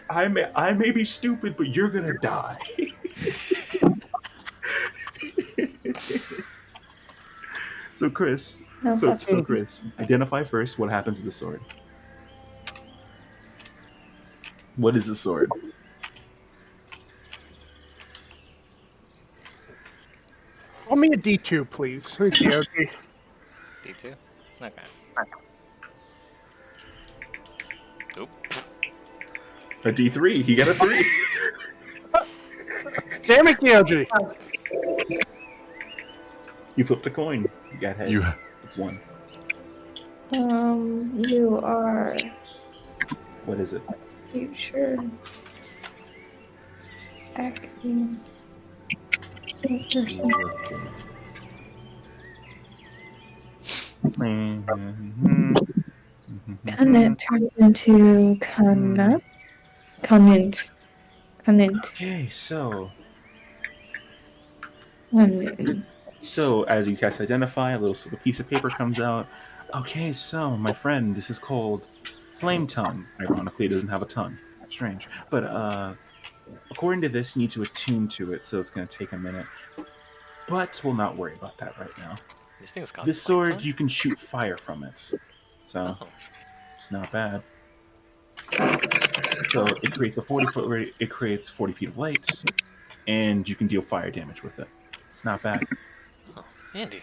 I may be stupid, but you're gonna die. So Chris, No, so that's Chris, identify first what happens to the sword. What is the sword? Roll me a D2, please. Okay. D2? Okay. Oop. A D3. He got a 3. Damn it, Kyoji. You flipped a coin. You got heads. It's 1. You are What is it? future acting person. And it turns into Conant. Okay, so as you guys identify, a piece of paper comes out. Okay, so my friend, this is called Flame Tongue. Ironically, it doesn't have a tongue. Strange, but according to this, you need to attune to it, so it's going to take a minute. But we'll not worry about that right now. This sword, you can shoot fire from it, so it's not bad. So it creates a 40-foot. It creates 40 feet of light, and you can deal fire damage with it. It's not bad. Oh, handy.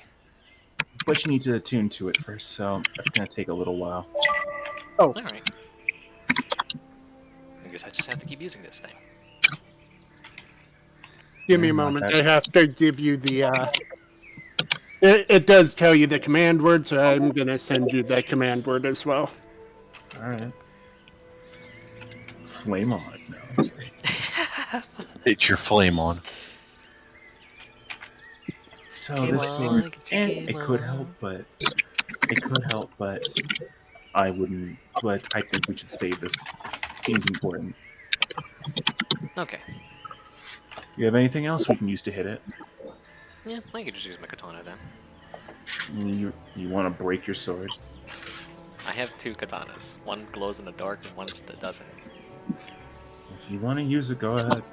But you need to attune to it first, so that's going to take a little while. All right. I guess I just have to keep using this thing. Give me a moment. I have to give you the. It does tell you the command word, so I'm going to send you that command word as well. All right. Flame on. No. It's your flame on. So this sword, it could help, but I wouldn't. But I think we should save this. Seems important. Okay. You have anything else we can use to hit it? Yeah, I could just use my katana then. You want to break your sword? I have 2 katanas. One glows in the dark and one that doesn't. If you want to use it, go ahead.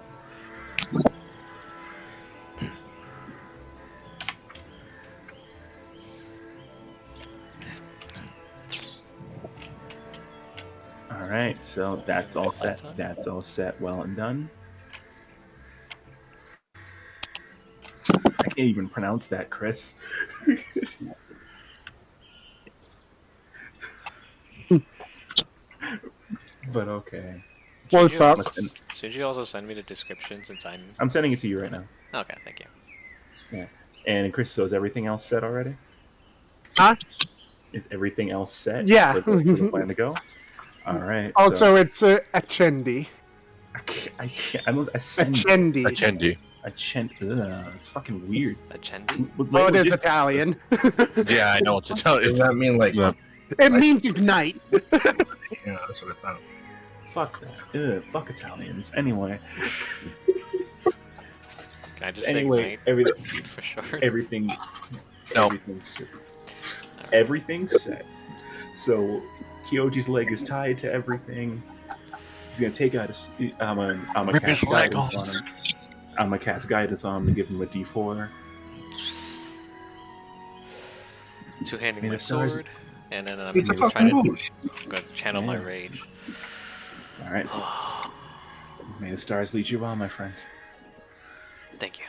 All right, so that's all set. That's all set. Well and done. I can't even pronounce that, Chris. But okay. What's up? Should you also send me the description since I'm sending it to you right now. Okay, thank you. Yeah. And Chris, so is everything else set already? Huh? Is everything else set? Yeah. For the plan to go? All right. Also, it's a Chendi. I can't. I don't. Chendi. It's fucking weird. A chendi? Oh, it is Italian. Yeah, I know it's Italian. Does that mean like It means ignite. Yeah, that's what I thought. Fuck that. Ugh, fuck Italians. Anyway. Can I just Anyway, say everything for sure? everything. No. Everything's set. Everything's set. So Kyoji's leg is tied to everything. He's gonna take out his. I'm gonna Rip cast his leg guidance off. on him. I'm gonna cast guidance on him to give him a D4. Two-handing May my the stars- sword, and then I'm It's a just fucking trying to bullshit. I'm gonna channel my Yeah. rage. All right. So may the stars lead you on, my friend. Thank you.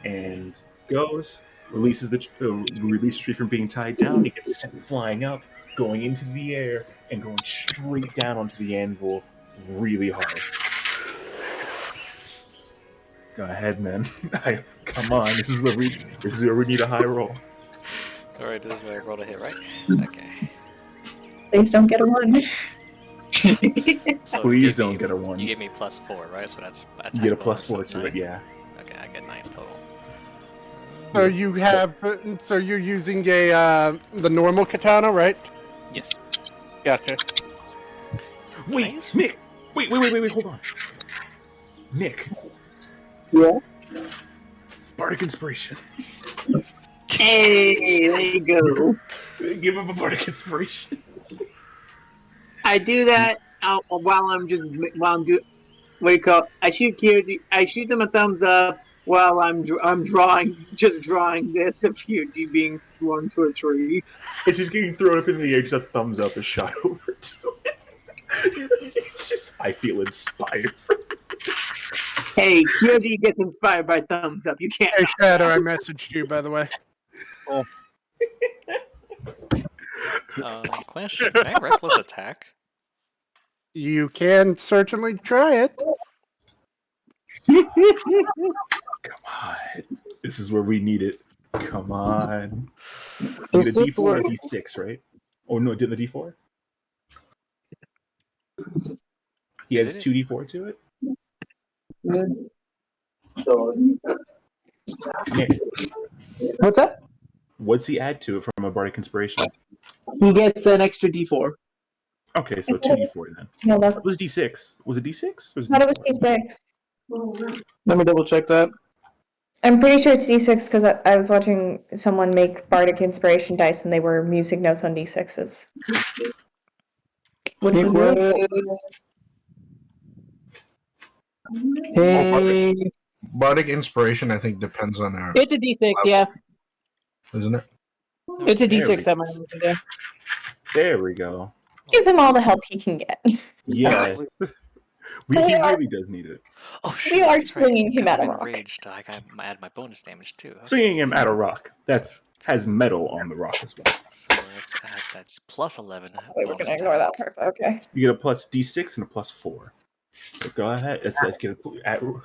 And goes, releases the tree from being tied down. He gets sent flying up, going into the air, and going straight down onto the anvil, really hard. Go ahead, man. Come on, this is where we need a high roll. All right, this is where I roll a hit, right? Okay. Please don't get a 1. So Please don't get a 1. You gave me +4, right? So that's You get a attack +4 bonus, to so it, yeah. 9. Okay, I get 9 total. So you have. So you're using the normal katana, right? Yes. Gotcha. Wait, Nice. Nick! Wait, hold on. Nick, Yes. Bardic Inspiration. Hey, there you go. Give him a Bardic Inspiration. I do that while I'm wake up. I shoot Kyoji. I shoot them a thumbs up while I'm drawing this of Kyoji being slung to a tree. It's just getting thrown up in the air, just a thumbs up is shot over to it. It's just, I feel inspired. Hey, Kyoji gets inspired by thumbs up. You can't. Hey, Shadow, I messaged you, by the way. Question: Can I reckless attack? You can certainly try it. Come on. This is where we need it. Come on. You get a D4 or a D6, right? Oh, no, did the D4? He Is adds it? 2D4 to it? Nick, What's that? what's he add to it from a Bardic Inspiration? He gets an extra D4. Okay, so 2D4 then. No, that's It was D6. Was it D6? Or was it not. It was D4? D6. Let me double check that. I'm pretty sure it's D6 because I was watching someone make Bardic Inspiration dice and they were music notes on D6s. Which It was really was. Hey, Bardic Inspiration, I think, depends on our, it's a D6, yeah. isn't it? It's a There we D6 that might yeah. There we go. give him all the help he can get. Yeah. He really does need it. Oh shit! We are that's right. swinging him 'Cause at a I'm rock. enraged. I add my bonus damage too. Okay. Singing him at a rock. Has metal on the rock as well. So let's add that's +11. We're bonus gonna ignore that attack. part. Okay. You get a plus D6 and a plus 4. So go ahead. Let's get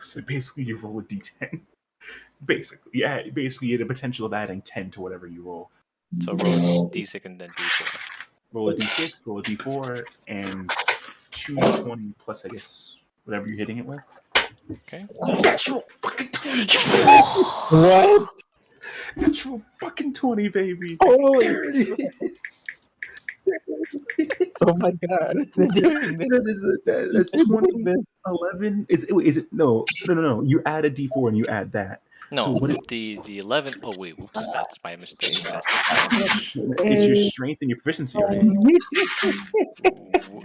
so basically you roll a D10. Basically, yeah. Basically, you get a potential of adding 10 to whatever you roll. So roll D6 and then D4. Roll a D6, roll a D4, and 2d20 plus, I guess, whatever you're hitting it with. Okay. Natural fucking 20. What? Natural fucking 20, baby. Holy There it is. Oh my god. They're doing this. That's 20. 11. Is it? No. You add a D4 and you add that. No, So what the 11. Oh wait, whoops, that's my mistake. That's It's your strength and your proficiency, right?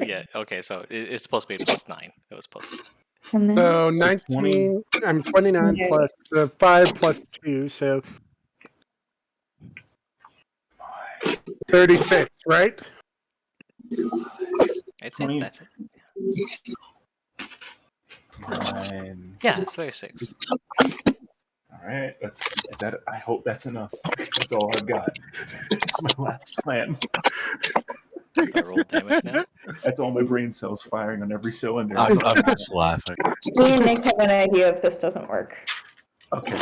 yeah. Okay, so it's supposed to be +9. It was supposed to be. And then So 20. 19. I'm 29 Okay. plus 5 plus 2, so 36, right? It's 20. it. That's it. 9. Yeah, it's 36. All right. I hope that's enough. That's all I've got. That's my last plan. Do I roll damage now? That's all my brain cells firing on every cylinder. I'm just laughing. me and Nick have an idea if this doesn't work. Okay.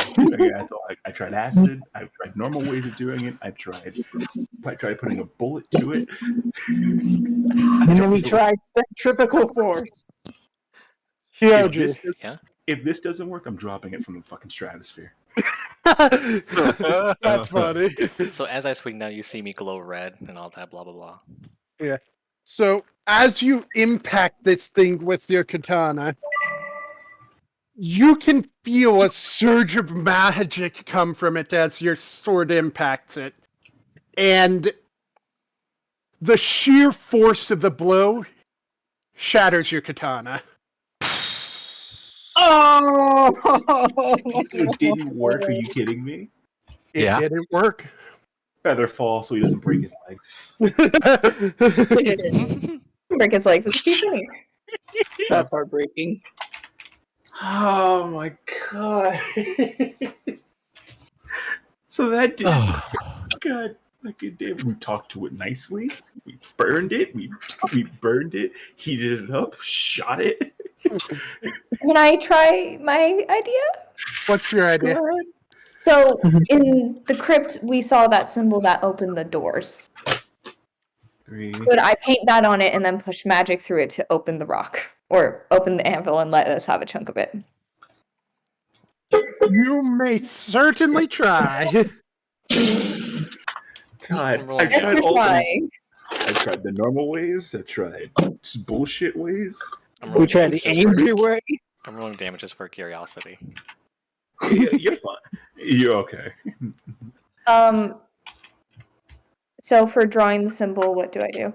That's all. I tried acid. I tried normal ways of doing it. I tried putting a bullet to it. And then we tried centrifugal force. Huge. If this doesn't work, I'm dropping it from the fucking stratosphere. That's funny. So as I swing now, you see me glow red and all that, blah blah blah. Yeah. So as you impact this thing with your katana, you can feel a surge of magic come from it as your sword impacts it. And the sheer force of the blow shatters your katana. Oh! It didn't work. Are you kidding me? It Yeah. didn't work. Feather fall so he doesn't break his legs. Break his legs. It's too funny. That's heartbreaking. Oh my god. So that did. God fucking damn. We talked to it nicely. We burned it. We burned it. Heated it up. Shot it. Can I try my idea? What's your idea? So in the crypt, we saw that symbol that opened the doors. 3. Could I paint that on it and then push magic through it to open the rock? Or open the anvil and let us have a chunk of it? You may certainly try. God, rolling I Guess tried we're all the. trying. I tried the normal ways. I tried just bullshit ways. I'm We rolling tried the damages for- angry way. I'm rolling damages for curiosity. You're fine. You're okay. So for drawing the symbol, what do I do?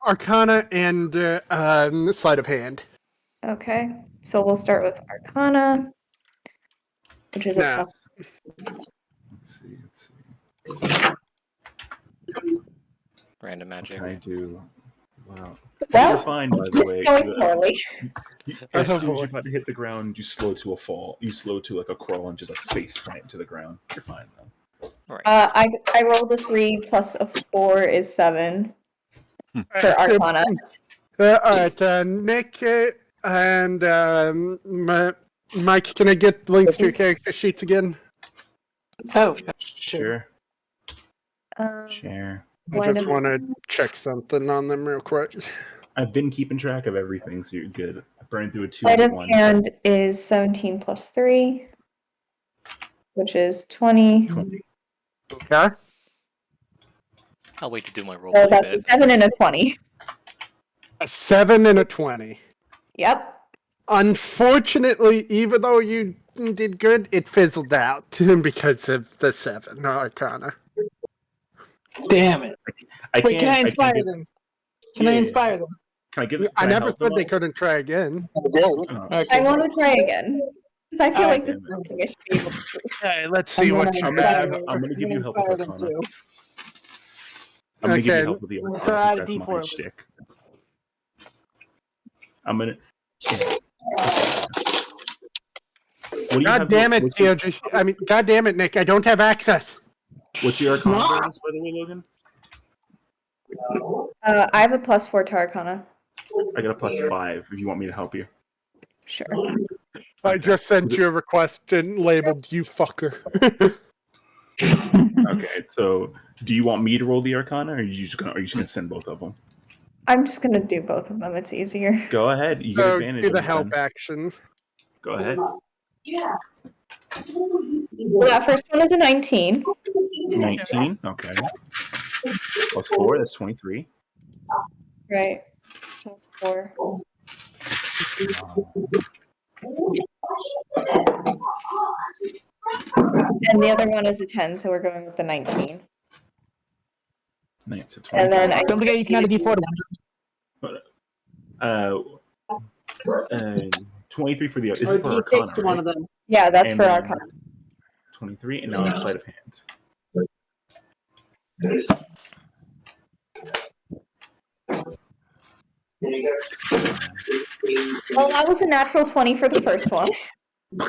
Arcana and sleight of hand. Okay. So we'll start with Arcana, which is a Nah. plus. Let's see. Random What magic. can I do? Wow. Well, You're fine, by the way. it's going poorly. As soon as you about to hit the ground, you slow to a fall. You slow to like a crawl and just like face plant to the ground. You're fine though. Right. I rolled a 3 plus a 4 is 7 for Arcana. All right, Nick and Mike, can I get links to your character sheets again? Oh, Sure. Um, Share. I just want to check something on them real quick. I've been keeping track of everything, so you're good. I burned through a 2 Sleight and of 1. hand is 17 plus 3, which is 20. 20. Okay. I'll wait to do my roll So play that's a bit. 7 and a 20. A 7 and a 20. Yep. Unfortunately, even though you did good, it fizzled out because of the 7 Arcana. damn it. Wait, can I can't inspire give- them? Can I Yeah. inspire them? Can I give? I Can never help them said they out? couldn't try again. Oh, I want to try again. Because I feel Oh, like this damn is something I should be able to do. All right, let's I'm see gonna what you inspire- have. I'm gonna give you help with inspire them Arcana. too. I'm gonna give Okay. you help with the Arcana So add a because that's D4. my shtick. I'm gonna. What do you God have? damn it, What's your, Deirdre. I mean, God damn it, Nick. I don't have access. what's your Arcana bonus, by the way, Logan? I have a plus 4 to Arcana. I got a +5 if you want me to help you. Sure. I just sent you a request and labeled you fucker. Okay, so do you want me to roll the Arcana, or are you just gonna send both of them? I'm just going to do both of them. It's easier. Go ahead. You get So advantage. do of the it help then. action. Go ahead. Well, that first one is a 19. 19. Okay. +4. That's 23. Right. So it's 4. And the other one is a 10, so we're going with the 19. Nice. So And 23. then I Don't forget you can add a D4 to 23 for the. This Or is for D6 Arcana, to one of right? them. Yeah, that's And for then Arcana. 23, and then the sleight of hand. Well, that was a natural 20 for the first one.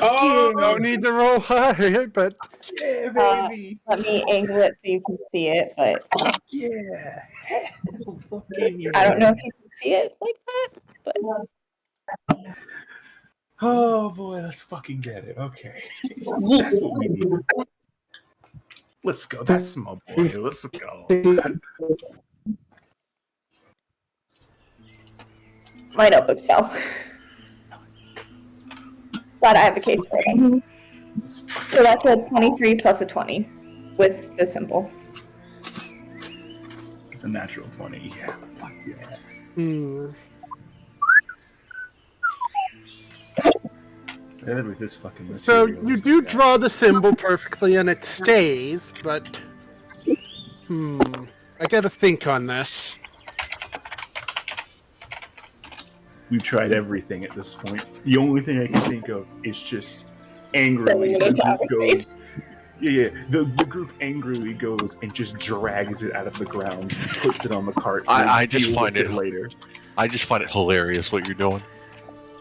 Oh, no need to roll high, but Yeah, baby. Let me angle it so you can see it, but Yeah. I don't know if you can see it like that. But Oh boy, let's fucking get it. Okay. That's what we need. Let's go. That's my boy. Let's go. my notebooks fell. Glad I have a case for them. It's fucking So that's a 23 plus a 20 with the symbol. It's a natural 20. Yeah, fuck yeah. Hmm. With this fucking So material, you do draw the symbol perfectly and it stays, but I gotta think on this. We've tried everything at this point. The only thing I can think of is just angrily Sending it the into group outer goes. space. Yeah. The group angrily goes and just drags it out of the ground, puts it on the cart. And I just deal find with it later. I just find it hilarious what you're doing.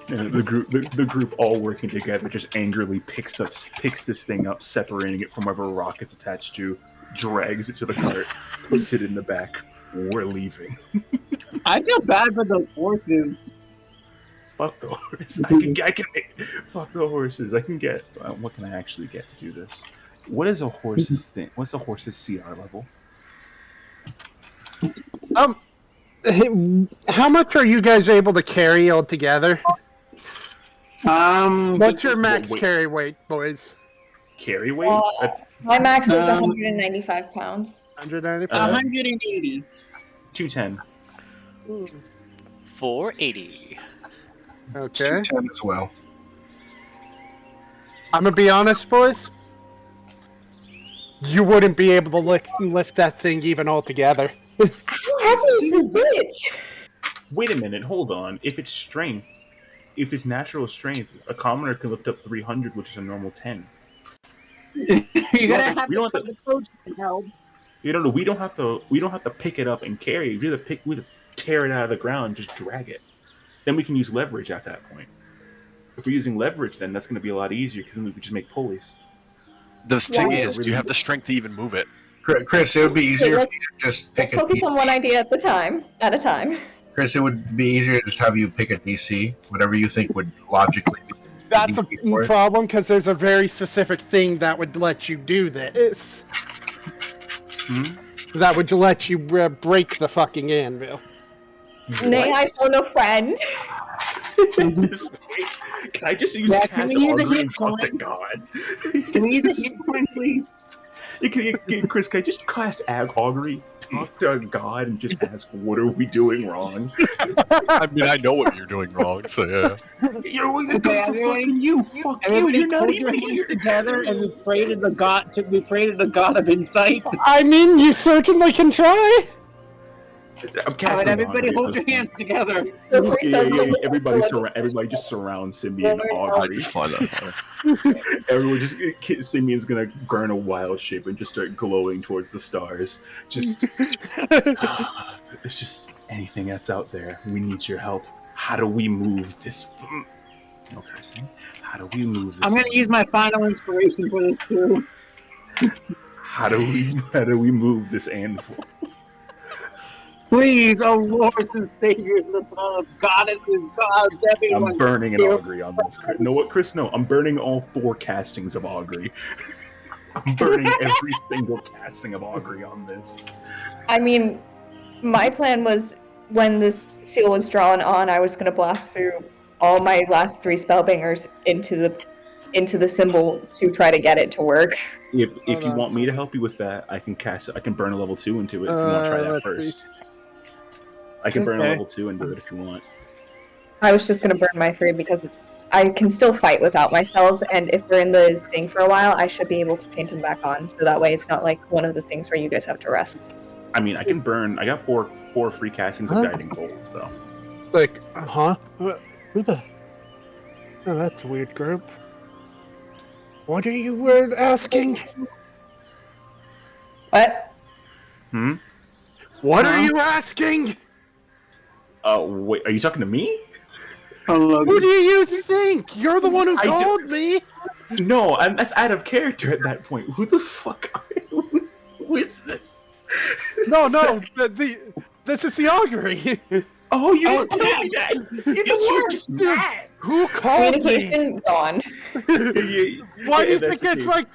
And the group all working together just angrily picks this thing up, separating it from whatever rock it's attached to, drags it to the cart, puts it in the back. We're leaving. I feel bad for those horses. Fuck the horse. I can fuck the horses. I can get. What can I actually get to do this? What is a horse's thing? What's a horse's CR level? How much are you guys able to carry altogether? What's your max Wait. carry weight, boys? Carry weight? My max is 195 pounds. 195. 180. 210. 480. Okay. 10 as well. I'm gonna be honest, boys. You wouldn't be able to lift that thing even altogether. How heavy is this bitch? Wait a minute. Hold on. If it's strength, if it's natural strength, a commoner can lift up 300, which is a normal 10. You're gonna have we to don't call the coach to help. You don't know. We don't have to pick it up and carry it. We have to tear it out of the ground, just drag it. Then we can use leverage at that point. If we're using leverage, then that's going to be a lot easier because then we can just make pulleys. The thing Yeah. is, do you have the strength to even move it? Chris, it would be easier let's- for you to just Let's pick a focus on one DC. idea at a time. Chris, it would be easier to just have you pick a DC, whatever you think would logically be. That's a Before it. problem because there's a very specific thing that would let you do this. That would let you break the fucking anvil. Nay, I phone a friend. Can I just use Yeah, cast can we use a augury hit and talk to point? God? Can we use a hit point, please? Chris, can I just cast augury, talk to God, and just ask, what are we doing wrong? I mean, I know what you're doing wrong, so yeah. You're what you're Okay, doing for everybody- fucking you. Fuck you. Everybody You're not hold your even hands here. together and we pray to the god of insight. I mean, you certainly can try. I'm casting Alright, everybody augury at hold this your point. hands together. Everybody just surround Simeon I augury. just find that funny. Everyone just Simeon's gonna burn a wild shape and just start glowing towards the stars. Just it's just anything that's out there. We need your help. How do we move this? No cursing. How do we move this? I'm gonna use my final inspiration for this too. How do we move this anvil? Please, oh Lord and Savior, the son of goddesses, gods, everyone. I'm burning an augury on this. You know what, Chris? No, I'm burning all 4 castings of augury. I'm burning every single casting of augury on this. I mean, my plan was when this seal was drawn on, I was gonna blast through all my last 3 spellbangers into the symbol to try to get it to work. If Hold you on. want me to help you with that, I can burn a level 2 into it if you want to try that let's first. I can burn a Okay. level 2 and do it if you want. I was just gonna burn my 3 because I can still fight without my spells, and if they're in the thing for a while, I should be able to paint them back on, so that way it's not like one of the things where you guys have to rest. I mean, I can burn. I got four free castings of Huh? guiding bolt. So Like, huh? Who the? Oh, that's a weird group. What are you asking? What? What are you asking? wait, are you talking to me? Who do you think? You're the one who I do- called me. No, that's out of character at that point. Who the fuck are you? Who is this? No, this is the augury. Oh, you Oh, didn't tell me that. You just mad. Who called me? Communication gone. Why do you think it's like?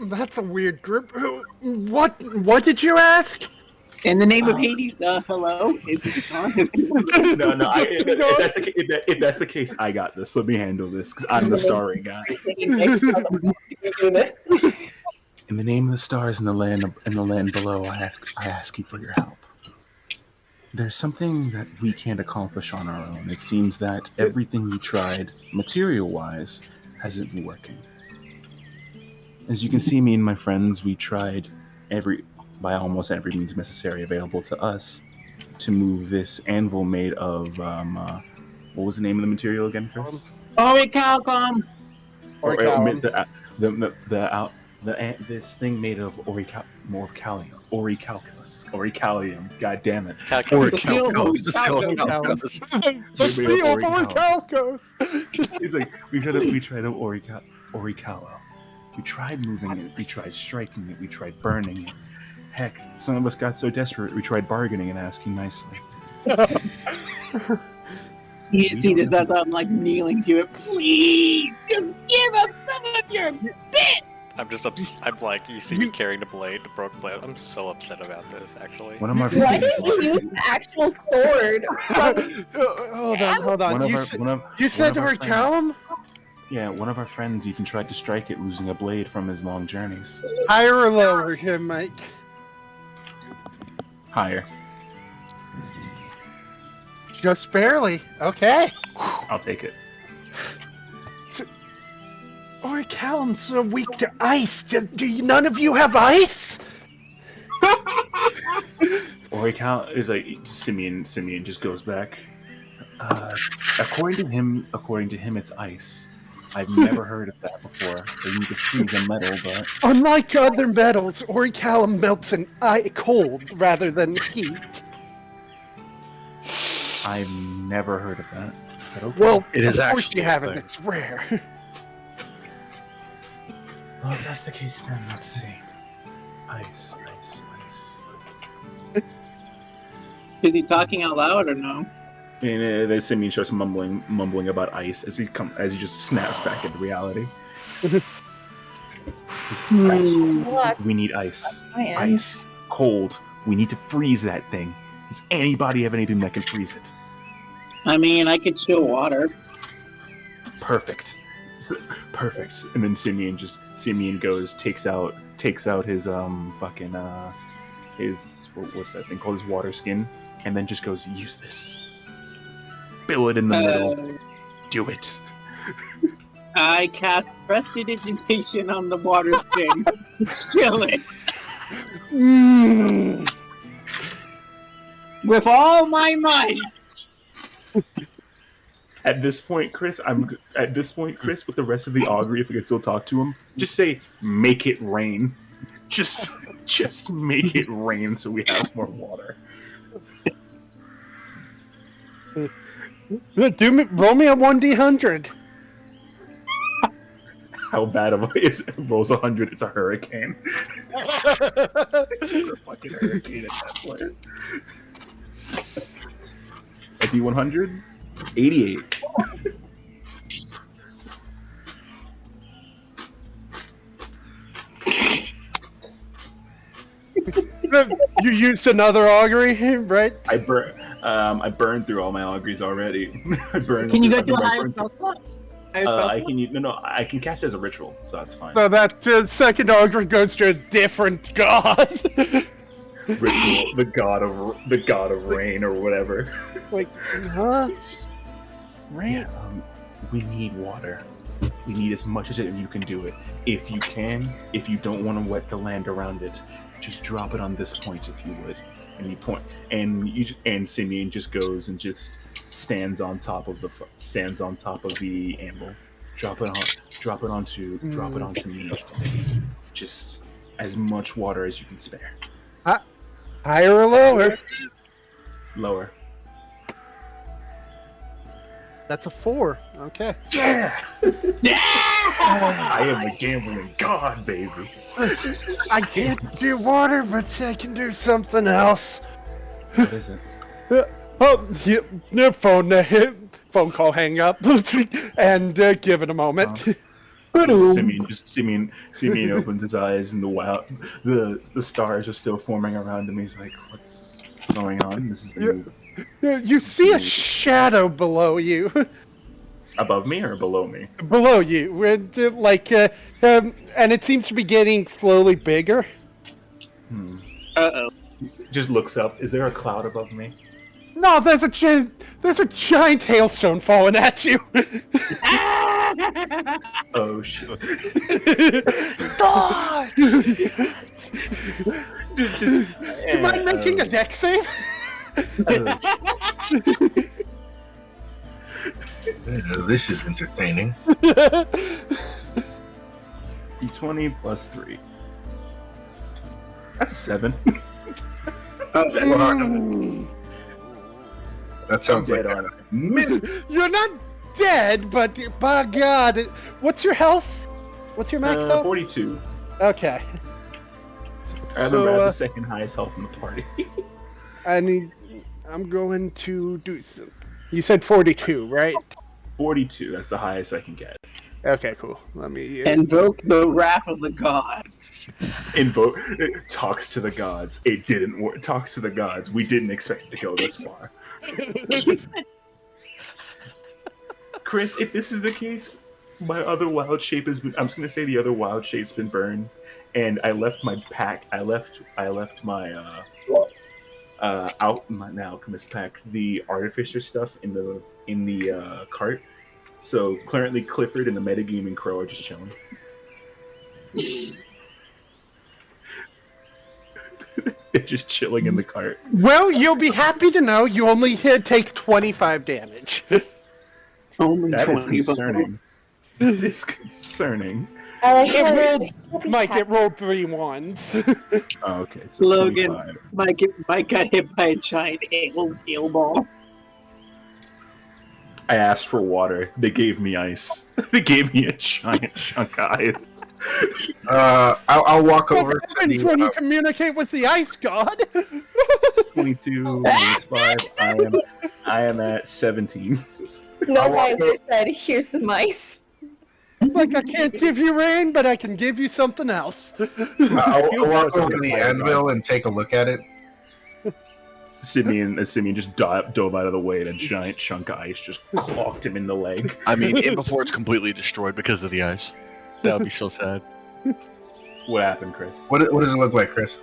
That's a weird group. What did you ask? In the name of Hades, hello? Is this on? No. If that's the case, I got this. Let me handle this because I'm the starring guy. Do this. In the name of the stars and the land below, I ask you for your help. There's something that we can't accomplish on our own. It seems that everything we tried, material-wise, hasn't been working. As you can see, me and my friends, we tried by almost every means necessary available to us to move this anvil made of what was the name of the material again, Chris? Orichalcum! This thing made of orichalcum. God damn it! The seal of The seal of Arcanus. It's like we tried to orichalcum. We tried moving it. We tried striking it. We tried burning it. Heck, some of us got so desperate we tried bargaining and asking nicely. You see this as I'm like kneeling to it. Please, just give us some of your bit! I'm just I'm like, you see me carrying the blade, the broken blade. I'm so upset about this, actually. One of my Why didn't you use the actual sword? Hold on. You said Arcanus? Yeah, one of our friends even tried to strike it losing a blade from his long journeys. Higher or lower here, Mike? Higher. Just barely. Okay. I'll take it. Orichalcum's so weak to ice. None of you have ice? Orichalcum is like Simeon just goes back. According to him, it's ice. I've never heard of that before. So you need to freeze a metal, but Unlike other metals, Orichalcum melts in cold rather than heat. I've never heard of that. But okay. Well, It is of course actually you haven't. a thing. It's rare. Well, if that's the case, then let's see. Ice. Is he talking out loud or no? And then Simeon starts mumbling about ice as he just snaps back into reality. Ice. We need ice. Ice. Cold. We need to freeze that thing. Does anybody have anything that can freeze it? I mean, I could chill water. Perfect. And then Simeon takes out his his what's that thing called, his water skin, and then just goes, use this. Bill it in the middle. Do it. I cast prestidigitation on the water skin. Chill it. With all my might. At this point, Chris, with the rest of the augury, if we can still talk to him, just say, make it rain. Just make it rain so we have more water. Roll me a 1d100. How bad of it rolls 100? It's a hurricane. It's a fucking hurricane at that point. A D100? 88. You used another augury, right? I burned through all my auguries already. Can you go to a higher spell slot? I can cast it as a ritual, so that's fine. So that second augury goes to a different god. Ritual, the god of rain or whatever. Like, huh? Rain? Yeah, we need water. We need as much as you can do it. If you can, if you don't want to wet the land around it, just drop it on this point if you would. And you point, and Simeon just goes and just stands on top of the anvil. Drop it onto me. Just as much water as you can spare. Higher or lower? Lower. That's a 4. Okay. Yeah! Yeah! I am the gambling god, baby. I can't do water, but I can do something else. What is it? Phone call, hang up, and give it a moment. Simeon opens his eyes, and the stars are still forming around him. He's like, "What's going on? This is You see a shadow below you. above me or below me?" Below you. And it seems to be getting slowly bigger. Uh-oh. Just looks up. Is there a cloud above me? No, there's a giant hailstone falling at you. Oh shit! God! You mind making a deck save? This is entertaining. 20 plus 3. That's 7. That sounds like Dead on a it. miss. You're not dead, but by God, what's your health? What's your max health? 42. Okay. I remember I have the second highest health in the party. I'm going to do some. You said 42, right? 42. That's the highest I can get. Okay, cool. Let me Invoke the wrath of the gods. Invoke talks to the gods. It didn't work. Talks to the gods. We didn't expect it to go this far. Chris, if this is the case, my other wild shape has been. I'm just gonna say the other wild shape's been burned, and I left my pack. I left my alchemist pack, the artificer stuff in the cart. So currently, Clifford and the metagaming crow are just chilling. They're just chilling in the cart. Well, you'll be happy to know you only take 25 damage. Only That is 20. concerning. It is concerning. I like It rolled 3 ones. Oh, okay, so Logan, 25. Mike got hit by a giant hail ball. I asked for water. They gave me ice. They gave me a giant chunk of ice. I'll walk over What to happens when you the. communicate with the ice god? 22 minus 5. I am at 17. No geyser said, here's some ice. It's like, I can't give you rain, but I can give you something else. I'll walk over to the anvil and take a look at it. Simeon just dove out of the way, and a giant chunk of ice just clocked him in the leg. I mean, and before it's completely destroyed because of the ice. That would be so sad. What happened, Chris? What does it look like, Chris?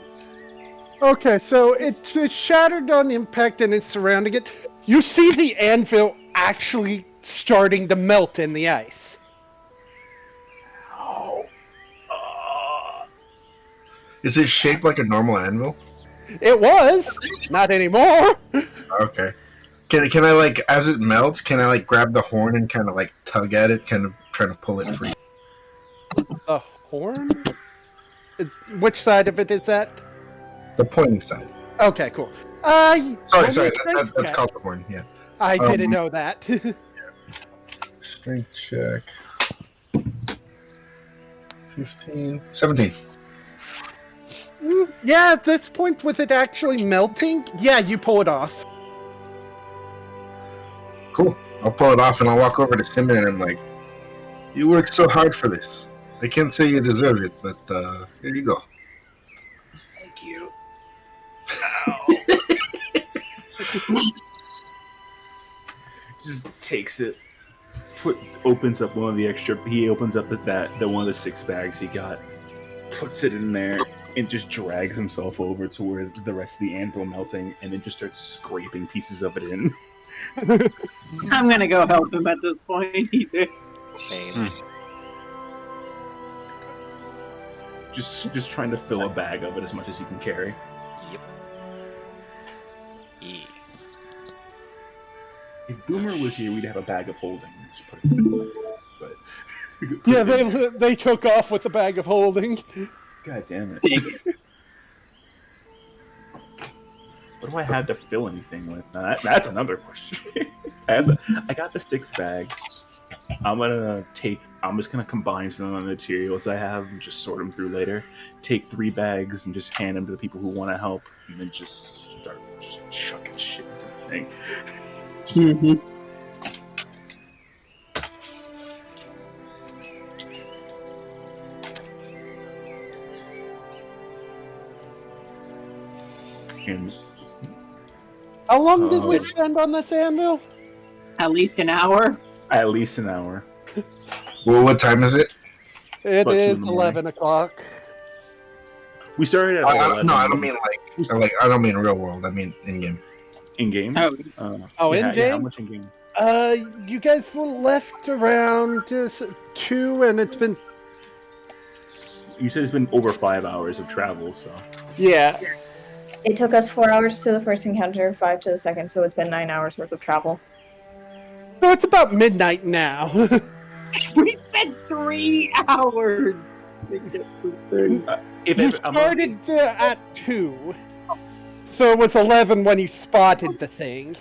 Okay, so it's shattered on impact and it's surrounding it. You see the anvil actually starting to melt in the ice. Oh. Is it shaped like a normal anvil? It was, not anymore. Okay. Can I like, as it melts, can I like grab the horn and kind of like tug at it, kind of try to pull it free? The horn? Which side of it is that? The pointing side. Okay, cool. Sorry, strength that's check. called the horn. Yeah. I didn't know that. Strength check. 15, 17. Yeah, at this point with it actually melting, yeah, you pull it off. Cool. I'll pull it off and I'll walk over to Simon and I'm like, "You worked so hard for this. I can't say you deserve it, but here you go." Thank you. Just takes it, opens up one of the extra. He opens up the one of the 6 bags he got, puts it in there, and just drags himself over to where the rest of the anvil melting, and then just starts scraping pieces of it in. I'm gonna go help him at this point. Same. Just trying to fill a bag of it as much as he can carry. Yep. Yeah. If Boomer was here, we'd have a bag of holding. Just put it in the but Yeah, they took off with the bag of holding. God damn it. What do I have to fill anything with? Now, that's another question. I got the 6 bags. I'm just gonna combine some of the materials I have and just sort them through later. Take 3 bags and just hand them to the people who want to help, and then just start chucking shit into the thing. And How long did we Oh. spend on this anvil? At least an hour. at least an hour. Well, what time is it? It About 2 in is the morning. 11 o'clock. We started at like 11. No, I don't mean like I don't mean real world. I mean in game. in game. Oh, Yeah, in-game? how much in game? You guys left around 2, and it's been... You said it's been over 5 hours of travel, so Yeah. It took us 4 hours to the first encounter, 5 to the second, so it's been 9 hours worth of travel. No, it's about midnight now. we spent 3 hours. if You I'm started at 2. So it was 11 when you spotted the thing.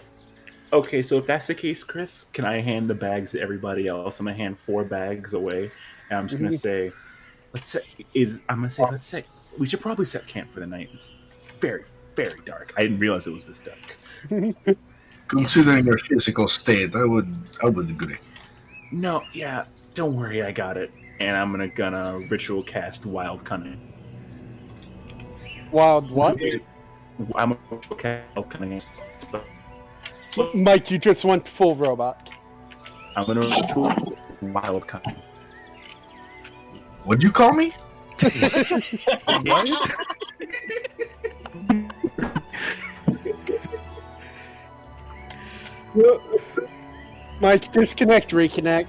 okay, so if that's the case, Chris, can I hand the bags to everybody else? I'm gonna hand 4 bags away, and I'm just gonna say, let's say we should probably set camp for the night. It's very, very dark. I didn't realize it was this dark. Considering your physical state, I would agree. No, yeah, don't worry, I got it. And I'm gonna ritual cast Wild Cunning. Wild what? I'm gonna ritual cast Wild Cunning. Mike, you just went full robot. I'm gonna ritual Wild Cunning. What'd you call me? Mike, disconnect, reconnect.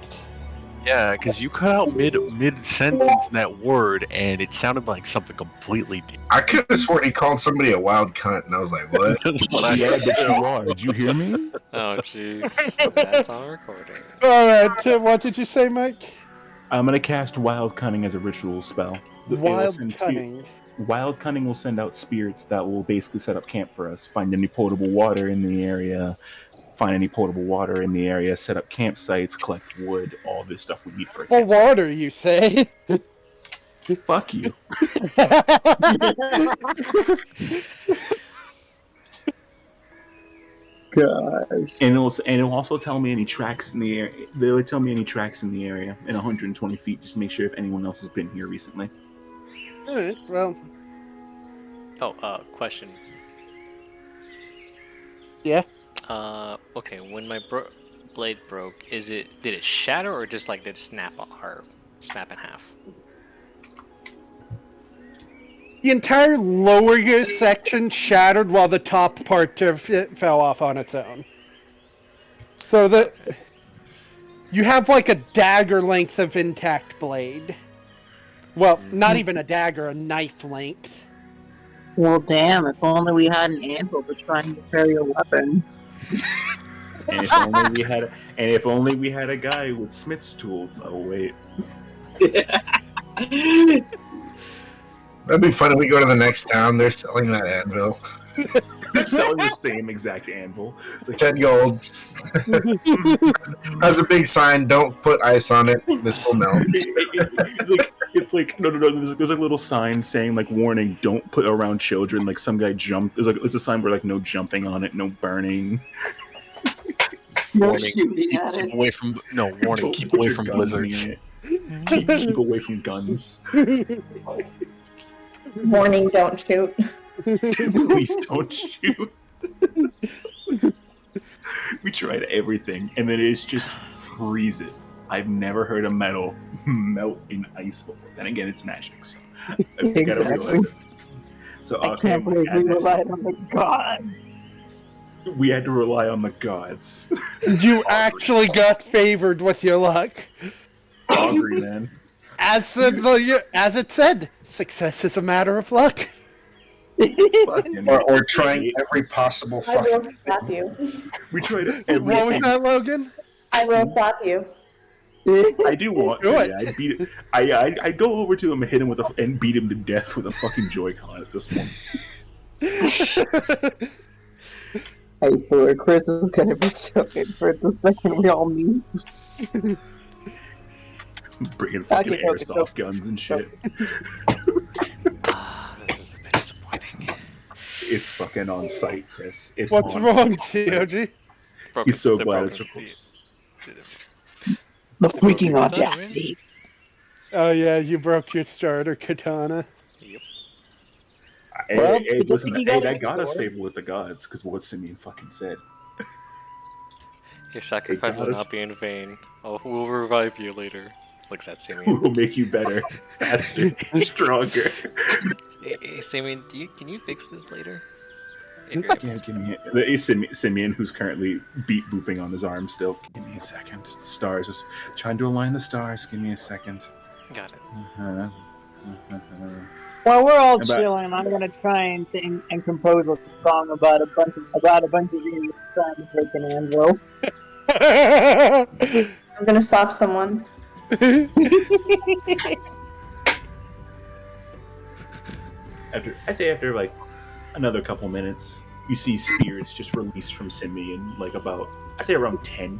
Yeah, because you cut out mid sentence in that word, and it sounded like something completely different. I could have sworn he called somebody a wild cunt, and I was like, what? That's what I Yeah, heard. but you are. Did you hear me? Oh, jeez. That's on recording. Alright, what did you say, Mike? I'm gonna cast Wild Cunning as a ritual spell. It will Wild send cunning. Wild Cunning will send out spirits that will basically set up camp for us. Find any potable water in the area. Set up campsites. Collect wood. All this stuff we need for a Well, campsite. water, you say? Fuck you. Gosh. And it'll also tell me any tracks in the area. They'll tell me any tracks in the area in 120 feet. Just to make sure if anyone else has been here recently. Alright, well, Oh, question. yeah. Okay, when my blade broke, did it shatter or just like did it snap in half? The entire lower section shattered while the top part of it fell off on its own. So you have like a dagger length of intact blade. Well, not even a dagger, a knife length. Well, damn, if only we had an anvil to try and carry a weapon. And if only we had a guy with smith's tools. Oh wait. That'd be fun if we go to the next town. They're selling that anvil. They're selling the same exact anvil. It's like 10 gold. Has a big sign, don't put ice on it. This will melt. it's like no. There's like a little sign saying like warning, don't put around children. Like some guy jumped. There's a sign where like no jumping on it, no burning. No Warning. shooting at Keep it. away from warning. Don't Keep put away your from guns blizzards. near it. Keep away from guns. Warning, don't shoot. Please don't shoot. We tried everything, and then it's just freeze it. I've never heard a metal melt in ice before. Then again, it's magic, so I gotta Exactly. realize it. So I okay, can't believe we relied on the gods. we had to rely on the gods. You actually got favored with your luck. Augury, man. As it said, success is a matter of luck. Fucking- Or trying every possible I will fucking slap you. we tried What was everything. that, Logan? I will slap you. I do want to. Good. Yeah, I beat it. I go over to him and hit him and beat him to death with a fucking Joy-Con at this point. I swear, Chris is gonna be so good for the second we all meet. Bringing fucking Okay, okay, so- airsoft guns and shit. This is a bit disappointing. It's fucking on site, Chris. It's What's on wrong, site. TOG? He's so The glad broken it's recorded. feet. The freaking Broken audacity. Oh yeah, you broke your starter katana. Yep. Well, Hey, it's a good listen, thing you hey, got a that got us sword. stable with the gods, because what Simeon fucking said. Your sacrifice will got us. not be in vain. We'll revive you later. Looks at Simeon. Will make you better, faster, stronger. Hey, Simeon, can you fix this later? If you're able Yeah, to. give me Simeon, who's currently beat booping on his arm still. Give me a second. Stars, just trying to align the stars. Give me a second. Got it. Uh-huh. Uh-huh. While we're all About- chilling, I'm gonna try and think and compose a song about a bunch of idiots trying to break an anvil. I'm gonna stop someone. after like another couple minutes, you see spirits just released from Simeon, like about around 10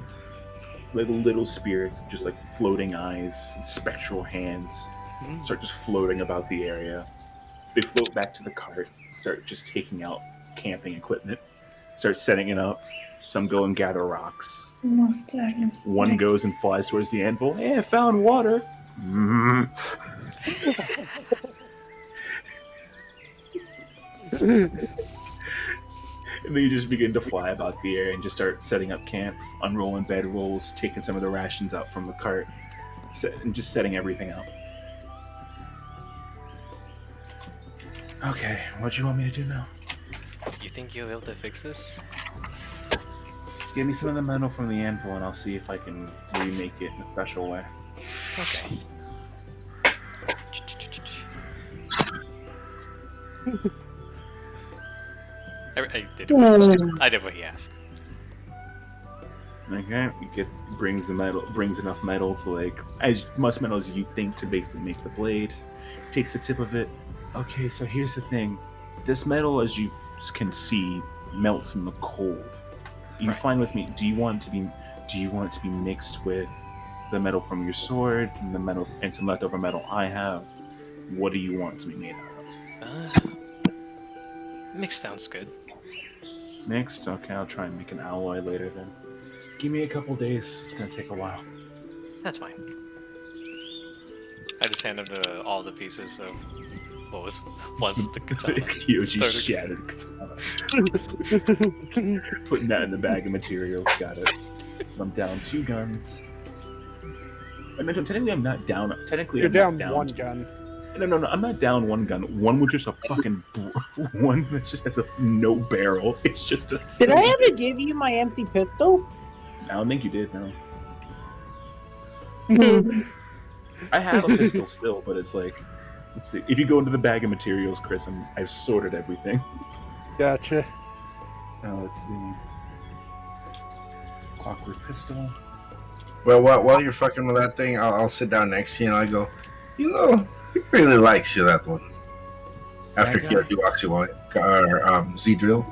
little spirits, just like floating eyes and spectral hands, start just floating about the area. They float back to the cart, start just taking out camping equipment, start setting it up. Some go and gather rocks. One goes and flies towards the anvil. Hey, I found water. Mm. And then you just begin to fly about the air and just start setting up camp, unrolling bedrolls, taking some of the rations out from the cart, and just setting everything out. Okay, what do you want me to do now? You think you'll be able to fix this? Give me some of the metal from the anvil and I'll see if I can remake it in a special way. Okay. I did what he asked. Okay, brings enough metal to like as much metal as you think to basically make the blade. Takes the tip of it. Okay, so here's the thing. This metal, as you can see, melts in the cold. You fine with me? Do you want it to be mixed with the metal from your sword and the metal and some leftover metal I have? What do you want it to be made out of? Mix sounds good. Mixed? Okay, I'll try and make an alloy later then. Give me a couple days. It's gonna take a while. That's fine. I just hand him all the pieces of what was once the katana. Kyoji shattered katana. Putting that in the bag of materials. Got it. So I'm down 2 guns. I mentioned technically I'm not down. Technically You're I'm down not one gun. No. I'm not down 1 gun. One with just a fucking one that just has no barrel. It's just a. Did I ever give you my empty pistol? I don't think you did. No. I have a pistol still, but it's like, let's see. If you go into the bag of materials, Chris, I've sorted everything. Gotcha. Now let's see. Clockwork pistol. Well, while you're fucking with that thing, I'll sit down next to you and I go, he really likes you, that one. After Kyoji walks away, or Z-Drill,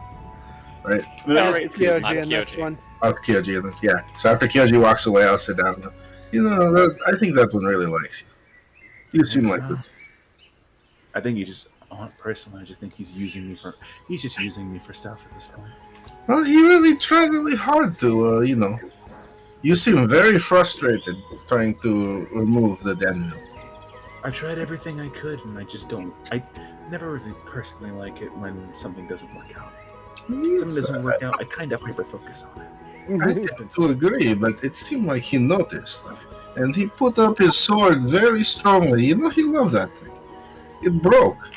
right? No, right, it's Kyoji Not in this Kyoji. one. Oh, Kyoji in this, yeah. So after Kyoji walks away, I'll sit down and go, I think that one really likes you. You seem like it. I think personally, I just think he's just using me for stuff at this point. Well, he really tried really hard to, You seem very frustrated trying to remove the Denville. I tried everything I could, and I never really personally like it when something doesn't work out. Something doesn't work out, I kind of hyper-focus on it. I tend to agree, but it seemed like he noticed. And he put up his sword very strongly. He loved that thing. It broke.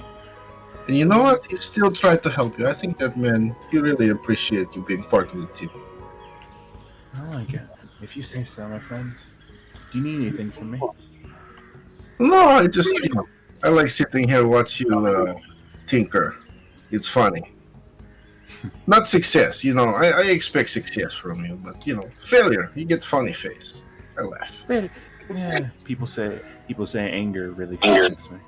And you know what? He still tried to help you. I think that man, he really appreciates you being part of the team. I like it. If you say so, my friend. Do you need anything from me? No, I just, I like sitting here watch you tinker. It's funny. Not success, I expect success from you, but, failure, you get funny face. I laugh. Yeah, people say anger really fascinates me.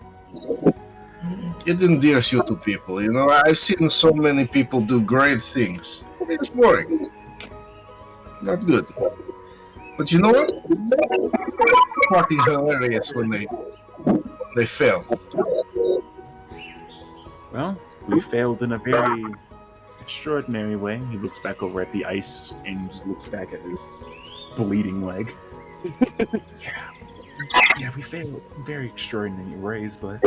It endears you to people, I've seen so many people do great things. It's boring. Not good. But you know what? Fucking hilarious when they fail. Well, we failed in a very extraordinary way. He looks back over at the ice and just looks back at his bleeding leg. Yeah, we failed in very extraordinary ways, but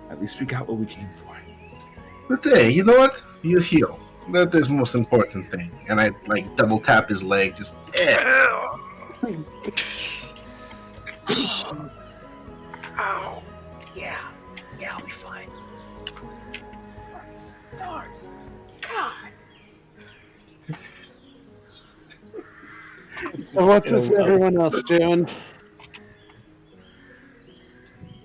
at least we got what we came for. But hey, you know what? You heal. That is the most important thing. And I like double tap his leg, just Ow. Yeah. Yeah, I'll be fine. Stars. God. So what is everyone else doing?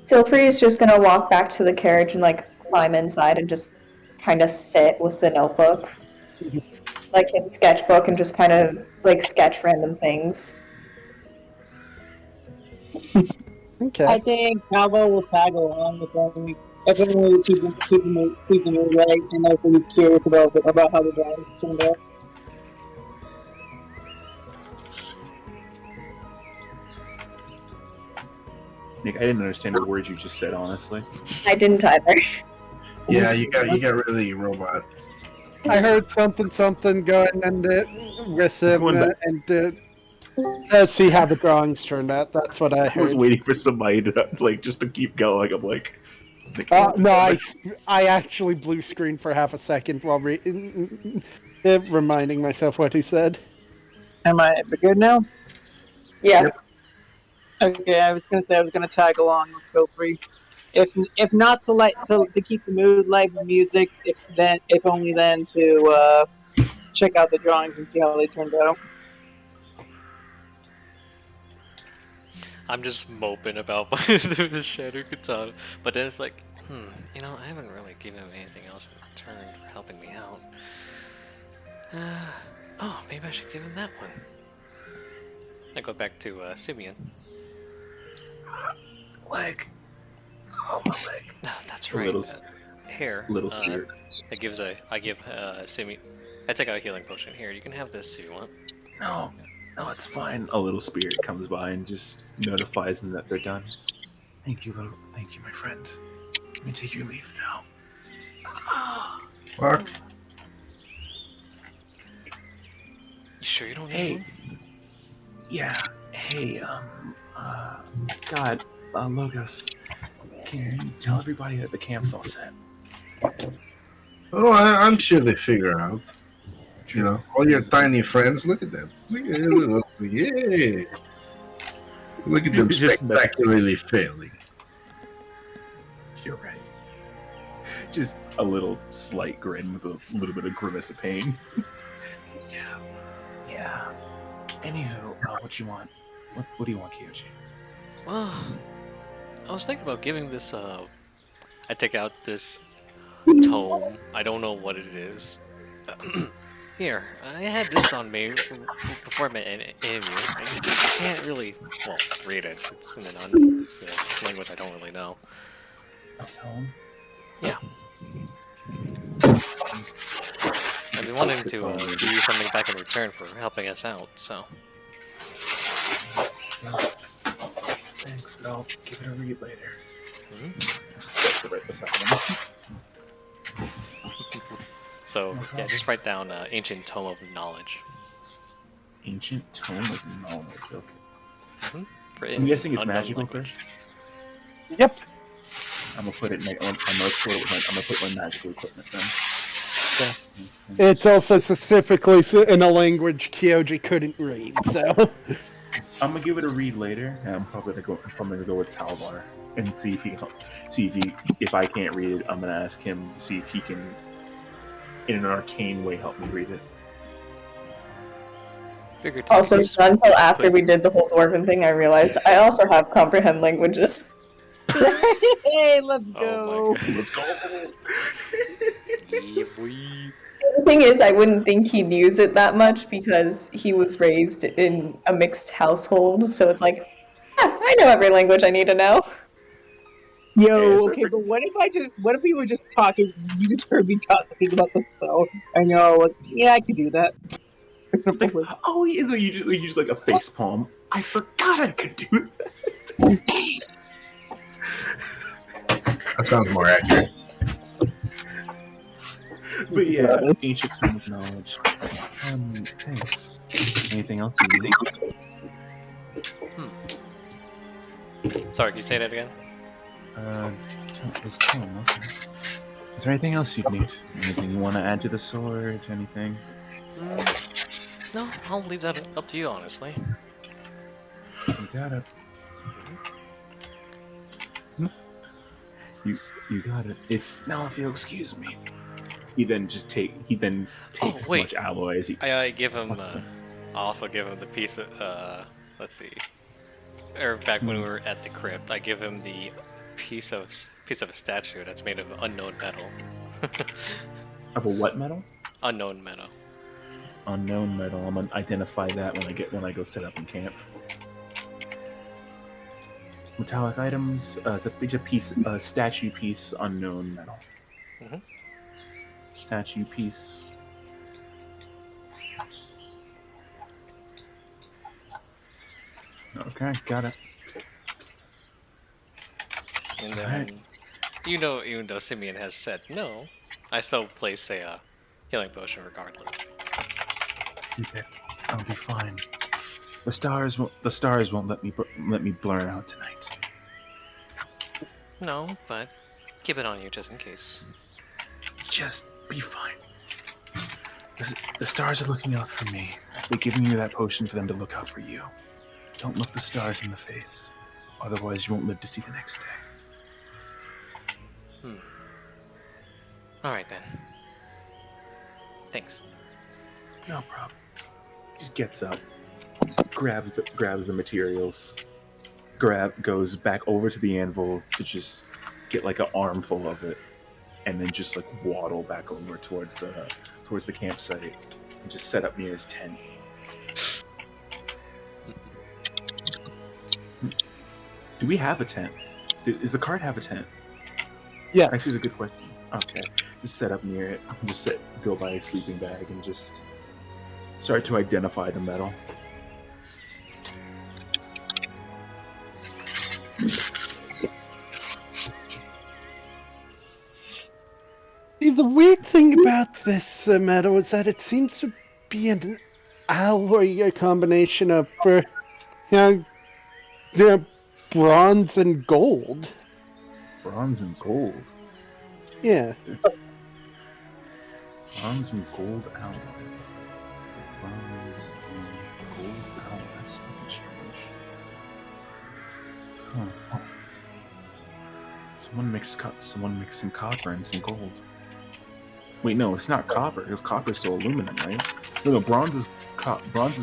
Silfrey is just gonna walk back to the carriage and like climb inside and just kind of sit with the notebook, like his sketchbook, and just kind of like sketch random things. Okay. I think Calvo will tag along with them. If only to keep him right, and also he's curious about how the drawings turned out. Nick, I didn't understand a word you just said, honestly. I didn't either. yeah, you got really robot. I heard something going and with him Going back. let's see how the drawings turned out. That's what I I was heard. waiting for somebody to like just to keep going. I'm like, No, I actually blue screened for half a second while reminding myself what he said. Am I good now? Yeah. Yep. Okay, I was gonna tag along with Silfrey. If not to keep the mood light with music, if only then to check out the drawings and see how they turned out. I'm just moping about the Shattered Katana, but then it's like, I haven't really given him anything else in return for helping me out. Maybe I should give him that one. I go back to Simeon. leg. Oh, my leg. Oh, that's A right. little, Here. little spirit. I give Simeon. I take out a healing potion. Here, you can have this if you want. No, it's fine. A little spirit comes by and just notifies them that they're done. Thank you, my friend. You can take your leave now. Fuck. You sure you don't Hey. need one? Yeah. Hey, God, Logos, can you tell everybody that the camp's all set? Oh, I'm sure they figure out. You know, all your tiny friends. Look at them. Look at them. Yeah. Look at them Just mess- spectacularly failing. You're right. Just a little slight grin with a little bit of grimace of pain. Yeah. Anywho, what you want? What do you want, Kyoji? Well, I was thinking about giving this. I take out this tome. I don't know what it is. Here, I had this on me before I met any of you. I can't really, read it. It's in it's a language I don't really know. Tell him. Yeah. I've been wanting to give you something back in return for helping us out, so. Thanks, I'll give it a read later. Right beside him. So, yeah, just write down Ancient Tome of Knowledge. Ancient Tome of Knowledge, okay. Written I'm guessing it's unknown magical language. first? Yep. I'm gonna put it I'm gonna put my magical equipment then. It's also specifically in a language Kyoji couldn't read, so. I'm gonna give it a read later, and I'm probably gonna go with Talvar and see if he can if I can't read it, I'm gonna ask him to see if he can, in an arcane way, help me read it. Figured to Also, squeeze- not until after put- we did the whole dwarven thing, I realized I also have comprehend languages. Hey, let's Oh go. my god. Let's go. Yeah, boy. The thing is, I wouldn't think he'd use it that much because he was raised in a mixed household. So it's like, I know every language I need to know. Yo, okay, but what if we were just talking, you just heard me talking about the spell, and you're all like, yeah, I could do that. Like, oh, yeah, you just like a face palm. I forgot I could do that. That sounds more accurate. But yeah, ancient tome of knowledge. Thanks. Anything else you need? Sorry, can you say that again? This tome, wasn't it? Is there anything else you'd need? Anything you want to add to the sword? Anything? No, I'll leave that up to you, honestly. You got it. You got it. If you'll excuse me. He then takes as wait. much alloy as he. I give him. What's that? I'll also give him the piece of. Let's see. Or back when we were at the crypt, I give him the piece of a statue that's made of unknown metal. Of a what metal? Unknown metal. Unknown metal. I'm gonna identify that when I go set up in camp. Metallic items. It's a statue piece. Unknown metal. Mhm. Statue piece. Okay, got it. And then, even though Simeon has said no, I still place a healing potion regardless. Okay, I'll be fine. The stars won't let me blur out tonight. No, but keep it on you just in case. Just be fine. The stars are looking out for me. They're giving you that potion for them to look out for you. Don't look the stars in the face. Otherwise, you won't live to see the next day. Alright then. Thanks. No problem. Just gets up, grabs the materials, goes back over to the anvil to just get like an armful of it, and then just like waddle back over towards the campsite and just set up near his tent. Do we have a tent? Does the cart have a tent? Yes. Actually, it's a good question. Okay, just set up near it. Just go by a sleeping bag and just start to identify the metal. See, the weird thing about this metal is that it seems to be an alloy, a combination of bronze and gold. Bronze and gold. Yeah. Bronze and gold alloy. Bronze and gold alloy. That's fucking strange. Huh. Someone mixed some copper and some gold. Wait, no, it's not copper. Because copper is still aluminum, right? No, bronze is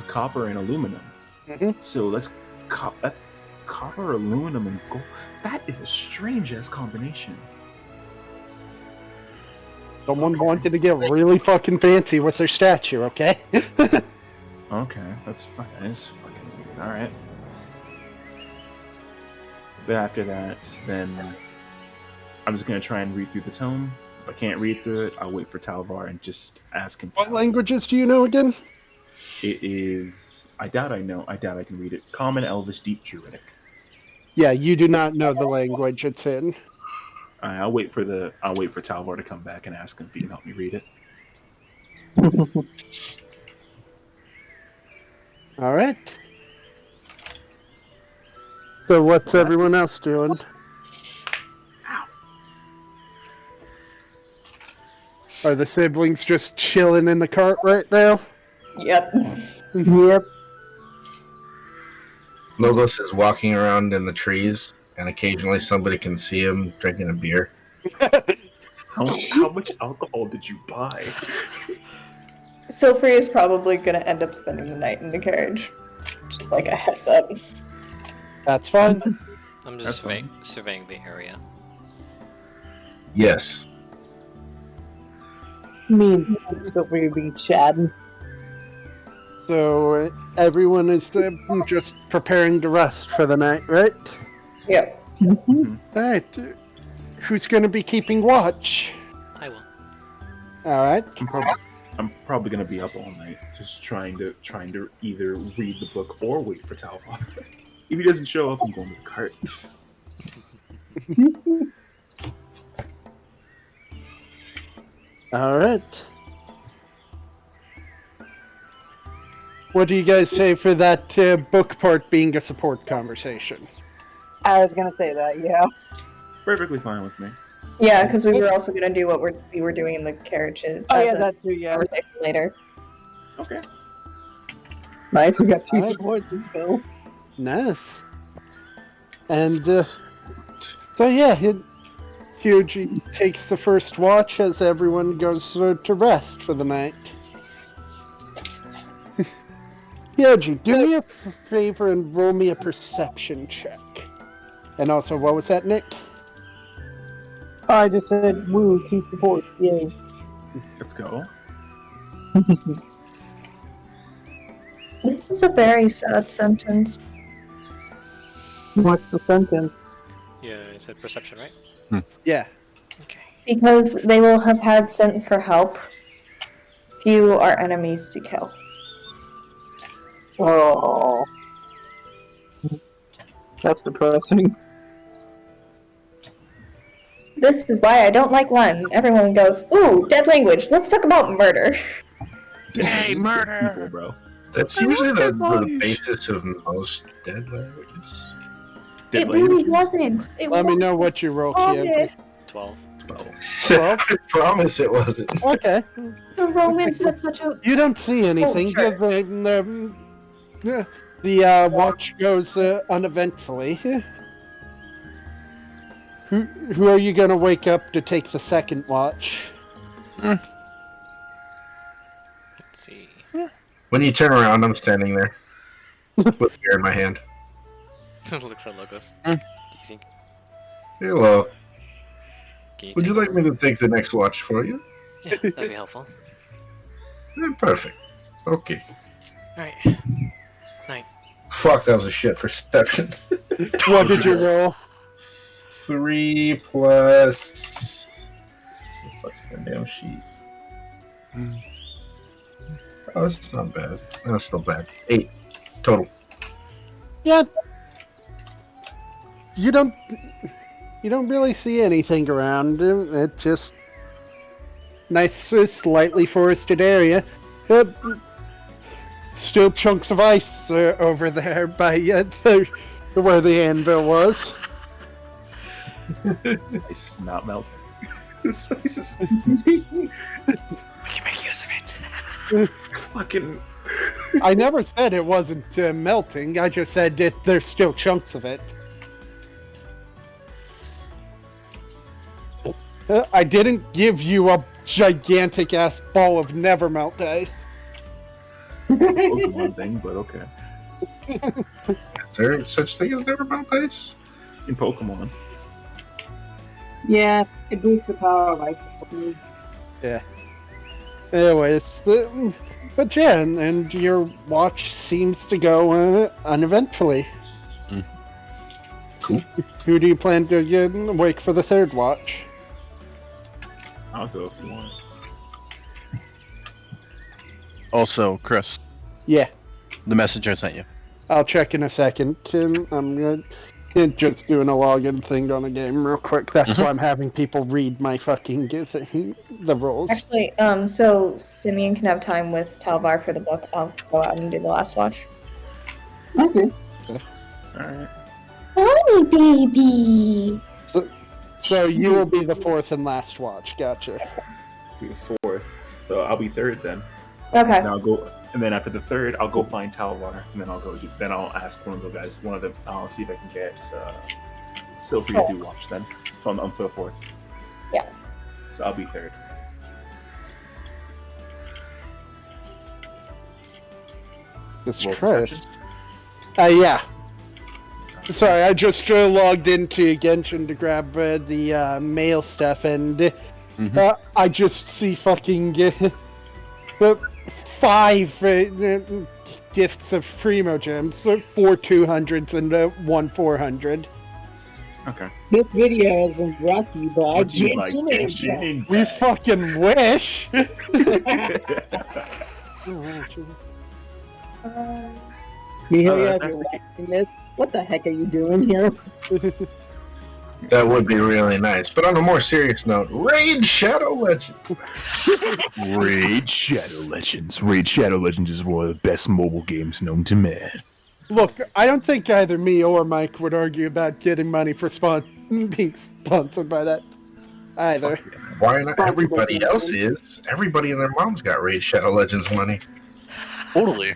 copper and aluminum. Mm-hmm. So that's copper, aluminum, and gold. That is a strange ass combination. Someone wanted to get really fucking fancy with their statue, okay? Okay, that's fucking weird. All right. But after that, then I'm just gonna try and read through the tome. If I can't read through it, I'll wait for Talvar and just ask him. What languages do you know again? It is. I doubt I can read it. Common, Elvish, Deep, Druidic. Yeah, you do not know the language it's in. I'll wait for Talvar to come back and ask him if he can help me read it. All right. So what's everyone else doing? Are the siblings just chilling in the cart right now? Yep. Yep. Logos is walking around in the trees, and occasionally somebody can see him drinking a beer. How much alcohol did you buy? Silfrey is probably gonna end up spending the night in the carriage. Just like a heads up. That's fine. I'm just surveying the area. Yes. Means that we're being chatting. So everyone is just preparing to rest for the night, right? Yep. Mm-hmm. All right. Who's going to be keeping watch? I will. All right. I'm probably gonna be up all night, just trying to either read the book or wait for Talvar. If he doesn't show up, I'm going to the cart. All right. What do you guys say for that book part being a support conversation? I was gonna say that, yeah. Perfectly fine with me. Yeah, because we were also gonna do what we were doing in the carriages. Oh as yeah, a that too. Yeah. conversation later. Okay. Nice. We got 2 Alright. supports. Let's go. Nice. And so yeah, Huge takes the first watch as everyone goes to rest for the night. Huge, do me a favor and roll me a perception check. And also, what was that, Nick? I just said, woo, 2 supports. Yay. Let's go. This is a very sad sentence. What's the sentence? Yeah, I said perception, right? Yeah. Okay. Because they will have had sent for help. Few are enemies to kill. Oh. That's depressing. This is why I don't like Len. Everyone goes, ooh, dead language. Let's talk about murder. Hey, murder! People, bro. That's usually the basis of most dead languages. Dead It really languages? wasn't. It Let me wasn't know what you roll, honest. Kid. 12. 12. Well- I promise it wasn't. Okay. The Romans had such a... You don't see anything. sure. The watch goes uneventfully. Who are you gonna wake up to take the second watch? Let's see. When you turn around, I'm standing there with beer in my hand. Looks at Logos. Mm. Do you think? Hello. Can Would take you like over? me to take the next watch for you? Yeah, that'd be helpful. Perfect. Okay. Alright. Night. Fuck, that was a shit perception. What did you roll? 3 plus. What's the damn sheet? Oh, that's not bad. That's still bad. 8 total. Yeah. You don't really see anything around. It's just nice, slightly forested area. Still chunks of ice over there by where the anvil was. This ice is not melting. This ice is We can make use of it. fucking. I never said it wasn't melting. I just said that there's still chunks of it. I didn't give you a gigantic ass ball of never melt ice. Pokemon thing, but okay. Is there such thing as never melt ice? In Pokemon. Yeah, it boosts the power of ice. Anyways, but yeah, and your watch seems to go uneventfully. Cool. Who do you plan to wake for the third watch? I'll go if you want. Also, Chris, Yeah, the message I sent you. I'll check in a second. I'm just doing a login thing on a game real quick. That's why I'm having people read my fucking the rolls. Actually, so Simeon can have time with Talvar for the book. I'll go out and do the last watch. Okay. Alright. Honey, baby! So you will be the fourth and last watch. Gotcha. Be the fourth. So I'll be third then. Okay. And I'll go, and then after the third, I'll go find Talvar, and then then I'll ask one of the guys, one of them, I'll see if I can get Sylphie to do watch then. So I'm for the fourth. Yeah. So I'll be third. This Roll Chris. Yeah. Sorry, I just logged into Genshin to grab the mail stuff, and I just see fucking the 5 gifts of Primo Gems, 4 200s and 1 400. Okay. This video has been brought to you by Would you like Genshin Genshin Impact. We Impact? fucking wish! Mihoya, if that's you're the key. watching this, what the heck are you doing here? That would be really nice. But on a more serious note, Raid Shadow Legend. Raid Shadow Legends. Raid Shadow Legends is one of the best mobile games known to man. Look, I don't think either me or Mike would argue about getting money for being sponsored by that. either. Fuck yeah. Why not? Everybody else is. Everybody and their mom's got Raid Shadow Legends money. Totally.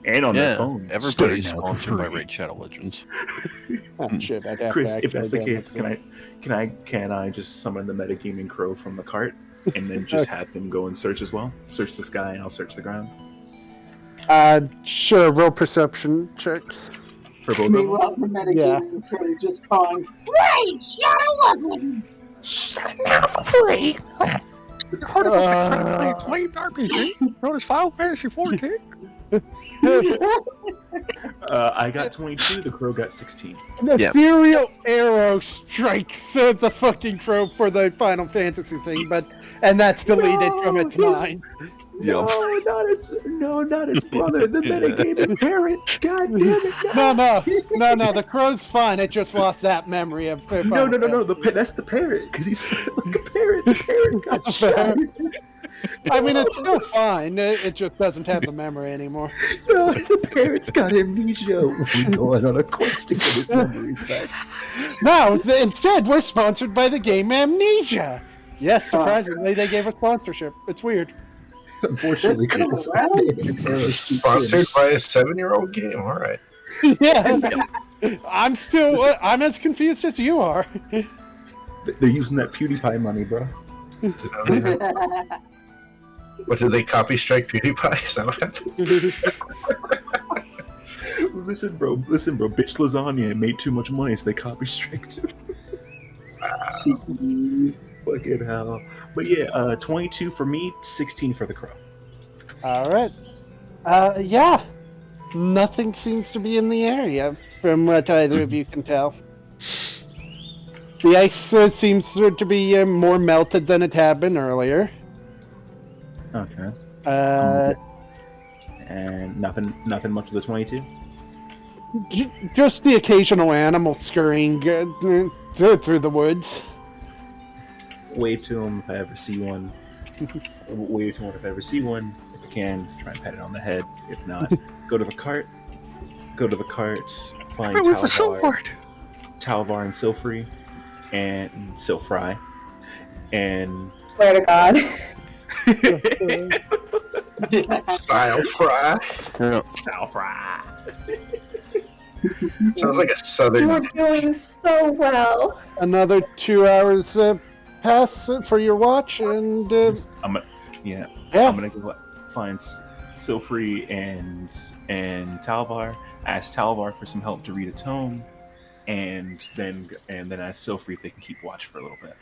And on their Yeah, phone. everybody's Starting out for sponsored by free. Raid Shadow Legends. Oh shit! I'd have Chris, to if that's the actually case, go can I just summon the metagaming crow from the cart and then just Okay. have him go and search as well? Search the sky and I'll search the ground. Sure. Roll perception checks. For both of them? Meanwhile, the metagaming crew just calling, Raid Shadow Legends! The heart of a acclaimed RPG known as Final Fantasy XIV. I got 22, the crow got 16. An Yeah. ethereal arrow strikes the fucking crow for the Final Fantasy thing, and that's deleted from its mind. No, not his brother, the metagaming parent. God damn it. No. The crow's fine. It just lost that memory of. No. That's the parrot, because he's like a parrot. The parrot got shot. I mean, it's still fine. It just doesn't have the memory anymore. No, the parrot's got amnesia. We're going on a quest to get his memories back. No, instead, we're sponsored by the game Amnesia. Yes, surprisingly, they gave us sponsorship. It's weird. Unfortunately, Chris. Sponsored by a 7-year-old game. All right. Yeah. I'm as confused as you are. They're using that PewDiePie money, bro. What did they copy strike PewDiePie? Is that what happened? Listen, bro. Bitch lasagna made too much money, so they copy striked. Jeez. Fucking hell. But yeah, 22 for me, 16 for the crow. All right. Yeah. Nothing seems to be in the area, from what either of you can tell. The ice seems to be more melted than it had been earlier. Okay. And nothing much of the 22? Just the occasional animal scurrying through the woods. Wave to him if I ever see one. Wave to him if I ever see one. If I can, try and pat it on the head. If not, go to the cart. Find Talvar and Silfrey. And Silfry. And... Swear to God. Style fry. Silfry. Sounds like a You southern. are doing so well. Another 2 hours pass for your watch, and I'm gonna go find Silfrey and Talvar. Ask Talvar for some help to read a tome, and then ask Silfrey if they can keep watch for a little bit.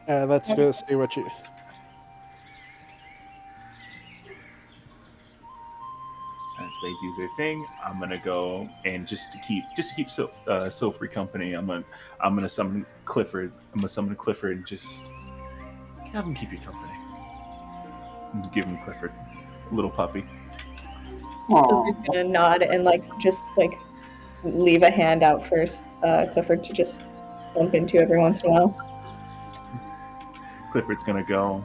let's go see what you. As they do their thing, I'm gonna go and just to keep Silfrey company. I'm gonna summon Clifford. I'm gonna summon Clifford and just have him keep you company. And give him Clifford, little puppy. Clifford's gonna nod and just leave a hand out for Clifford to just bump into every once in a while. Clifford's gonna go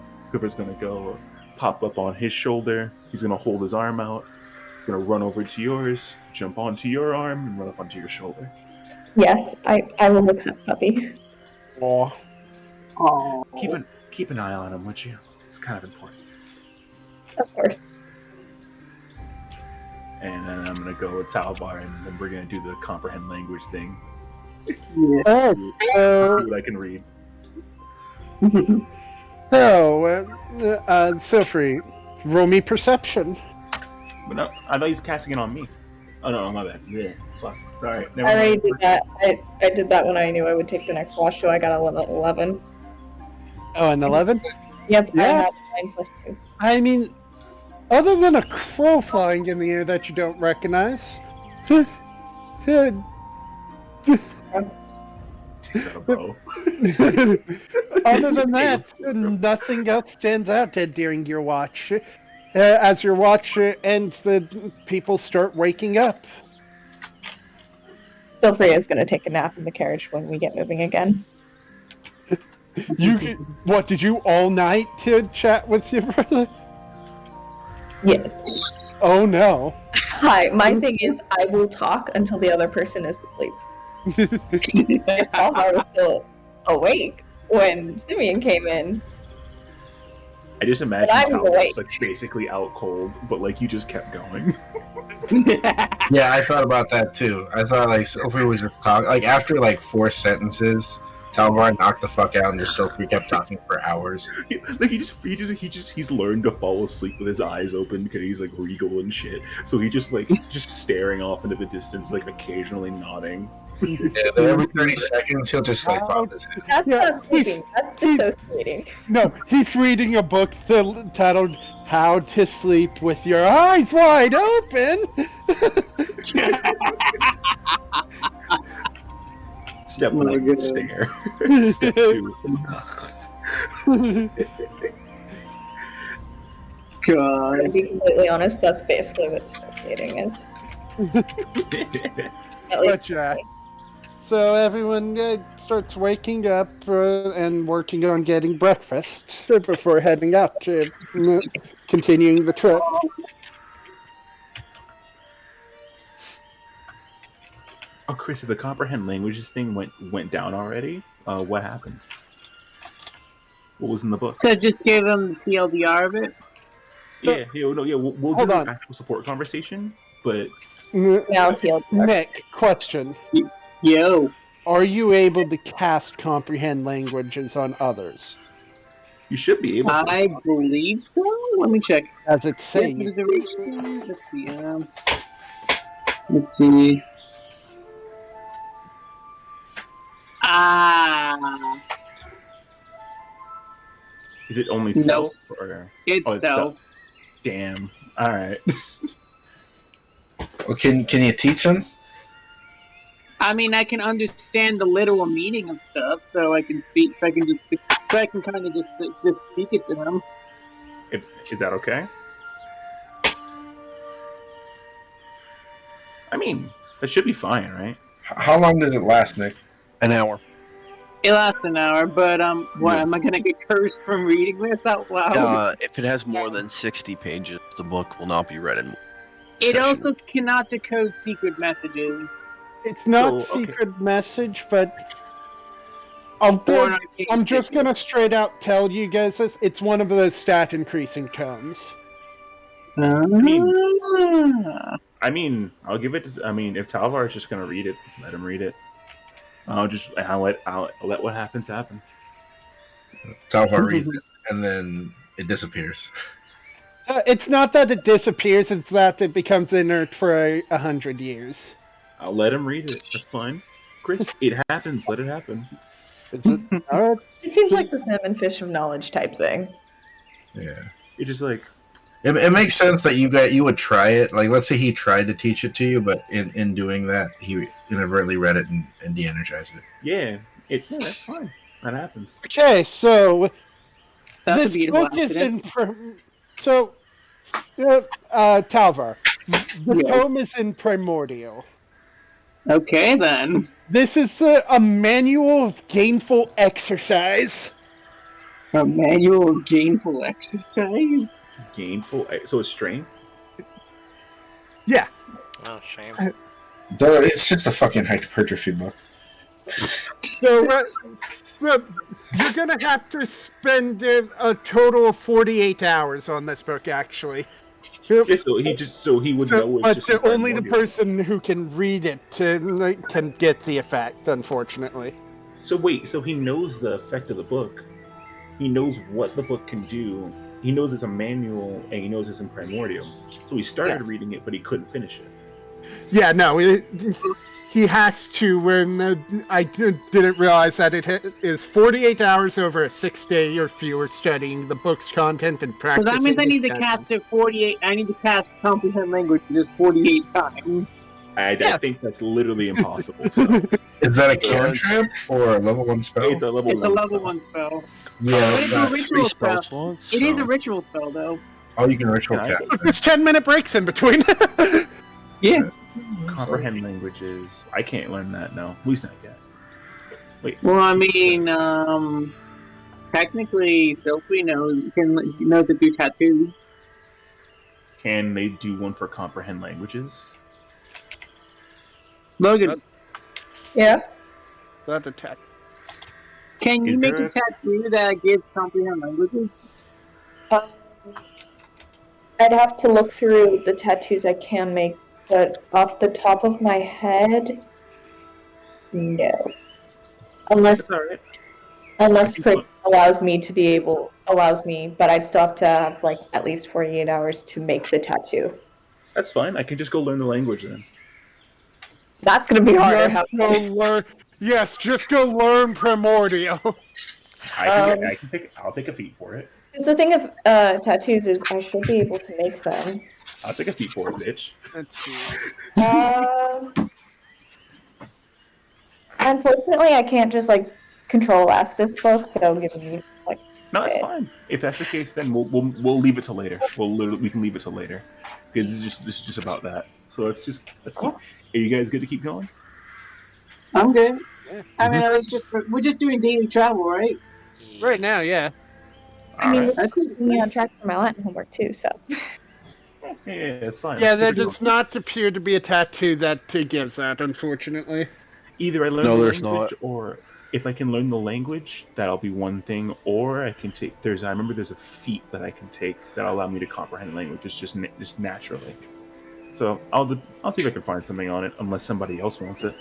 pop up on his shoulder. He's gonna hold his arm out. He's gonna run over to yours, jump onto your arm, and run up onto your shoulder. Yes, I will accept puppy. Aw. Oh. Keep an eye on him, would you? It's kind of important. Of course. And then I'm gonna go with Talvar, and then we're gonna do the comprehend language thing. Yes. See what I can read. So, Silfrey, roll me perception. But no, I thought he's casting it on me. Oh no, my bad. Yeah, fuck. Sorry. Never I already mind. did that. I did that when I knew I would take the next watch, so I got 11. Oh, an 11? Yep, I Yeah. have 9+2. I mean, other than a crow flying in the air that you don't recognize, Takes out a bow. other than that, nothing else stands out during your watch. As your watch ends, the people start waking up. Silfrey is going to take a nap in the carriage when we get moving again. What, did you all night to chat with your brother? Yes. Oh no. Hi, my thing is I will talk until the other person is asleep. If Talvar was still awake when Simeon came in. I just imagine But I'm Talbot awake. was like basically out cold, but like you just kept going. Yeah, I thought about that too. I thought like Sophie was just talking. Like after like 4 sentences, Talvar knocked the fuck out, and just Sophie kept talking for hours. Like he's learned to fall asleep with his eyes open because he's like regal and shit. So he just like just staring off into the distance, like occasionally nodding. Yeah, then every 30 seconds, he'll just like bob his head. That's Yeah, not sleeping. That's dissociating. No, he's reading a book titled "How to Sleep with Your Eyes Wide Open." Step Oh my 1, God. stare. Step 2. God. To be completely honest, that's basically what dissociating is. At least for Gotcha. me. So everyone starts waking up and working on getting breakfast before heading out to continuing the trip. Oh, Chris, if the comprehend languages thing went down already, what happened? What was in the book? So just give him the TLDR of it. Yeah, we'll Hold do on. an actual support conversation, but Now healed. Nick, question. Yo. Are you able to cast comprehend languages on others? you should be able to. I believe so. Let me check. As it's saying. The duration. Let's see. Ah, Is it only Nope. self or it's Oh, it's self. damn? All right. Well, can you teach him? I mean, I can understand the literal meaning of stuff, so I can speak. So I can just speak. So I can kind of just speak it to him. Is that okay? I mean, that should be fine, right? How long does it last, Nick? An hour. It lasts an hour, but what Yeah. am I gonna get cursed from reading this out loud? If it has more than 60 pages, the book will not be read in. It session. also cannot decode secret messages. It's not So, okay. secret message, but Or an arcane I'm just signal. gonna straight out tell you guys this. It's one of those stat increasing tomes. Ah. I mean, I'll give it. I mean, if Talvar is just gonna read it, let him read it. I'll let what happens happen. Talvar reads it, and then it disappears. It's not that it disappears; it's that it becomes inert for 100 years. I'll let him read it. That's fine. Chris, it happens. Let it happen. Is it? All right. It seems like the salmon fish of knowledge type thing. Yeah. You're just like, It makes sense that you would try it. Like, let's say he tried to teach it to you, but in doing that, he inadvertently read it and de-energized it. yeah, that's fine. That happens. Okay, so That's a this beautiful book is accident. Talvar. The Yeah. tome is in primordial. Okay, then. This is a manual of gainful exercise. A manual of gainful exercise. Gainful. So it's strength. Yeah. Oh, shame. Though it's just a fucking hypertrophy book. So you're gonna have to spend a total of 48 hours on this book, actually. Yeah, so he would know. It's But just in only the primordial. person who can read it can get the effect, unfortunately. So wait, so he knows the effect of the book. He knows what the book can do. He knows it's a manual, and he knows it's in primordial. So he started Yes. reading it, but he couldn't finish it. Yeah, no, he has to. When I didn't realize that it is 48 hours over a 6-day or fewer studying the book's content and So practicing. that means I need to its cast it 48. I need to cast comprehend language just 48 times. I Yeah. think that's literally impossible. So Is that a cantrip or a level 1 spell? it's a level It's a one level spell. 1 spell. Yeah, But that's it's a not- ritual spell. slots. It is a ritual spell, though. oh, you can ritual Yeah, I cast. There's 10-minute breaks in between. Yeah. Comprehend languages. I can't learn that. No, at least not yet. Wait. Well, I mean, technically, Sophie knows to do tattoos. Can they do one for comprehend languages? Logan, Yeah. That attack. Can you Is make there a a- tattoo that gives comprehend languages? Um, I'd have to look through the tattoos I can make, but off the top of my head, no. Unless That's all right. unless can Chris put- allows me, but I'd still have to have like at least 48 hours to make the tattoo. That's fine. I can just go learn the language then. That's gonna be harder. Just go learn. Yes, just go learn primordial. I'll take a feat for it. Because the thing of tattoos is I should be able to make them. I'll take a feat for it, bitch. Let's see. Unfortunately, I can't just like control F this book, so give me like. No, that's Okay. fine. If that's the case, then we'll leave it till later. We can leave it till later because this is just about that. So let's keep. Are you guys good to keep going? I'm good. Yeah. I mean, we're just doing daily travel, right? Right now, yeah. I mean, Alright. we're keeping me on track for my Latin homework too, so. Yeah, it's fine. Yeah, Let's there keep it does going. not appear to be a tattoo that gives that, unfortunately. Either I learn No, the there's language, not. or if I can learn the language, that'll be one thing. Or I can take. I remember there's a feat that I can take that'll allow me to comprehend languages just naturally. So I'll see if I can find something on it, unless somebody else wants it.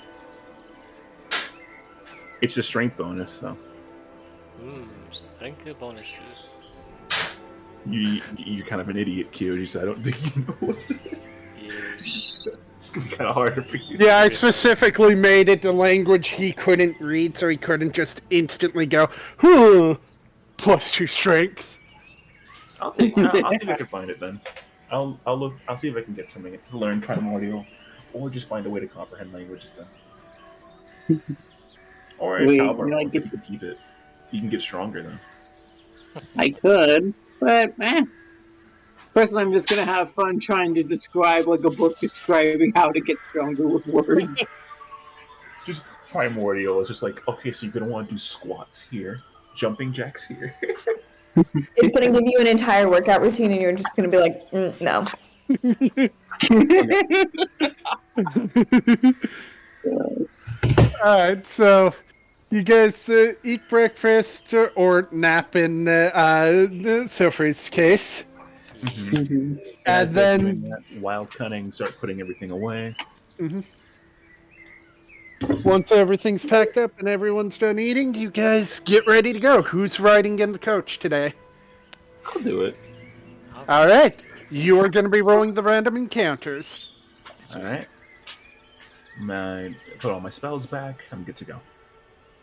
It's a strength bonus, so Strength bonus. you're kind of an idiot, Kyoji. So I don't think you know what it is. Yeah. It's gonna be kind of harder for you. Yeah, I specifically made it the language he couldn't read, so he couldn't just instantly go, +2 strength. I'll see if I can find it then. I'll look. I'll see if I can get something to learn primordial, or just find a way to comprehend languages then. Or if Wait, Talbot you know, wants it, you can keep it. You can get stronger then. I could, but personally, I'm just gonna have fun trying to describe like a book describing how to get stronger with words. Just primordial is just like, okay, so you're gonna want to do squats here, jumping jacks here. It's gonna give you an entire workout routine, and you're just gonna be like, no. Alright, so you guys eat breakfast or nap in Sophie's case. And then wild cunning, start putting everything away. once everything's packed up and everyone's done eating, you guys get ready to go. Who's riding in the coach today? I'll do it. Alright, you are going to be rolling the random encounters. All right. Put all my spells back. I'm good to go.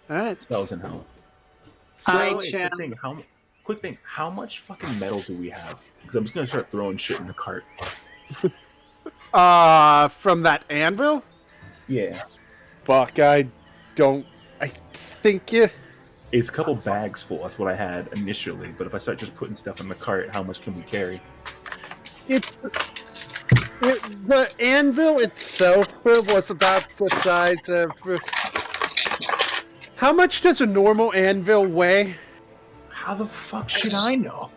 Alright. Spells and health. Hi, wait, Chad. quick thing. How much fucking metal do we have? Because I'm just gonna start throwing shit in the cart. From that anvil? Yeah. Fuck, I think you... It's a couple bags full. That's what I had initially. But if I start just putting stuff in the cart, how much can we carry? The anvil itself was about the size of... How much does a normal anvil weigh? How the fuck should I know?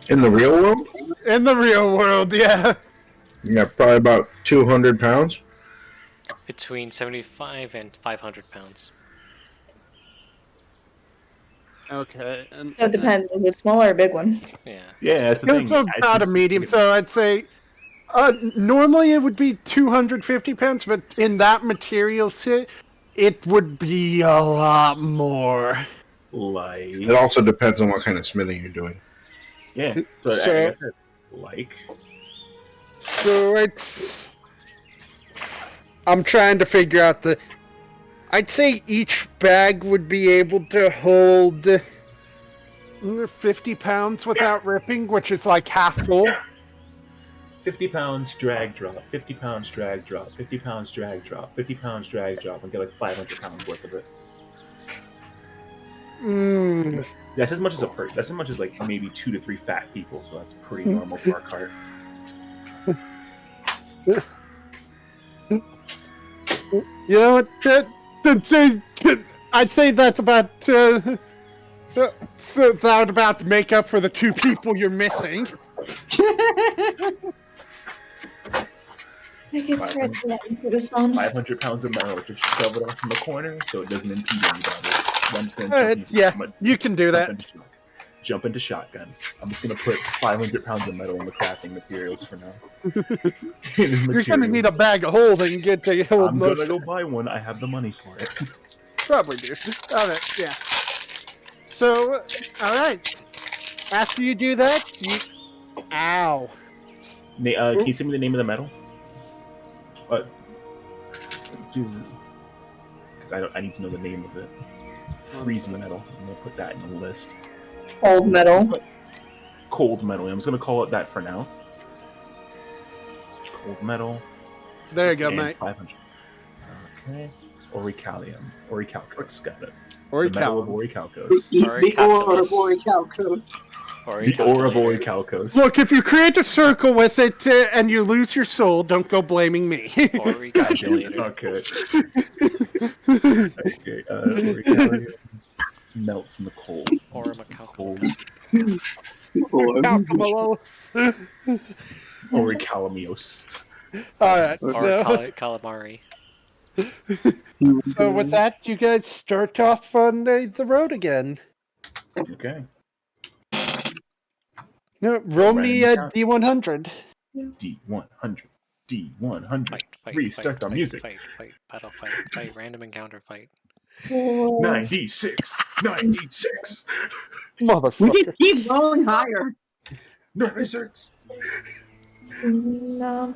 In the real world? In the real world, yeah. Yeah, probably about 200 pounds. Between 75 and 500 pounds. Okay. And, It depends. Is it small or a big one? Yeah. Yeah, that's the thing. It's about a medium, so I'd say... normally it would be 250 pounds, but in that material set, it would be a lot more. Like, It also depends on what kind of smithing you're doing. yeah. So, So- I guess like, So it's... I'm trying to figure out the... I'd say each bag would be able to hold 50 pounds without ripping, which is like half full. 50 pounds drag drop, 50 pounds drag drop, 50 pounds drag drop, 50 pounds drag drop, and get like 500 pounds worth of it. That's as much as that's as much as like maybe 2 to 3 fat people, so that's pretty normal for our cart. You know what? I'd say that's about that about to make up for the 2 people you're missing. I get to write that into this one. 500 pounds of metal. Just shove it off in the corner so it doesn't impede anybody. I'm just gonna Alright, yeah, you can do that. Jump into shotgun. I'm just gonna put 500 pounds of metal in the crafting materials for now. You're gonna need a bag of holding get to hold I'm most. gonna go buy one. I have the money for it. Probably do. Alright, yeah. So, alright. After you do that, you... Ow. Can you send me the name of the metal? What? Because I need to know the name of it. Freezing metal. I'm gonna put that in the list. Cold metal. Cold metal. I'm just gonna call it that for now. Cold metal. There you go, and mate. 500. Okay. Orichalcum. Orichalcos. Got it. Or The metal of cow. Orichalcos. The ore of Orichalcos. The ore of Orichalcos. Look, if you create a circle with it and you lose your soul, don't go blaming me. Ori calculator. Okay. Okay. Orichalcum melts in the cold. Orichalcum. Calculalos. Orichalamios. Alright, Or so, calamari. so with that, you guys start off on the road again. Okay. No, roll me a Random D100. D100. D100. Fight, Restart the music. Fight, battle, fight, random encounter, fight. 96. 96. Motherfucker. We just keep rolling higher. 96. No.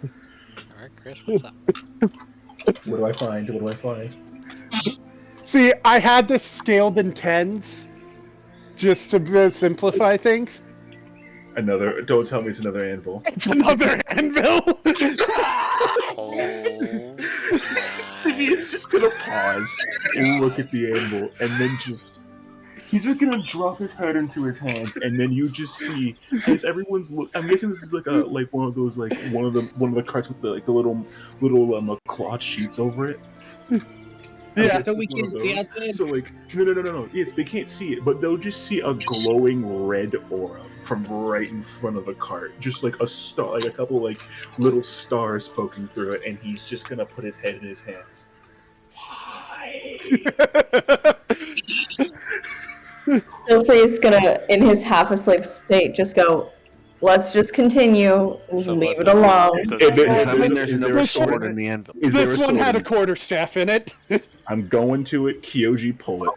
Alright, Chris, what's up? What do I find? What do I find? See, I had this scaled in tens, just to simplify things. Don't tell me it's another anvil. It's another anvil! Oh. Stevie is just gonna pause and look at the anvil, and then he's just gonna drop his head into his hands, and then you just see as everyone's I'm guessing this is like one of those one of the carts with the little cloth sheets over it. Yeah. So we can see outside. So no. Yes, they can't see it, but they'll just see a glowing red aura from right in front of the cart, just like a star, like a couple little stars poking through it, and he's just gonna put his head in his hands. Why? Phil's gonna, in his half-asleep state, just go, let's just continue, So leave what it does- alone. does- I mean, there's Is there another a sword sword? in the anvil. Is there This a one had a sword? quarterstaff in it. I'm going to it. Kyoji, pull it.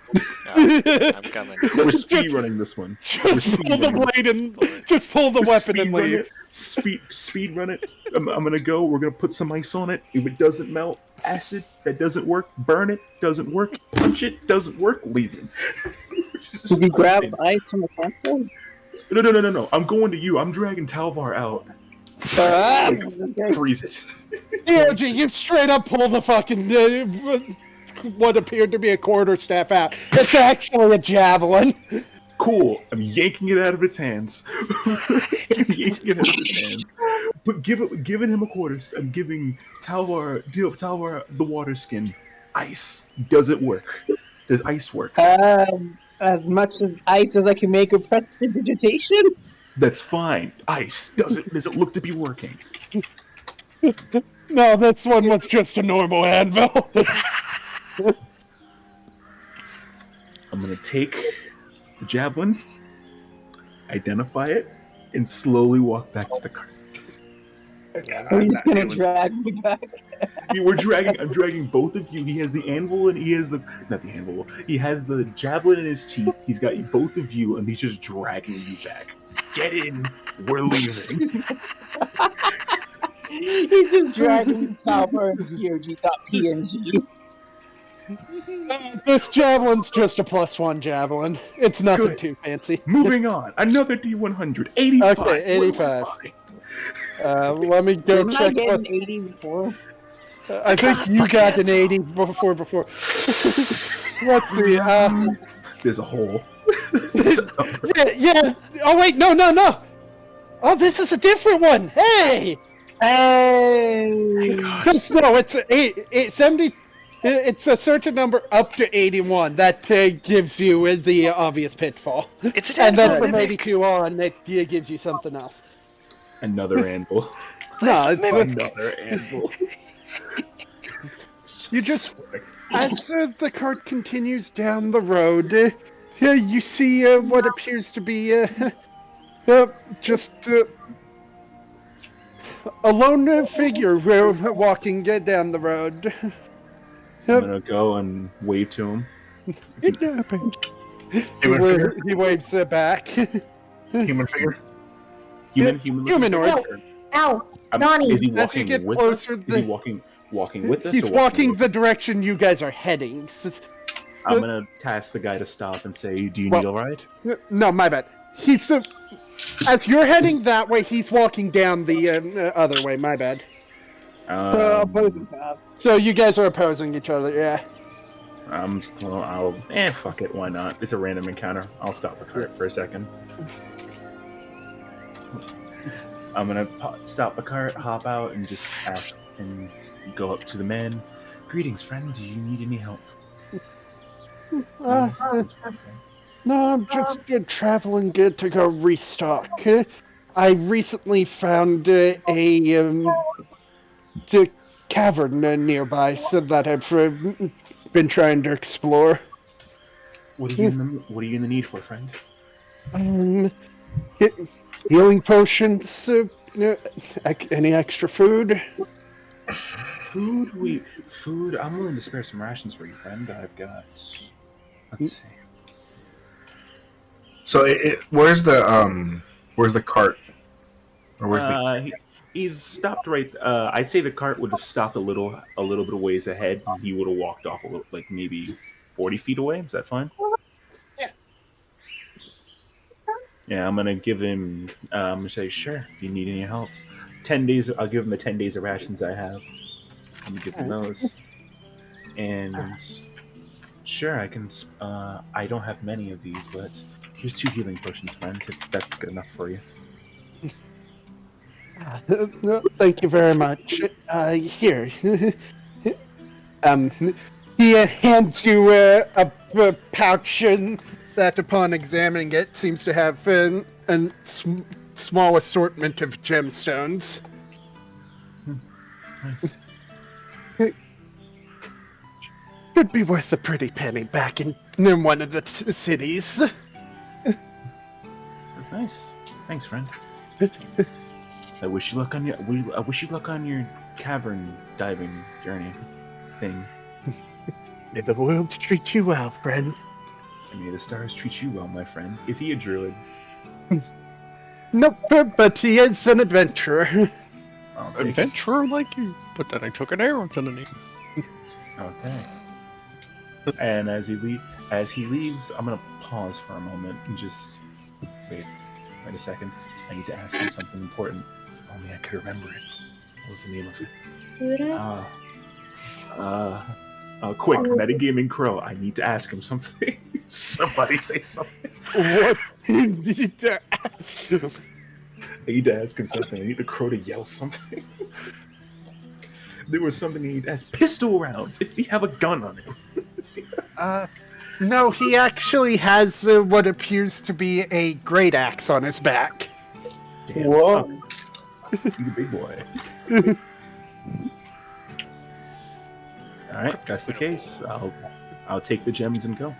I'm coming. We're speed running this one. Just pull the blade and just pull the weapon and Speed run leave. it. Speed run it. I'm gonna go. We're gonna put some ice on it. If it doesn't melt, acid. That doesn't work. Burn it. Doesn't work. Punch it. Doesn't work. Leave it. Did you grab ice from the castle? No. I'm going to you. I'm dragging Talvar out. Freeze it. Georgie, you straight up pull the fucking what appeared to be a quarterstaff out. It's actually a javelin. Cool. I'm yanking it out of its hands. But giving him a quarter. I'm giving Talvar the water skin. Ice. Does it work? Does ice work? As much as ice as I can make with prestidigitation. That's fine. Ice. Does it look to be working? No, this one was just a normal anvil. I'm gonna take the javelin, identify it, and slowly walk back to the cart. We're just gonna drag me back. I'm dragging both of you. He has the anvil and he has not the anvil. He has the javelin in his teeth. He's got both of you, and he's just dragging you back. Get in. We're leaving. He's just dragging Talbot and POG.png. This javelin's just a +1 javelin. It's nothing Good. too fancy. Moving on. Another D100. 85. Okay, 85. Let me go Didn't I check get what. an 80 before? I think you got an 80 before. Let's see. There's a hole. Yeah. Oh wait, no. Oh, this is a different one. Hey. Hey! Just no. It's 70. It's a certain number up to 81 that gives you the obvious pitfall. It's an And then anvil from mimic. 82 on, it gives you something else. Another anvil. No, it's Another anvil. You just- as the cart continues down the road. You see what appears to be just a lone figure walking down the road. I'm gonna go and wave to him. He waves back. Human figure. Humanoid. Ow! Donnie! Is he As you walking get with closer, us? Is he walking with us? He's or walking with the direction you guys are heading. I'm gonna task the guy to stop and say, "Do you Well- need a ride?" No, my bad. He's as you're heading that way, he's walking down the other way. My bad. So opposing paths. So you guys are opposing each other, yeah. Fuck it, why not? It's a random encounter. I'll stop the cart for a second. I'm gonna stop the cart, hop out, and just ask and go up to the man. Greetings, friend. Do you need any help? No, I'm just traveling good to go restock. I recently found the cavern nearby, so that I've been trying to explore. What are you in the need for, friend? Healing potions. Any extra food? Food. I'm willing to spare some rations for you, friend. I've got. Let's see. So where's the cart? Or where's He's stopped right. I'd say the cart would have stopped a little bit of ways ahead. And he would have walked off a little, like maybe 40 feet away. Is that fine? Yeah. Yeah, I'm gonna give him. I'm gonna say, sure. If you need any help, 10 days. I'll give him the 10 days of rations I have. Let me give him those. And sure, I can. I don't have many of these, but here's 2 healing potions, friend. If that's good enough for you. Thank you very much. Here. He hands you a pouch that, upon examining it, seems to have a small assortment of gemstones. Nice. Could be worth a pretty penny back in one of the cities. That's nice. Thanks, friend. I wish you luck on your cavern diving journey thing. May the world treat you well, friend. And may the stars treat you well, my friend. Is he a druid? Nope, but he is an adventurer. I'll take it. Adventurer like you, but then I took an arrow to the knee. Okay. And as he leaves, I'm gonna pause for a moment and just wait a second. I need to ask him something important. If only I could remember it. What was the name of it? Quick, metagaming crow. I need to ask him something. Somebody say something. What do you need to ask him? I need to ask him something. I need the crow to yell something. There was something he needed to ask. Pistol rounds. Does he have a gun on him? No, he actually has what appears to be a great axe on his back. Damn, Whoa. He's a big boy. All right, that's the case. I'll take the gems and go.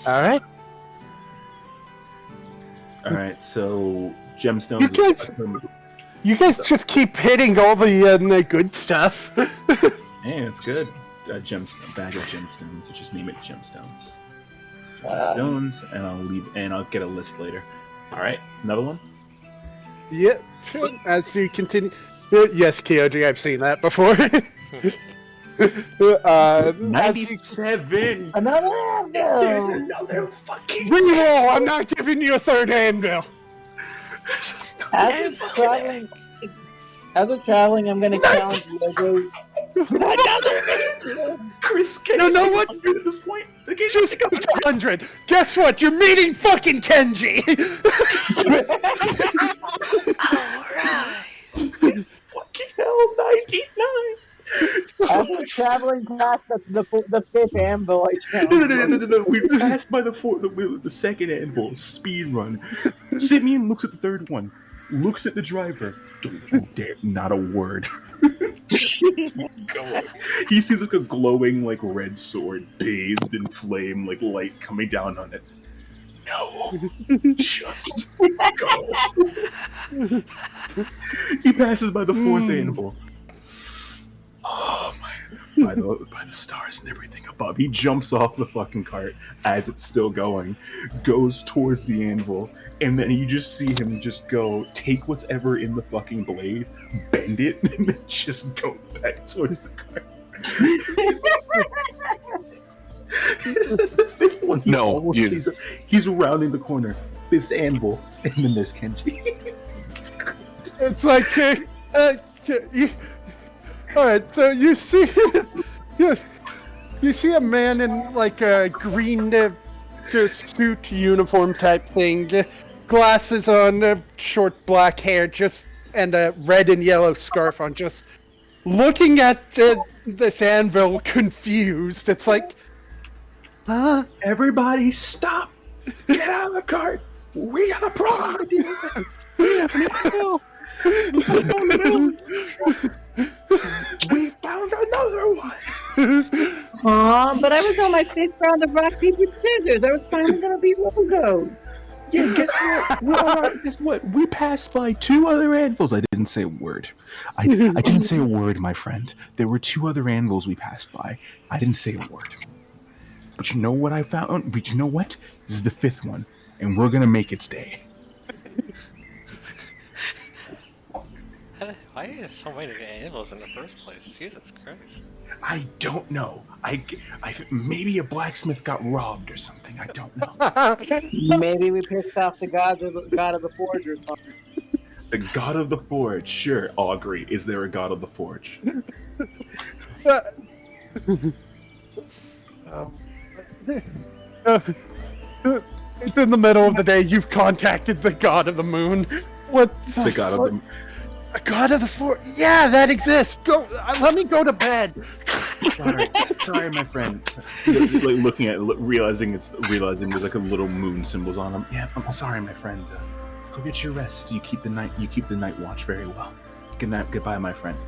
All right. All right, so gemstones. You guys just keep hitting all the good stuff. Hey, it's good. Bag of gemstones. So just name it gemstones. Gemstones, and I'll get a list later. All right, another one. Yep. As you continue. Yes, Kyoji, I've seen that before. 97. Another There's anvil! another fucking. Reroll! I'm not giving you a third anvil. As we're traveling, I'm gonna challenge Yogo. Chris, can No, you no, take what? 100 at this point? Okay, Just go 100. Guess what? You're meeting fucking Kenji. fucking hell, 99. As we're traveling past the fifth anvil, I challenge No. We passed by the second anvil. Speed run. Simeon looks at the third one. looks at the driver. Don't you dare! Not a word. Going. He sees like a glowing like red sword bathed in flame, like light coming down on it. No, just go. He passes by the fourth anvil. Oh my! By the stars and everything above, he jumps off the fucking cart as it's still going, goes towards the anvil, and then you just see him just go take what's ever in the fucking blade, bend it, and then just go back towards the cart. The fifth one, he's rounding the corner. Fifth anvil, and then there's Kenji. It's like, all right. So you see, you see a man in like a green suit uniform type thing, glasses on, short black hair, and a red and yellow scarf on, just looking at this anvil, confused. It's like, huh? Everybody stop! Get out of the cart! We got a problem! We found another one! Aw, but I was on my 5th round of rock, paper, scissors. I was finally gonna be logos. Yeah, guess what? We passed by 2 other anvils. I didn't say a word. I didn't say a word, my friend. There were 2 other anvils we passed by. I didn't say a word. But you know what I found? But you know what? This is the 5th one, and we're gonna make its day. Why are there so many anvils in the first place? Jesus Christ. I don't know. I maybe a blacksmith got robbed or something. I don't know. Maybe we pissed off the god of the forge or something. The god of the forge. Sure, I'll agree. Is there a god of the forge? It's in the middle of the day. You've contacted the god of the moon. What The god of the A god of the forge? Yeah, that exists. Go. Let me go to bed. Sorry, my friend. Like looking at it, realizing there's like a little moon symbols on them. Yeah, I'm sorry, my friend. Go get your rest. You keep the night watch very well. Good night, goodbye, my friend.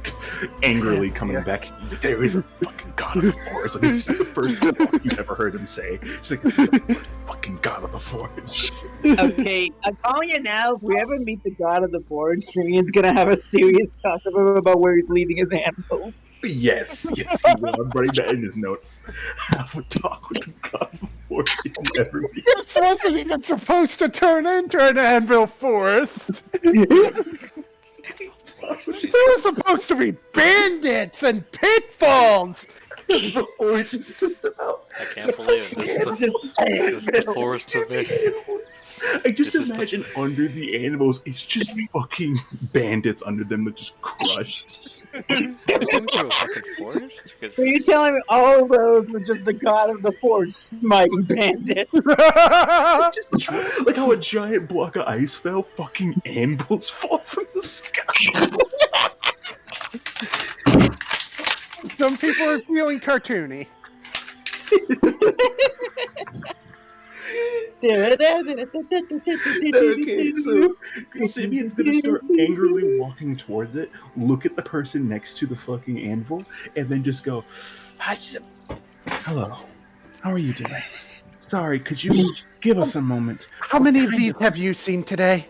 Angrily coming back. There is a fucking god of the forge. Like it's the first thing you've ever heard him say. She's like, this is the fucking god of the forge. Okay, I'm calling you now. If we ever meet the god of the forge, Simeon's gonna have a serious talk about where he's leaving his anvils. Yes, he will. I'm writing that in his notes. Have a talk with the god of the forge if you ever meet. This wasn't even supposed to turn into an anvil forest. There was supposed to be bandits and pitfalls. The forge just took them out. I can't believe it. This is the forest to me. I just imagine under the animals, it's just fucking bandits under them that just crushed. Going through a fucking forest? So you're telling me all those were just the god of the forge smiting bandits? Like how a giant block of ice fell, fucking anvils fall from the sky. Some people are feeling cartoony. Okay, so Simeon's gonna start angrily walking towards it, look at the person next to the fucking anvil, and then just go, hello, how are you doing? Sorry, could you give us a moment? How many of these have you seen today?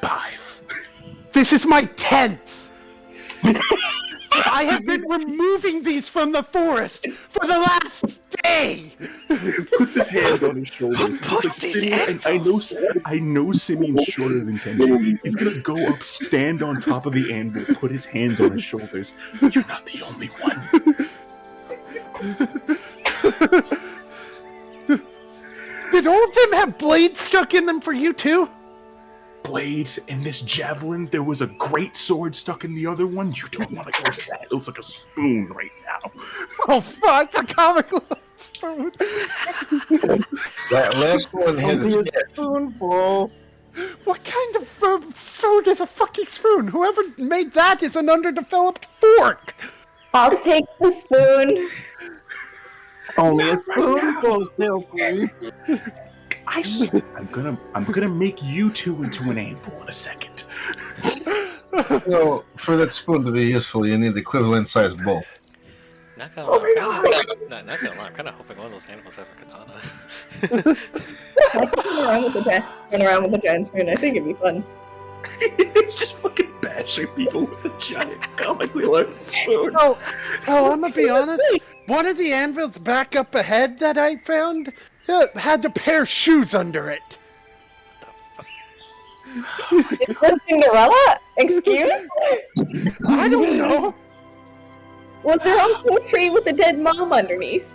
5. This is my 10th. I have been removing these from the forest for the last day. Puts his hand on his shoulders. I know Simeon's shorter than Kenji. He's gonna go up, stand on top of the anvil, put his hands on his shoulders. You're not the only one. Did all of them have blades stuck in them for you too? Blade and this javelin. There was a great sword stuck in the other one. You don't want to go to that. It looks like a spoon right now. Oh fuck! The comical spoon. That last one has a sketch. Spoonful. What kind of sword is a fucking spoon? Whoever made that is an underdeveloped fork. I'll take the spoon. Only a spoonful, still free. I'm gonna make you two into an anvil in a second. So, for that spoon to be useful, you need the equivalent size bowl. Not gonna lie, not gonna lie, I'm kind of hoping one of those animals have a katana. Run around with the giant spoon. I think it'd be fun. It's just fucking bashing people with a giant comically large spoon. Oh, I'm gonna be honest. One of the anvils back up ahead that I found had a pair of shoes under it. Is this Cinderella? Excuse? I don't know. Was there also a tree with a dead mom underneath?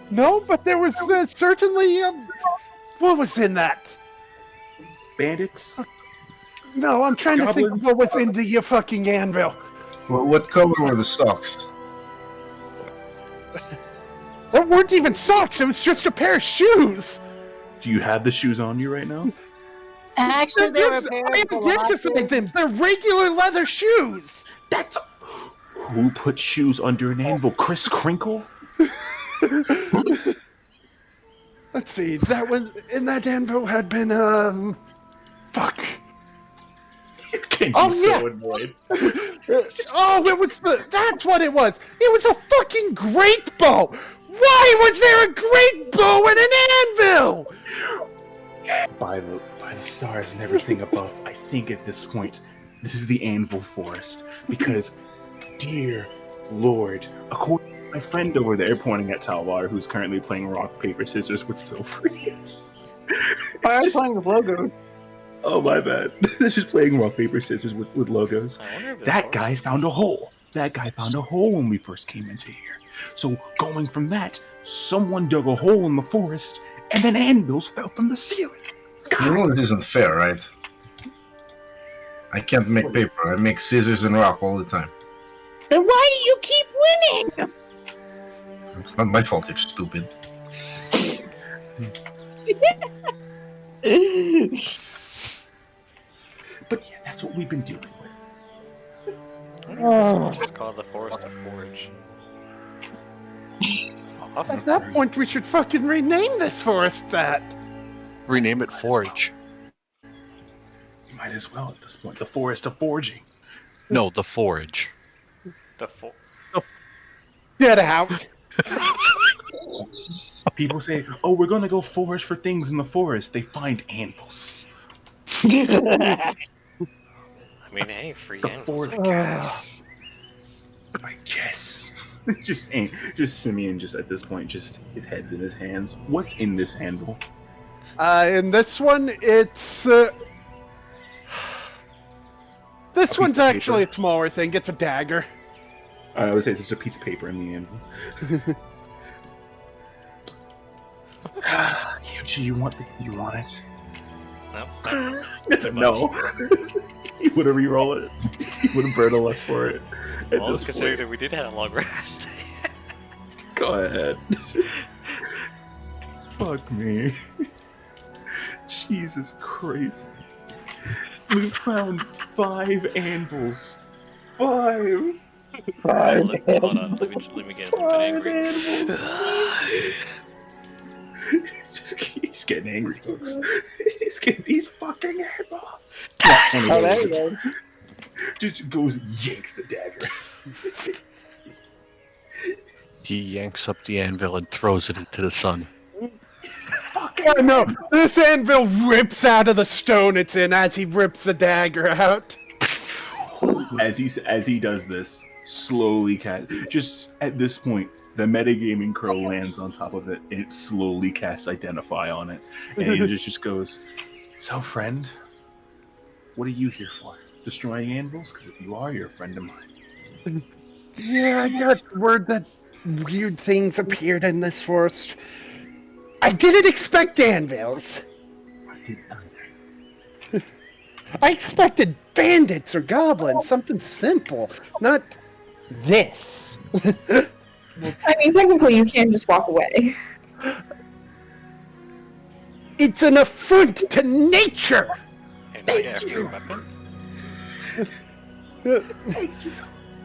No, but there was certainly what was in that? Bandits? No, I'm trying to think of what was in the fucking anvil. What color were the socks? There weren't even socks. It was just a pair of shoes. Do you have the shoes on you right now? Actually, they were a pair I of identified them. They're regular leather shoes. That's who put shoes under an anvil? Chris Crinkle? Let's see. That was in that anvil had been fuck. Kenji's so annoyed. It was that's what it was. It was a fucking great bow. Why was there a great bow and an anvil? By the stars and everything above, I think at this point, this is the anvil forest. Because, dear Lord, according to my friend over there pointing at Talvar, who's currently playing rock, paper, scissors with Silvery. I was playing with logos. Oh, my bad. They're just playing rock, paper, scissors with logos. That guy found a hole. That guy found a hole when we first came into here. So, going from that, someone dug a hole in the forest, and then anvils fell from the ceiling. You know this isn't fair, right? I can't make paper. I make scissors and rock all the time. Then why do you keep winning? It's not my fault, you're stupid. But yeah, that's what we've been dealing with. I wonder if this forest is called the Forest of Forge. At that point, we should fucking rename this forest that. Rename it Forge. You might as well at this point. The Forest of Forging. No, the Forge. Get out. People say, oh, we're going to go forage for things in the forest. They find anvils. I mean, hey, free The animals, I forest. guess. I guess. just Simeon, just at this point, just his head's in his hands. What's in this anvil? In this one, it's this one's actually a smaller thing. It's a dagger. I would say it's just a piece of paper in the anvil. Yuji, you want it? No. It's a no. You would have re-roll it. You would have burned a luck for it. At Well, this considering point. that we did have a long rest. Go ahead. Fuck me. Jesus Christ. We found 5 anvils. 5. Hold on, let me get a little bit angry. He's getting angry, folks. He's getting these fucking anvils. Oh, there you go. Just goes, yanks the dagger. He yanks up the anvil and throws it into the sun. Oh no! This anvil rips out of the stone it's in as he rips the dagger out. As he does this, slowly just at this point, the metagaming crow lands on top of it and it slowly casts Identify on it. And it just goes, so friend, what are you here for? Destroying anvils? Because if you are, you're a friend of mine. Yeah, I got word that weird things appeared in this forest. I didn't expect anvils. I didn't either. I expected bandits or goblins, something simple, not this. I mean, technically, you can just walk away. It's an affront to nature! And I get a free weapon.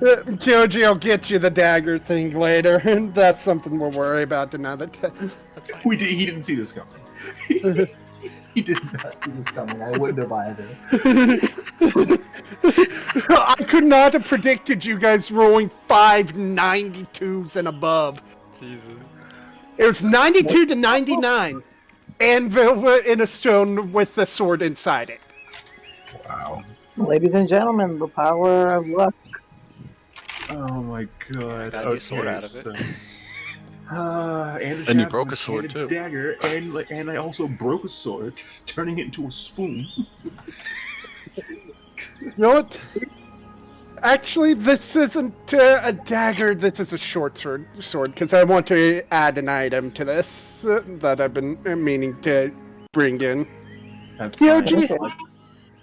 Kyoji will get you the dagger thing later, and that's something we'll worry about another time. That's fine. He didn't see this coming. He did not see this coming. I wouldn't have either. I could not have predicted you guys rolling 592s and above. Jesus. It was 92 to 99. Anvil in a stone with the sword inside it. Wow. Ladies and gentlemen, the power of luck. Oh my god. Got your sword out of it. And you broke a sword, too. Dagger, and I also broke a sword, turning it into a spoon. You know what? Actually, this isn't a dagger. This is a short sword, because I want to add an item to this that I've been meaning to bring in. That's Kyoji, fine.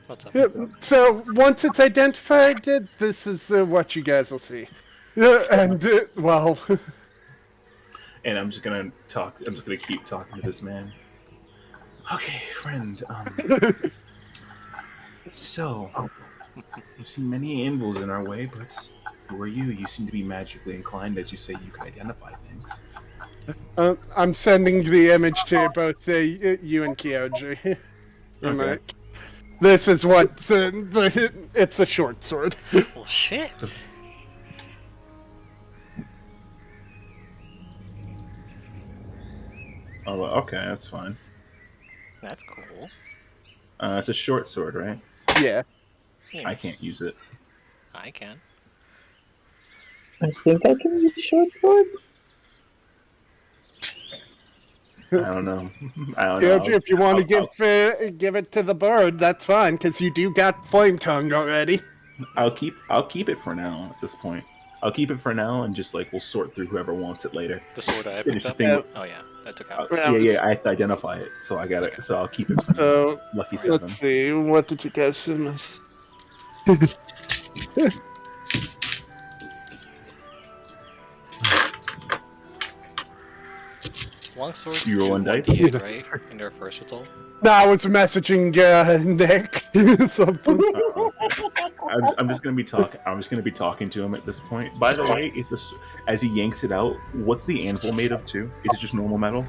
What's up? so once it's identified, this is what you guys will see. Well... And I'm just gonna talk. I'm just gonna keep talking to this man. Okay, friend. So we've seen many anvils in our way, but who are you? You seem to be magically inclined, as you say. You can identify things. I'm sending the image to both you and Kyoji. Okay. This is what it's a short sword. Well, shit. Oh, okay, that's fine. That's cool. It's a short sword, right? Yeah. I can't use it. I can. I think I can use short swords. I don't know. Kyoji, if you want to give it to the bird, that's fine, because you do got flame tongue already. I'll keep it for now. At this point, I'll keep it for now, and just like we'll sort through whoever wants it later. The sword I Finish picked the up. thing. Oh yeah, that took out. Yeah. I have to identify it, so I got it. So I'll keep it for now. So, Lucky 7. let's see, what did you guys send us? Longsword. You roll one dice? 1d8, right? In their versatile. No, I was messaging Nick. Something. I'm just gonna be talking. I'm just gonna be talking to him at this point. By the way, as he yanks it out, what's the anvil made of too? Is it just normal metal?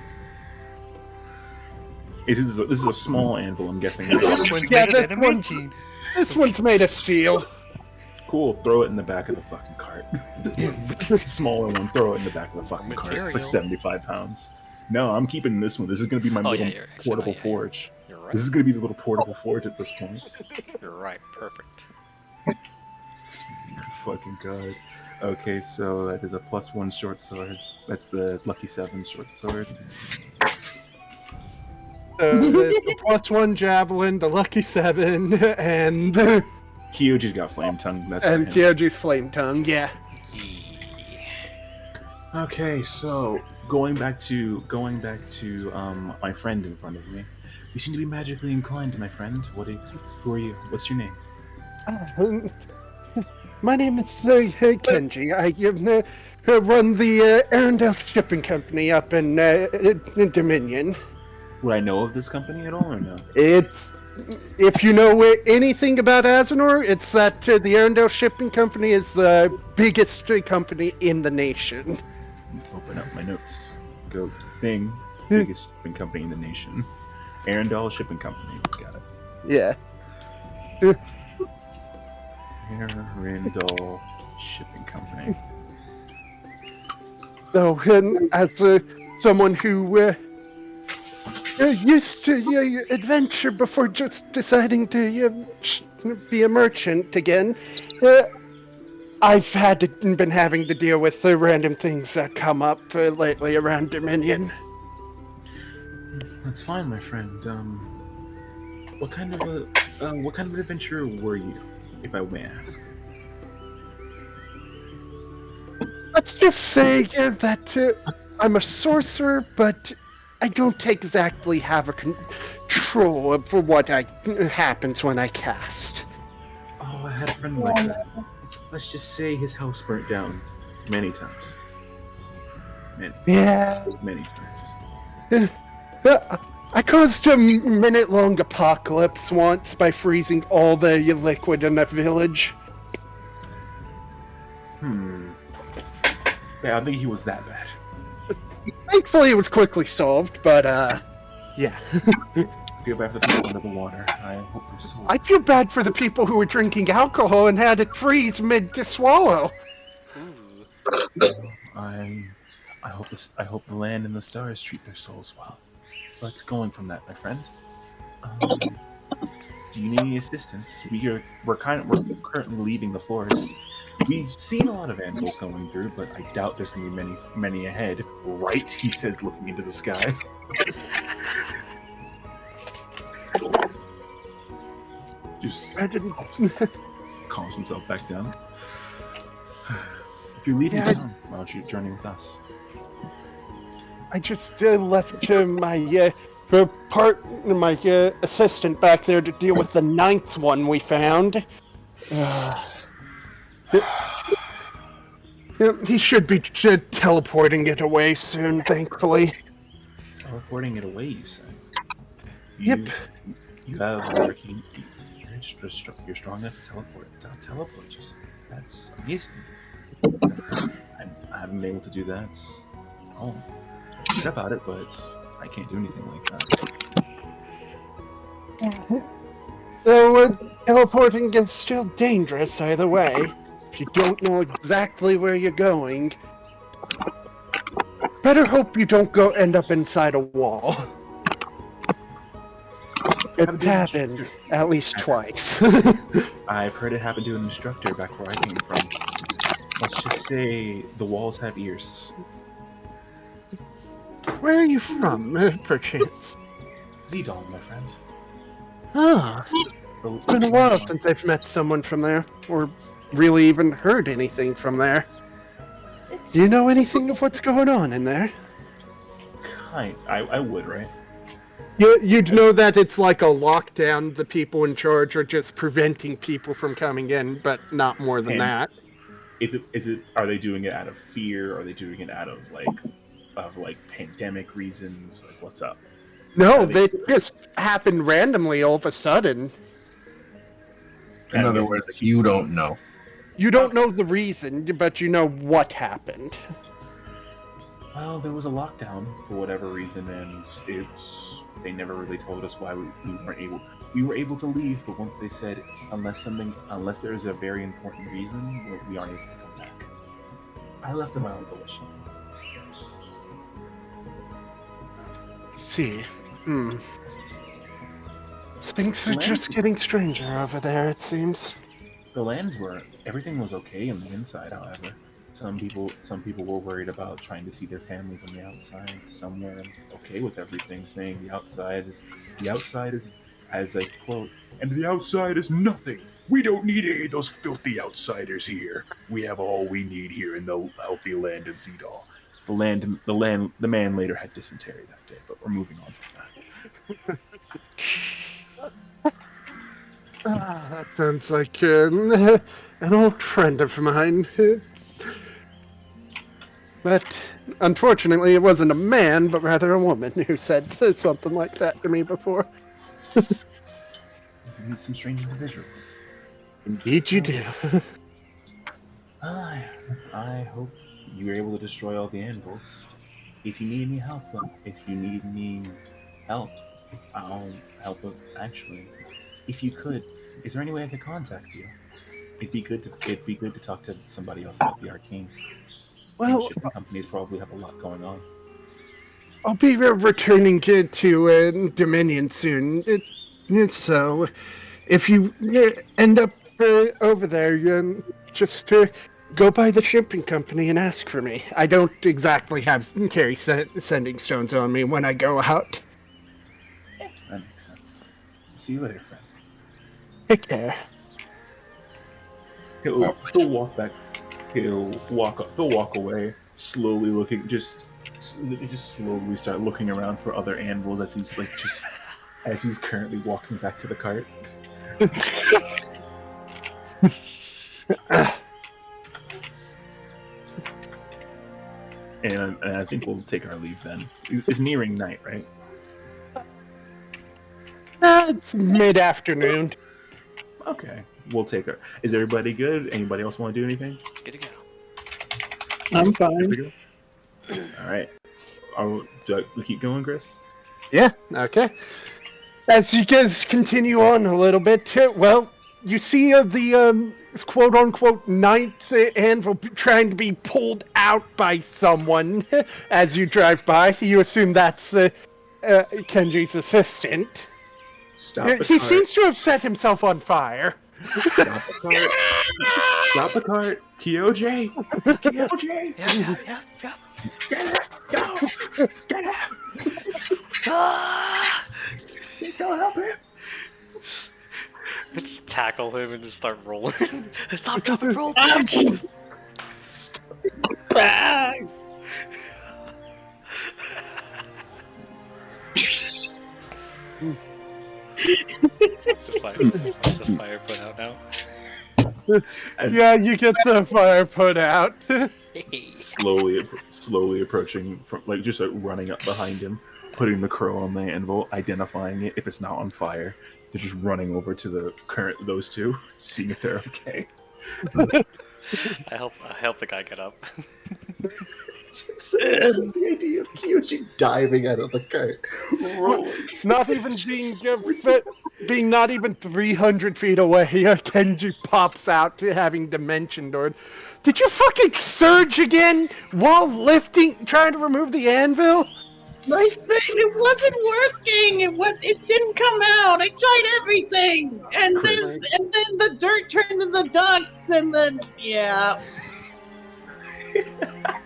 This is a small anvil, I'm guessing. Yeah, this one's made of steel. Cool. Throw it in the back of the fucking cart. Smaller one. Throw it in the back of the fucking cart. It's like Material. 75 pounds. No, I'm keeping this one. This is gonna be my little you're actually portable right, forge. You're right. This is gonna be the little portable forge at this point. You're right. Perfect. Fucking god. Okay, so that is a +1 short sword. That's the lucky 7 short sword. The +1 javelin, the lucky 7, and Kyoji's got flame tongue. That's and him. Kyoji's flame tongue. Yeah. Okay, so going back to my friend in front of me. You seem to be magically inclined, my friend. Who are you? What's your name? My name is Kenji. I run the Arendelle Shipping Company up in Dominion. Would I know of this company at all, or no? It's if you know anything about Azenor, it's that the Arendelle Shipping Company is the biggest company in the nation. Open up my notes. Go thing. Biggest shipping company in the nation. Arendelle Shipping Company. Got it. Yeah. Arendelle Shipping Company. So, as someone who used to adventure before just deciding to be a merchant again, I've been having to deal with the random things that come up lately around Dominion. That's fine, my friend. What kind of an adventurer were you, if I may ask? Let's just say that I'm a sorcerer, but I don't exactly have a control for what happens when I cast. Oh, I had a friend like that. Let's just say his house burnt down many times. Many times. I caused a minute-long apocalypse once by freezing all the liquid in a village. Yeah, I think he was that bad. Thankfully, it was quickly solved, but yeah. I feel bad for the people under the water. I hope they're so. I feel bad for the people who were drinking alcohol and had it freeze mid to swallow. Ooh. I hope the land and the stars treat their souls well. But going from that, my friend, do you need any assistance? We're currently leaving the forest. We've seen a lot of animals going through, but I doubt there's going to be many ahead. Right? He says, looking into the sky. Just I didn't. calms himself back down. If you're leaving town, why don't you journey with us? I just left my my assistant back there to deal with the 9th one we found. He should be teleporting it away soon, thankfully. Teleporting it away, you say? Yep. You have Hurricane. You're strong enough to teleport. Teleport, just that's amazing. I haven't been able to do that. Oh, good about it, but I can't do anything like that. So teleporting is still dangerous either way. If you don't know exactly where you're going, better hope you don't end up inside a wall. It's happened at least twice. I've heard it happen to an instructor back where I came from. Let's just say the walls have ears. Where are you from, perchance? Zedon, my friend. Ah, it's been a while since I've met someone from there, or really even heard anything from there. Do you know anything of what's going on in there? I would, right? You'd know that it's like a lockdown. The people in charge are just preventing people from coming in, but not more than that. Is it? Are they doing it out of fear? Are they doing it out of pandemic reasons? Like, what's up? No, they just happened randomly all of a sudden. In other words, you don't know. You don't know the reason, but you know what happened. Well, there was a lockdown for whatever reason, and they never really told us why we weren't able. We were able to leave, but once they said unless there is a very important reason, we aren't able to come back. I left of my own volition. See, things are just getting stranger over there, it seems. Everything was okay on the inside, however. Some people were worried about trying to see their families on the outside. Some were okay with everything, saying the outside is, as I quote, and the outside is nothing. We don't need any of those filthy outsiders here. We have all we need here in the healthy land of Zedal. The man later had dysentery that day, but we're moving on from that. That sounds like an old friend of mine. But unfortunately, it wasn't a man, but rather a woman who said something like that to me before. We meet some strange individuals. Indeed, you do. I hope you were able to destroy all the animals. If you need any help, I'll help. Actually, if you could, is there any way I could contact you? It'd be good to talk to somebody else about the Arcane. Well, shipping companies probably have a lot going on. I'll be returning to Dominion soon. So, if you end up over there, just go by the shipping company and ask for me. I don't exactly carry sending stones on me when I go out. That makes sense. See you later, friend. Take care. He'll walk back. He'll walk away, slowly looking, just slowly start looking around for other animals as he's currently walking back to the cart. And I think we'll take our leave then. It's nearing night, right? It's mid-afternoon. Okay, we'll take her. Is everybody good? Anybody else want to do anything? Good to go. I'm There fine. we go. All right. Do we keep going, Chris? Yeah, okay. As you guys continue on a little bit, well, you see the quote-unquote ninth anvil trying to be pulled out by someone as you drive by. You assume that's Kenji's assistant. Stop the He cart. seems to have set himself on fire. Stop the cart. Stop the cart. Kyoj. Kyoj. Yeah. Get out. Go. Get out. Don't help him. Let's tackle him and just start rolling. Stop, drop, and roll, bitch! Ah! The fire put out now. Yeah, you get the fire put out. slowly approaching from just running up behind him, putting the crow on the anvil, identifying it. If it's not on fire, they're just running over to those two, seeing if they're okay. I help the guy get up. The idea of Kyuchi diving out of the cart, rolling. Not even being not even 300 feet away, Kenji pops out having dimension door. Did you fucking surge again while trying to remove the anvil? My thing, it wasn't working. It didn't come out. I tried everything, and then the dirt turned into ducks, and then yeah.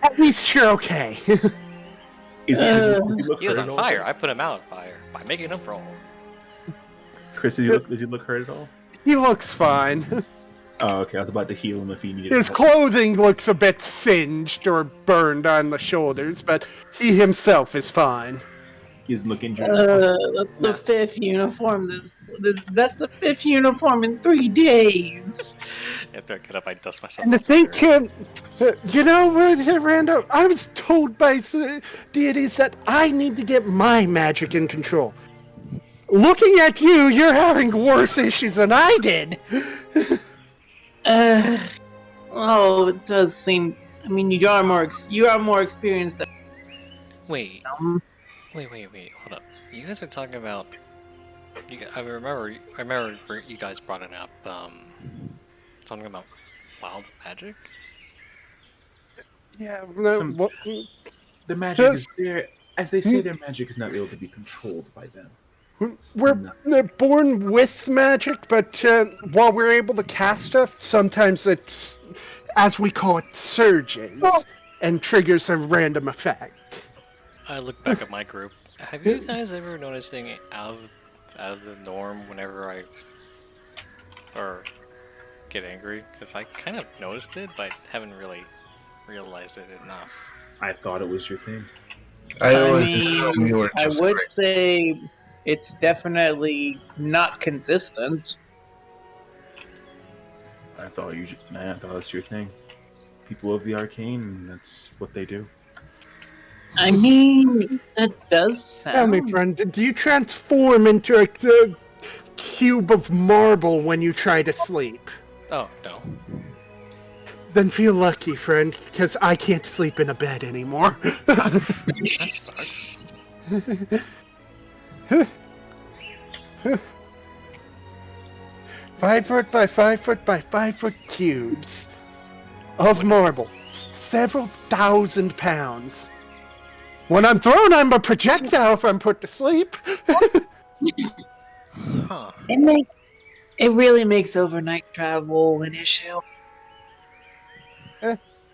At least you're okay. He was on fire. I put him out on fire by making him roll. Chris, does he look hurt at all? He looks fine. Oh, okay. I was about to heal him if he needed His help. clothing looks a bit singed or burned on the shoulders, but he himself is fine. He doesn't look injured. That's the fifth uniform. That's the fifth uniform in 3 days. After I get up, I dust myself. And I think, you know, Rando, I was told by deities that I need to get my magic in control. Looking at you, you're having worse issues than I did. Well, it does seem. I mean, you are more experienced. Wait, hold up. You guys are talking about. I remember you guys brought it up. Talking about wild magic. Yeah, The magic is there. As they say, their magic is not able to be controlled by them. they're born with magic, but while we're able to cast stuff, sometimes it's, as we call it, surges, and triggers a random effect. I look back at my group. Have you guys ever noticed anything out of the norm whenever I get angry? Because I kind of noticed it, but haven't really realized it enough. I thought it was your thing. I would say it's definitely not consistent. I thought that's your thing. People of the arcane, that's what they do. I mean, that does sound. Tell me, friend, do you transform into a cube of marble when you try to sleep? Oh, no. Then feel lucky, friend, because I can't sleep in a bed anymore. That sucks. 5 foot by 5 foot by 5 foot cubes of marble, several thousand pounds. When I'm thrown, I'm a projectile if I'm put to sleep. Huh. It really makes overnight travel an issue.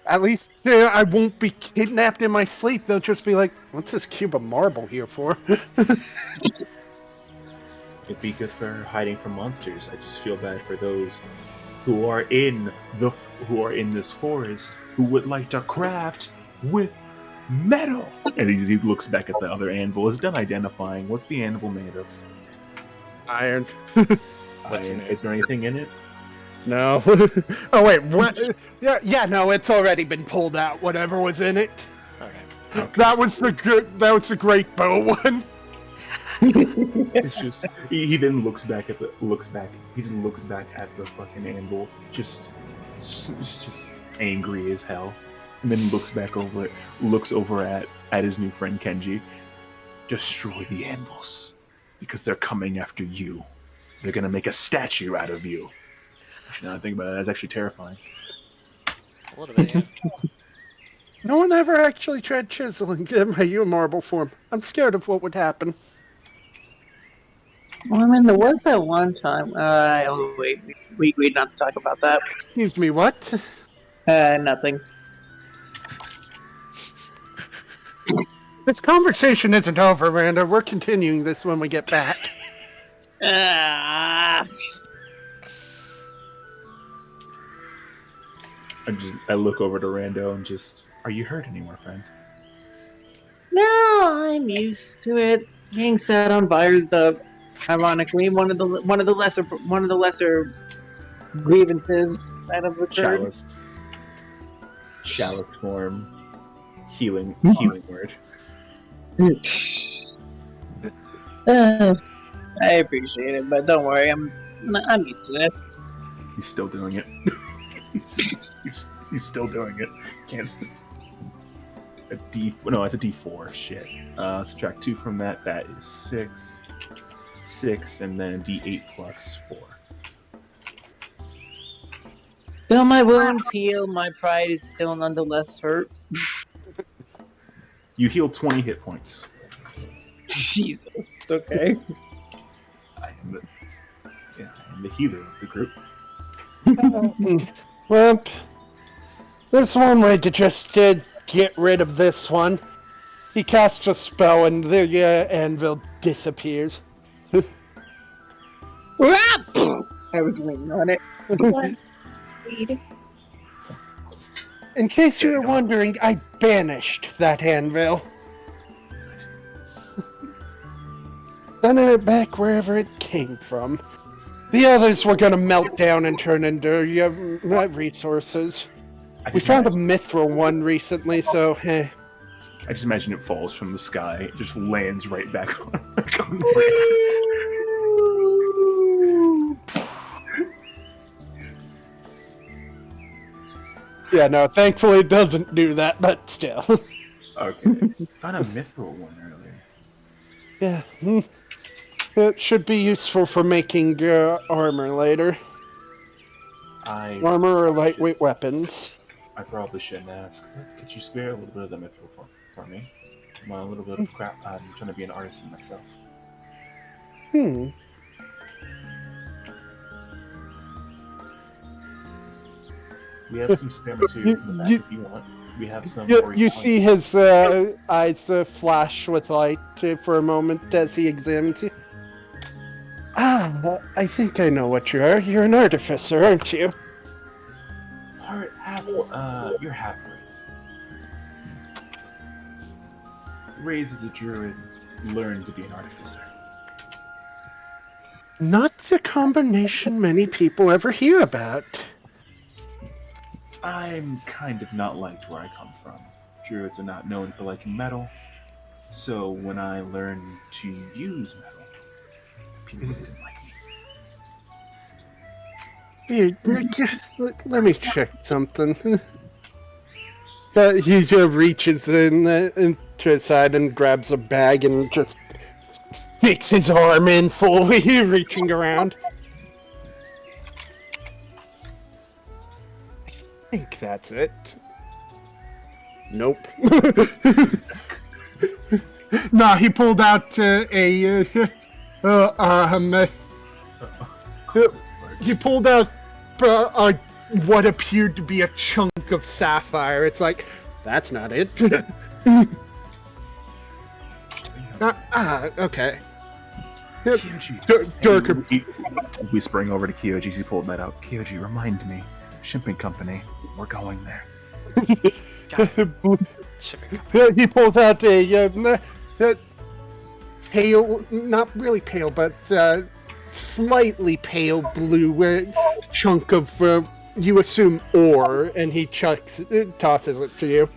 At least I won't be kidnapped in my sleep. They'll just be like, what's this cube of marble here for? It'd be good for hiding from monsters. I just feel bad for those who are in this forest who would like to craft with metal. And he looks back at the other anvil. Is done identifying. What's the anvil made of? Iron. What's in Iron. it? Is there anything in it? No. Oh wait, what? Yeah, no, it's already been pulled out. Whatever was in it. Okay. That was the great bow one. It's just he then looks back at the fucking anvil, just angry as hell. and then looks back over it, looks over at his new friend Kenji. Destroy the anvils, because they're coming after you. They're gonna make a statue out of you. Now I think about it, that's actually terrifying. A little bit, yeah. No one ever actually tried chiseling my you marble form. I'm scared of what would happen. Well, I mean, there was that one time. Oh, wait, we agreed not to talk about that. Excuse me, what? Nothing. This conversation isn't over, Miranda. We're continuing this when we get back. Ah. I look over to Rando and just, are you hurt anymore, friend? No, I'm used to it. Being set on fire's the ironically one of the lesser grievances that have occurred. Chalice form, healing word. I appreciate it, but don't worry, I'm used to this. He's still doing it. he's still doing it. Can't. It's a D4. Shit. Subtract 2 from that. That is 6, and then D8 plus 4. Though my wounds heal, my pride is still nonetheless hurt. You heal 20 hit points. Jesus. Okay. I am the healer of the group. Well, there's one way to just get rid of this one. He casts a spell and the anvil disappears. I was waiting on it. In case you were wondering, I banished that anvil. Sending it back wherever it came from. The others were gonna melt down and turn into resources. We found a mithril one recently, so hey. I just imagine it falls from the sky. It just lands right back on the Yeah, no, thankfully it doesn't do that, but still. Okay. Found a mithril one earlier. Yeah. It should be useful for making armor later. Armor or lightweight weapons. I probably shouldn't ask. Could you spare a little bit of the mithril for me? I'm a little bit of crap. I'm trying to be an artisan myself. We have some spare materials in the back if you want. We have some. You see his eyes flash with light for a moment as he examines you. I think I know what you are. You're an artificer, aren't you? You're half right. Raised as a druid, learned to be an artificer. Not the combination many people ever hear about. I'm kind of not liked where I come from. Druids are not known for liking metal, so when I learned to use metal, people didn't like me. Here, let me check something. He reaches into his side and grabs a bag and just sticks his arm in fully, reaching around. I think that's it. Nope. Nah, he pulled out he pulled out what appeared to be a chunk of sapphire. It's like, that's not it. Okay. Darker. Whispering over to Kyoji, he pulled that out. Kyoji, remind me. Shipping company. We're going there. He pulls out a pale, not really pale, but slightly pale blue chunk of, you assume, ore, and he tosses it to you.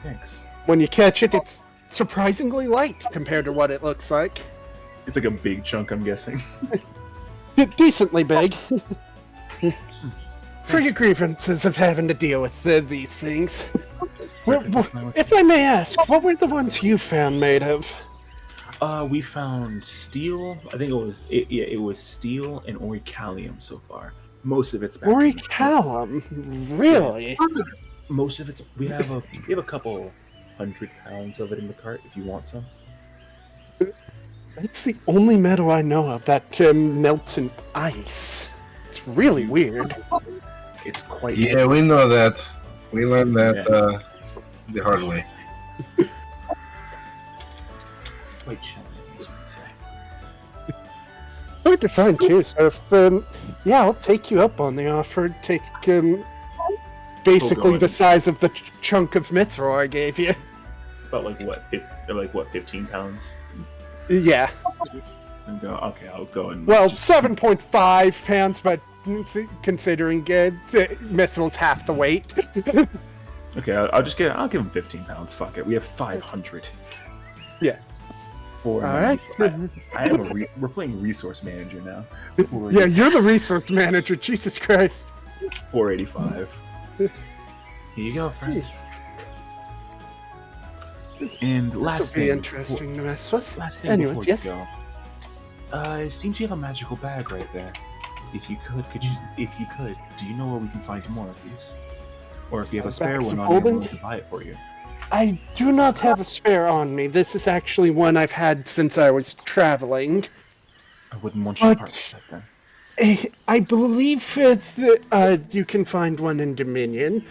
Thanks. When you catch it, it's surprisingly light compared to what it looks like. It's like a big chunk, I'm guessing. Decently big. for your grievances of having to deal with these things. Perfect. If I may ask, what were the ones you found made of? We found steel. I think it was steel and orichallium so far. Most of it's back in the Orichallium? Really? Most of it's we have a couple 100 pounds of it in the cart if you want some. That's the only metal I know of that melts in ice. It's really weird. It's quite Yeah, we know that. We learned that the hard way. quite challenging, as you would say. Hard to find too. So if yeah, I'll take you up on the offer. Take basically the size of the chunk of mithril I gave you. It's about like what 15 pounds. Yeah. And go, okay, I'll go and. Well, 7.5 pounds, but considering mithril's half the weight. Okay, I'll give him 15 pounds. Fuck it. We have 500. Yeah. All right. I am we're playing resource manager now. Yeah, you're the resource manager. Jesus Christ. 485. Here you go, friends. And last This will be thing, interesting to mess with. last thing Anyways, before yes. you go. It seems you have a magical bag right there. If you could, do you know where we can find more of these? Or if you have a spare Bags one of on you, I'm holding? willing to buy it for you. I do not have a spare on me. This is actually one I've had since I was traveling. I wouldn't want you to But- part with that then. I believe you can find one in Dominion.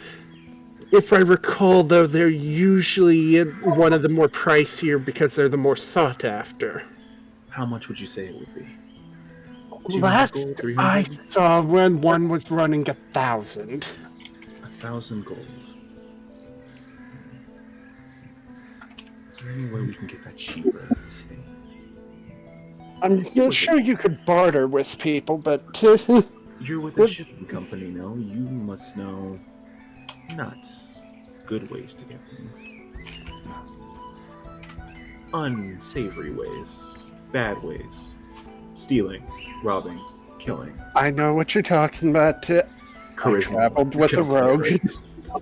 If I recall, though, they're usually one of the more pricier because they're the more sought after. How much would you say it would be? 200 Last gold, 300? I saw when one was running 1,000. 1,000 gold. Is there any way we can get that cheaper? Let's see. I'm sure you could barter with people, but You're with a shipping company, no? You must know not good ways to get things. Unsavory ways. Bad ways. Stealing. Robbing. Killing. I know what you're talking about. I Charisma. traveled with a Gotta play rogue.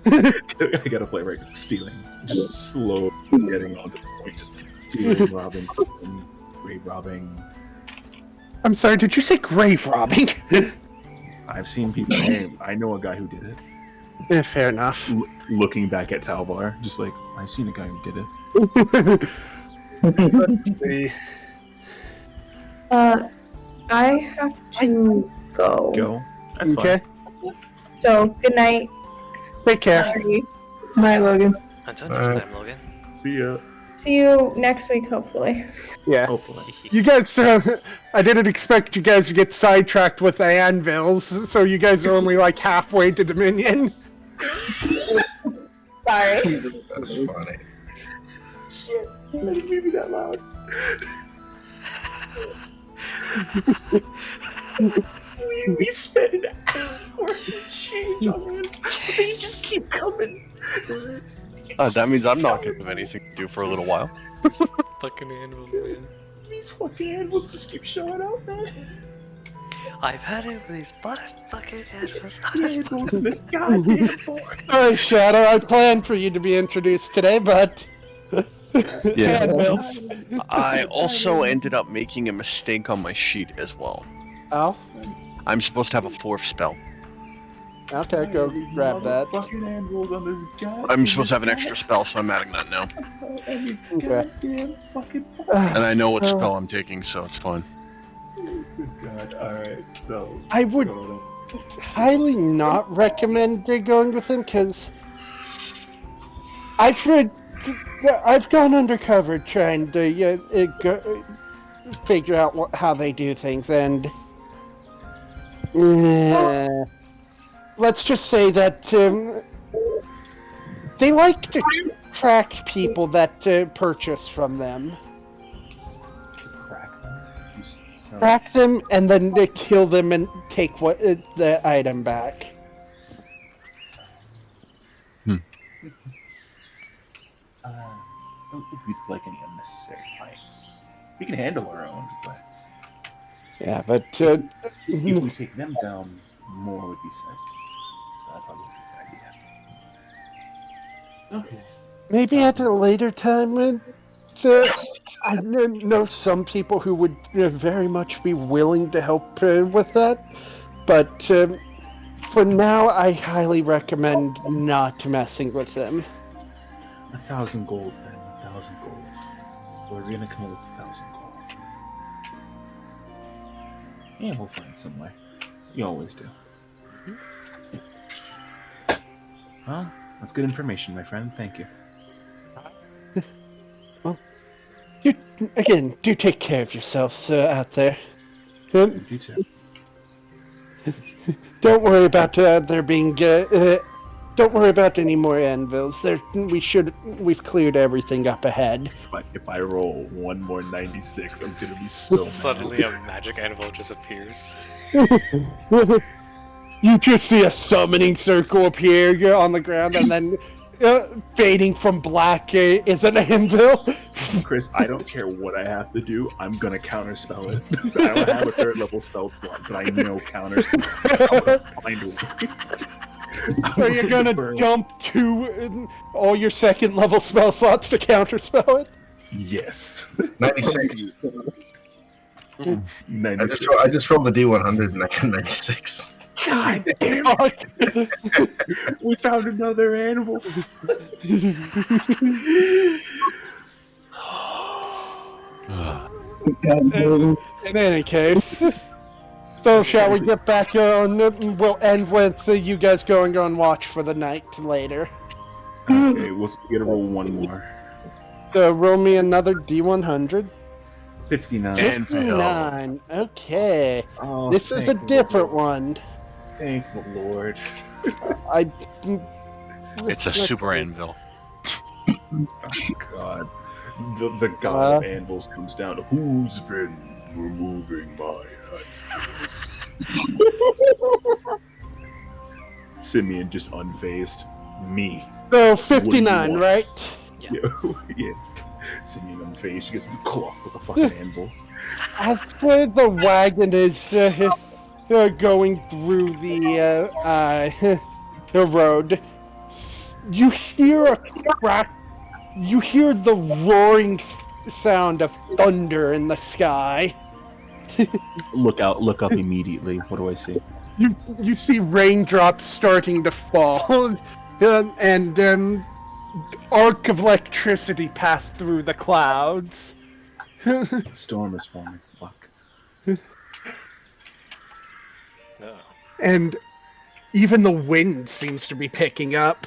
right. I gotta play right. Stealing. Just slow getting on to the point. Just stealing, robbing, killing, grave robbing. I'm sorry, did you say grave robbing? I've seen people. I know a guy who did it. Fair enough. Looking back at Talvar, just like I've seen a guy who did it. Let's see. I have to go. Go. That's Okay. fine. So, good night. Take care. Sorry. Bye, Logan. Until next time, Logan. See ya. See you next week, hopefully. Yeah. Hopefully. You guys, I didn't expect you guys to get sidetracked with anvils, so you guys are only like halfway to Dominion. Sorry. That's funny. Shit. I didn't mean to be that loud. we spent an hour and change on it, but they just keep coming. That means I'm not going to have anything to do for a little while. Fucking animal, man. These fucking animals just keep showing up, man. I've had it with these fucking animals. Animals in this goddamn board. Alright, Shadow, I planned for you to be introduced today, but... Yeah. Anvils. I also ended up making a mistake on my sheet as well. Oh? I'm supposed to have a fourth spell. Okay, go grab that. Fucking animals on this goddamn. I'm supposed to have an extra spell, so I'm adding that now. And these Okay. goddamn fucking. And I know what spell I'm taking, so it's fine. Good God. Alright, so. I would highly not recommend going with him, because I've gone undercover trying to figure out how they do things, and let's just say that they like to track people that purchase from them. Crack them? Track them and then they kill them and take the item back. Don't think we'd like any unnecessary fights. We can handle our own, but Yeah, but if we take them down, more would be said. probably be a good idea. Okay. Maybe at a later time. I know some people who would very much be willing to help with that, but for now, I highly recommend not messing with them. 1,000 gold, then. 1,000 gold. We're gonna come up with 1,000 gold. Yeah, we'll find some way. You always do. Well, that's good information, my friend. Thank you. Well, again, do take care of yourselves out there. You too. Don't worry about there being. Don't worry about any more anvils. We've cleared everything up ahead. If I roll one more 96, I'm gonna be so Suddenly, mad. a magic anvil just appears. You just see a summoning circle appear on the ground, and then fading from black is an anvil. Chris, I don't care what I have to do. I'm gonna counterspell it. I don't have a third level spell slot, but I know counterspell. I'm gonna find a way. Are you gonna dump all your second level spell slots to counterspell it? Yes. 96. 96. I just rolled the D100 and I got 96. God damn it! We found another animal. In any case, so shall we get back on? We'll end with you guys going on watch for the night later. Okay, we're gonna roll one more. So roll me another D100. 59. 59. Okay. Oh, This is a thank the different Lord. one. Thank the Lord. It's a super anvil. Oh, God. The god of anvils comes down to who's been removing my anvils? Simeon just unfazed. Me. So What do 59, you want? right? Yes. Yeah. Simeon unfazed. She gets clocked with a fucking anvil. As the wagon is going through the road, you hear a crack. You hear the roaring sound of thunder in the sky. Look up immediately. What do I see? You see raindrops starting to fall, and arc of electricity pass through the clouds. The storm is forming. Fuck. No. And even the wind seems to be picking up.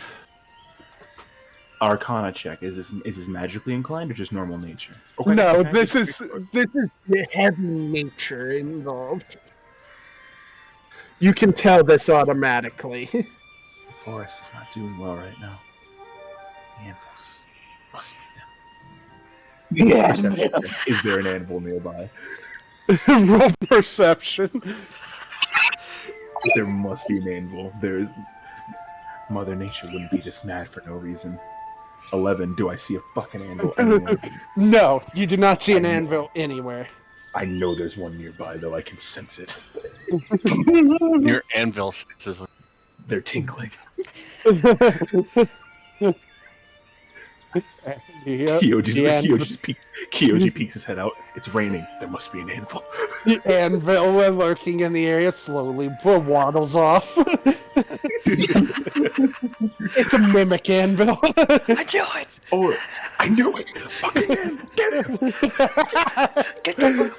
Arcana check. Is this magically inclined or just normal nature? Okay, No, okay. this is the heavy nature involved. You can tell this automatically. The forest is not doing well right now. The anvils must be them. Yeah. Perception check. Is there an anvil nearby? Roll perception. There must be an anvil. There's Mother Nature wouldn't be this mad for no reason. 11. Do I see a fucking anvil anywhere? No, you do not see an anvil anywhere. I know there's one nearby, though. I can sense it. Your anvil senses. They're tinkling. Kyoji peeks his head out. It's raining. There must be an anvil. The anvil lurking in the area slowly waddles off. It's a mimic anvil. I knew it! Oh, I knew it! Fucking get him! Get the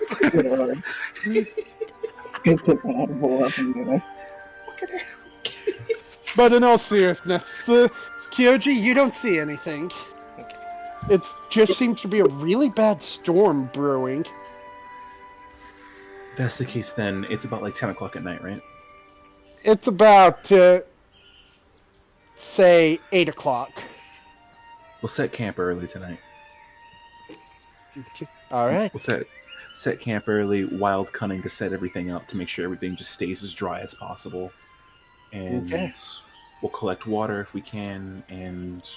It's an animal up in there. But in all seriousness, Kyoji, you don't see anything. Okay. It just seems to be a really bad storm brewing. If that's the case, then it's about like 10 o'clock at night, right? It's about, say, 8 o'clock. We'll set camp early tonight. All right. We'll set camp early, wild cunning to set everything up to make sure everything just stays as dry as possible. And we'll collect water if we can, and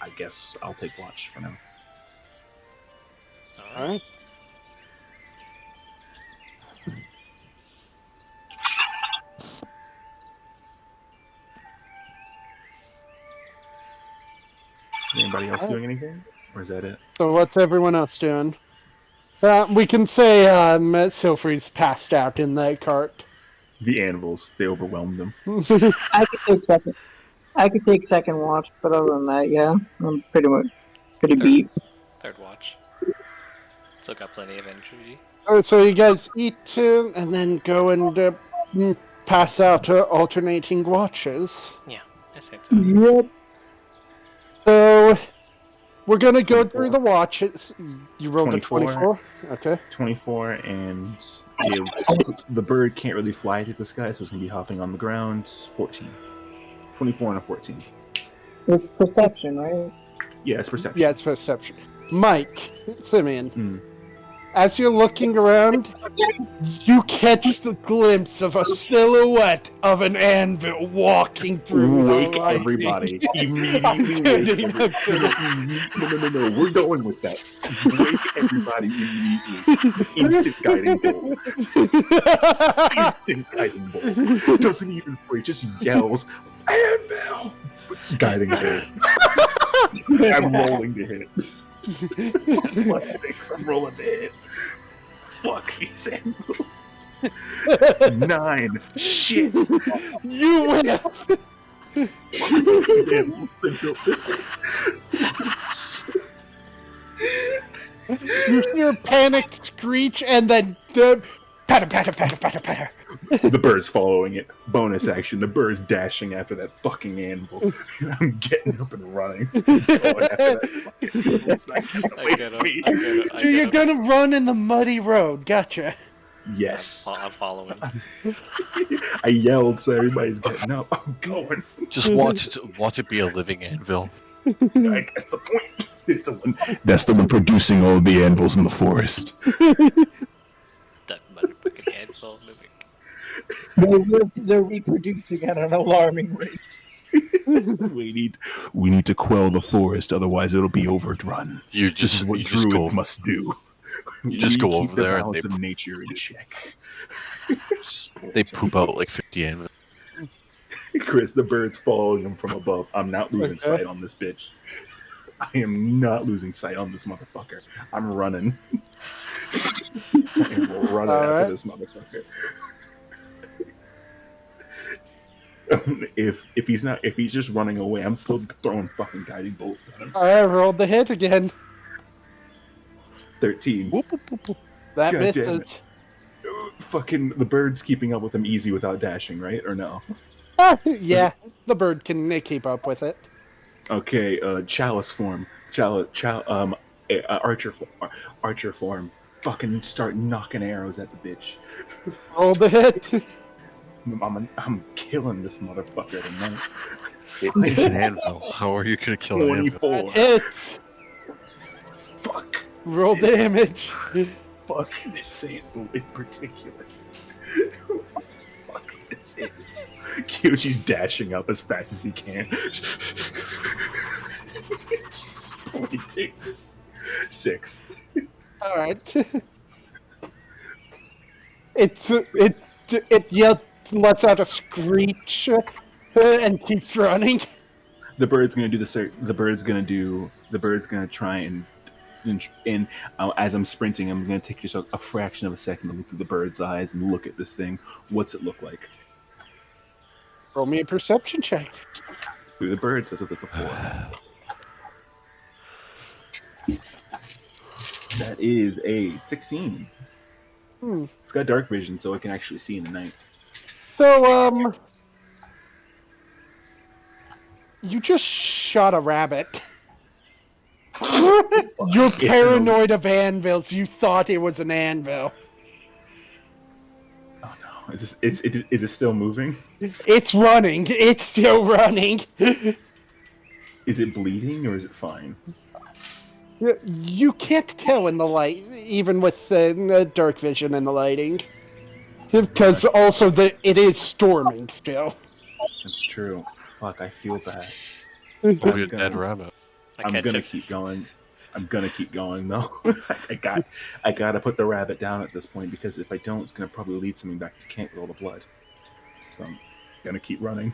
I guess I'll take watch for now. All right. anybody else doing anything, or is that it? So what's everyone else doing? We can say Silfrey's passed out in that cart. The anvils, they overwhelmed them. I could take second watch, but other than that, yeah, I'm pretty beat. Third watch. Still got plenty of energy. So you guys eat and then go and pass out alternating watches. Yeah, I think so. Yep. So we're gonna go 24. through the watches. You rolled 24. a 24. Okay. 24, and the bird can't really fly to the sky, so it's going to be hopping on the ground. 14. 24 and a 14. It's perception, right? Yeah, it's perception. Yeah, it's perception. Mike, Simeon, as you're looking around, you catch the glimpse of a silhouette of an anvil walking through Wake the lighting. everybody. I'm Immediately kidding, wake everybody. No. We're going with that. Wake everybody immediately. Instant guiding bolt. Instant guiding bolt. Doesn't even pray, just yells, anvil! Guiding bolt. I'm rolling to hit. Plus 6, I'm rolling to hit. Fuck these anvils. 9. Shit. You win. You hear a panicked screech and then patter, patter, patter, patter, patter. The bird's following it. Bonus action. The bird's dashing after that fucking anvil. I'm getting up and running. Going after that fucking anvil. It's not gonna I wait get for up. me. So you're gonna run in the muddy road. Gotcha. Yes. I'm following. I yelled so everybody's getting up. I'm going. Just watch it be a living anvil. That's the point. It's the one. That's the one producing all the anvils in the forest. That motherfucking anvil moving. They're reproducing at an alarming rate. We need to quell the forest, otherwise it'll be overrun. You This is just what you just druids go must do. you just go keep over the there and balance they of nature in check. they poop out like 50 anvils. Chris, the bird's following him from above. I'm not losing Okay. sight on this bitch. I am not losing sight on this motherfucker. I'm running. I am running after Alright. this motherfucker. If he's just running away, I'm still throwing fucking guiding bolts at him. I rolled the hit again. 13. That God missed damn it. Fucking the bird's keeping up with him easy without dashing, right? Or no? Yeah, the bird can keep up with it. Okay, chalice form. Archer form. Fucking start knocking arrows at the bitch. Roll the hit. I'm killing this motherfucker tonight. It's an anvil. How are you gonna kill an anvil? 24. Hits. Fuck. Roll damage. Fuck this anvil in particular. Fuck this anvil. Kyoji's dashing up as fast as he can. Just pointing. 6. All right. It lets out a screech and keeps running. The bird's gonna do the bird's gonna try and as I'm sprinting, I'm gonna take just a fraction of a second to look through the bird's eyes and look at this thing. What's it look like? Roll me a perception check. Through the bird says if it's a 4. That is a 16. It's got dark vision, so it can actually see in the night. So, you just shot a rabbit. You're paranoid of anvils. You thought it was an anvil. Oh no! Is it still moving? It's running. It's still running. Is it bleeding or is it fine? You can't tell in the light, even with the dark vision and the lighting. Because also it is storming still. That's true. Fuck, I feel bad. Oh, you're dead rabbit. I'm gonna keep going. I'm gonna keep going though. I gotta put the rabbit down at this point because if I don't, it's gonna probably lead something back to camp with all the blood. So I'm gonna keep running.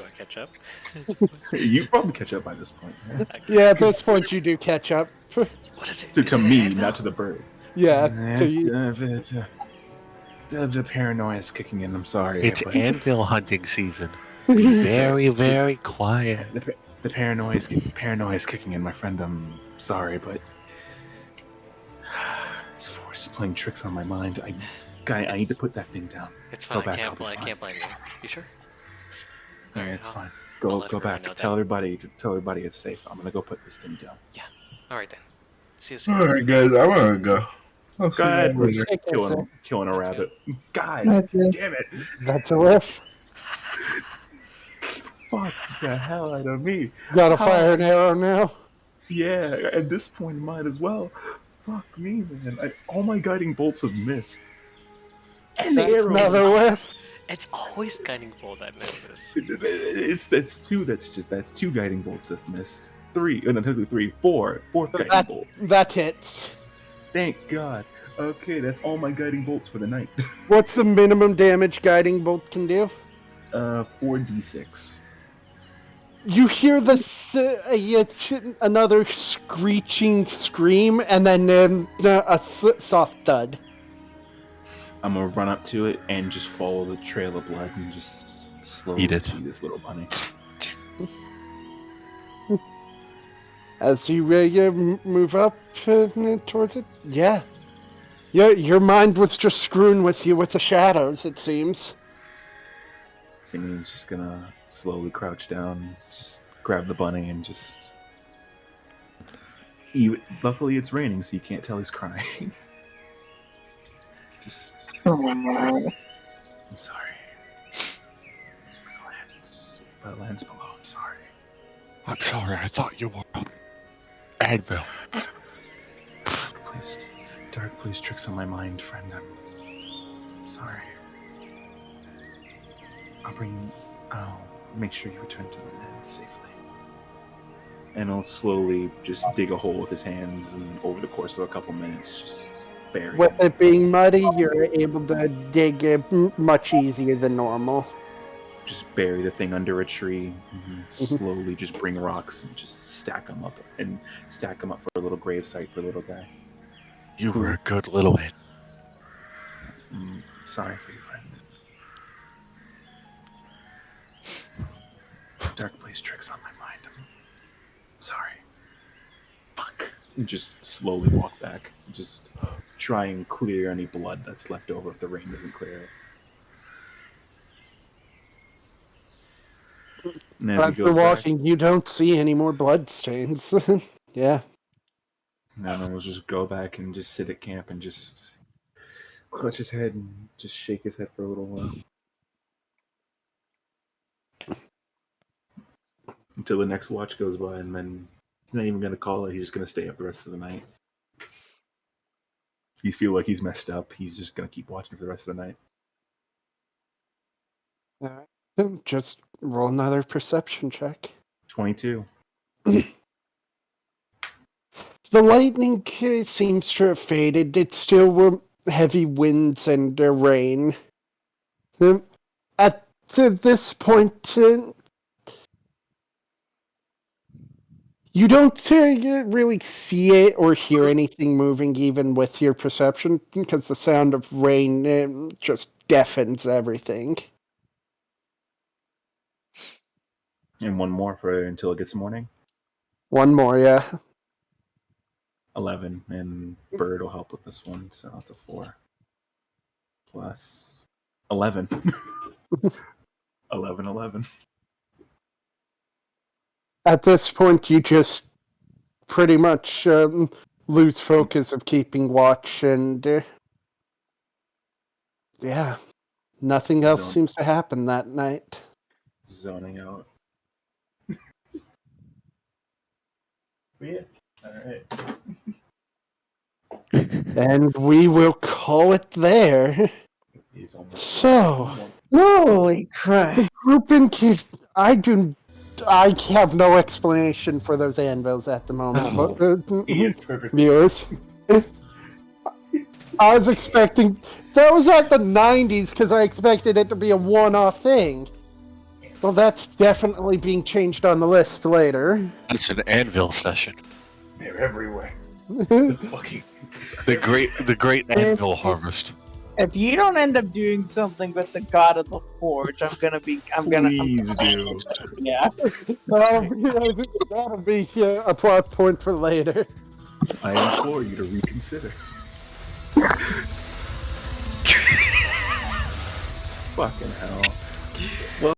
Do I catch up? You probably catch up by this point. Yeah. Yeah, at this point you do catch up. What is it? To, Is to it an me, anvil? not to the bird. Yeah, to It's, you. the paranoia is kicking in. I'm sorry. It's but anvil hunting season. Be very, very quiet. the paranoia is kicking in, my friend. I'm sorry, but this force is playing tricks on my mind. I need to put that thing down. It's Go fine. back, I I'll be can't fine. blame you. You sure? Yeah, Alright, it's I'll- fine. I'll Go let go everyone back. know Tell then. everybody it's safe. I'm gonna go put this thing down. All right then. See you soon. All right, guys, I want to go. I'll see Go you ahead, guys later. Take care, sir. killing a Let's rabbit. God Okay. damn it! That's a whiff. Fuck the hell out of me. Gotta How- fire an arrow now. Yeah, at this point, might as well. Fuck me, man. All my guiding bolts have missed. And the That's arrows. another whiff. It's always guiding bolt that misses. That's two guiding bolts that's missed. Technically three, fourth guiding That, bolt. that hits. Thank God. Okay, that's all my guiding bolts for the night. What's the minimum damage guiding bolt can do? 4d6. You hear another screeching scream, and then a soft thud. I'm gonna run up to it and just follow the trail of blood and just slowly Eat it. see this little bunny. As you move up towards it, yeah, your mind was just screwing with you with the shadows. It seems. Simeon's just gonna slowly crouch down, just grab the bunny and just. Luckily, it's raining, so you can't tell he's crying. Just. Oh my god. I'm sorry. The lands below. I'm sorry. I'm sorry, I thought you were anvil. Please, dark, please tricks on my mind, friend. I'm sorry. I'll make sure you return to the land safely. And he'll slowly just dig a hole with his hands, and over the course of a couple minutes, just bury With it. it being muddy, you're able to dig it much easier than normal. Just bury the thing under a tree, and slowly just bring rocks and just stack them up for a little grave site for a little guy. You were a good little man. Sorry for your friend. Dark plays tricks on my mind. I'm sorry. Fuck. And just slowly walk back. Just try and clear any blood that's left over if the rain doesn't clear it. And as As he you're goes back, walking, you don't see any more blood stains. Yeah. and then we'll just go back and just sit at camp and just clutch his head and just shake his head for a little while. Until the next watch goes by, and then he's not even going to call it. He's just going to stay up the rest of the night. You feel like he's messed up. He's just going to keep watching for the rest of the night. All right. Just roll another perception check. 22. The lightning seems to have faded. It's still heavy winds and rain. At this point, you don't really see it or hear anything moving, even with your perception, because the sound of rain just deafens everything. And one more for until it gets morning. One more, yeah. 11. And Bird will help with this one, so that's a 4. Plus 11. 11. At this point, you just pretty much lose focus of keeping watch, and yeah, nothing else Zone. seems to happen that night. Zoning out. Yeah. Alright. And we will call it there. He's almost So, Holy crap. group in I have no explanation for those anvils at the moment. Oh. But, Ian, perfect. viewers. I was expecting that was at the 90s because I expected it to be a one-off thing. Well, that's definitely being changed on the list later. It's an anvil session. They're everywhere. The fucking The great anvil harvest. If you don't end up doing something with the god of the forge, I'm gonna. Please do. Yeah. That'll be a plot point for later. I implore you to reconsider. Fucking hell.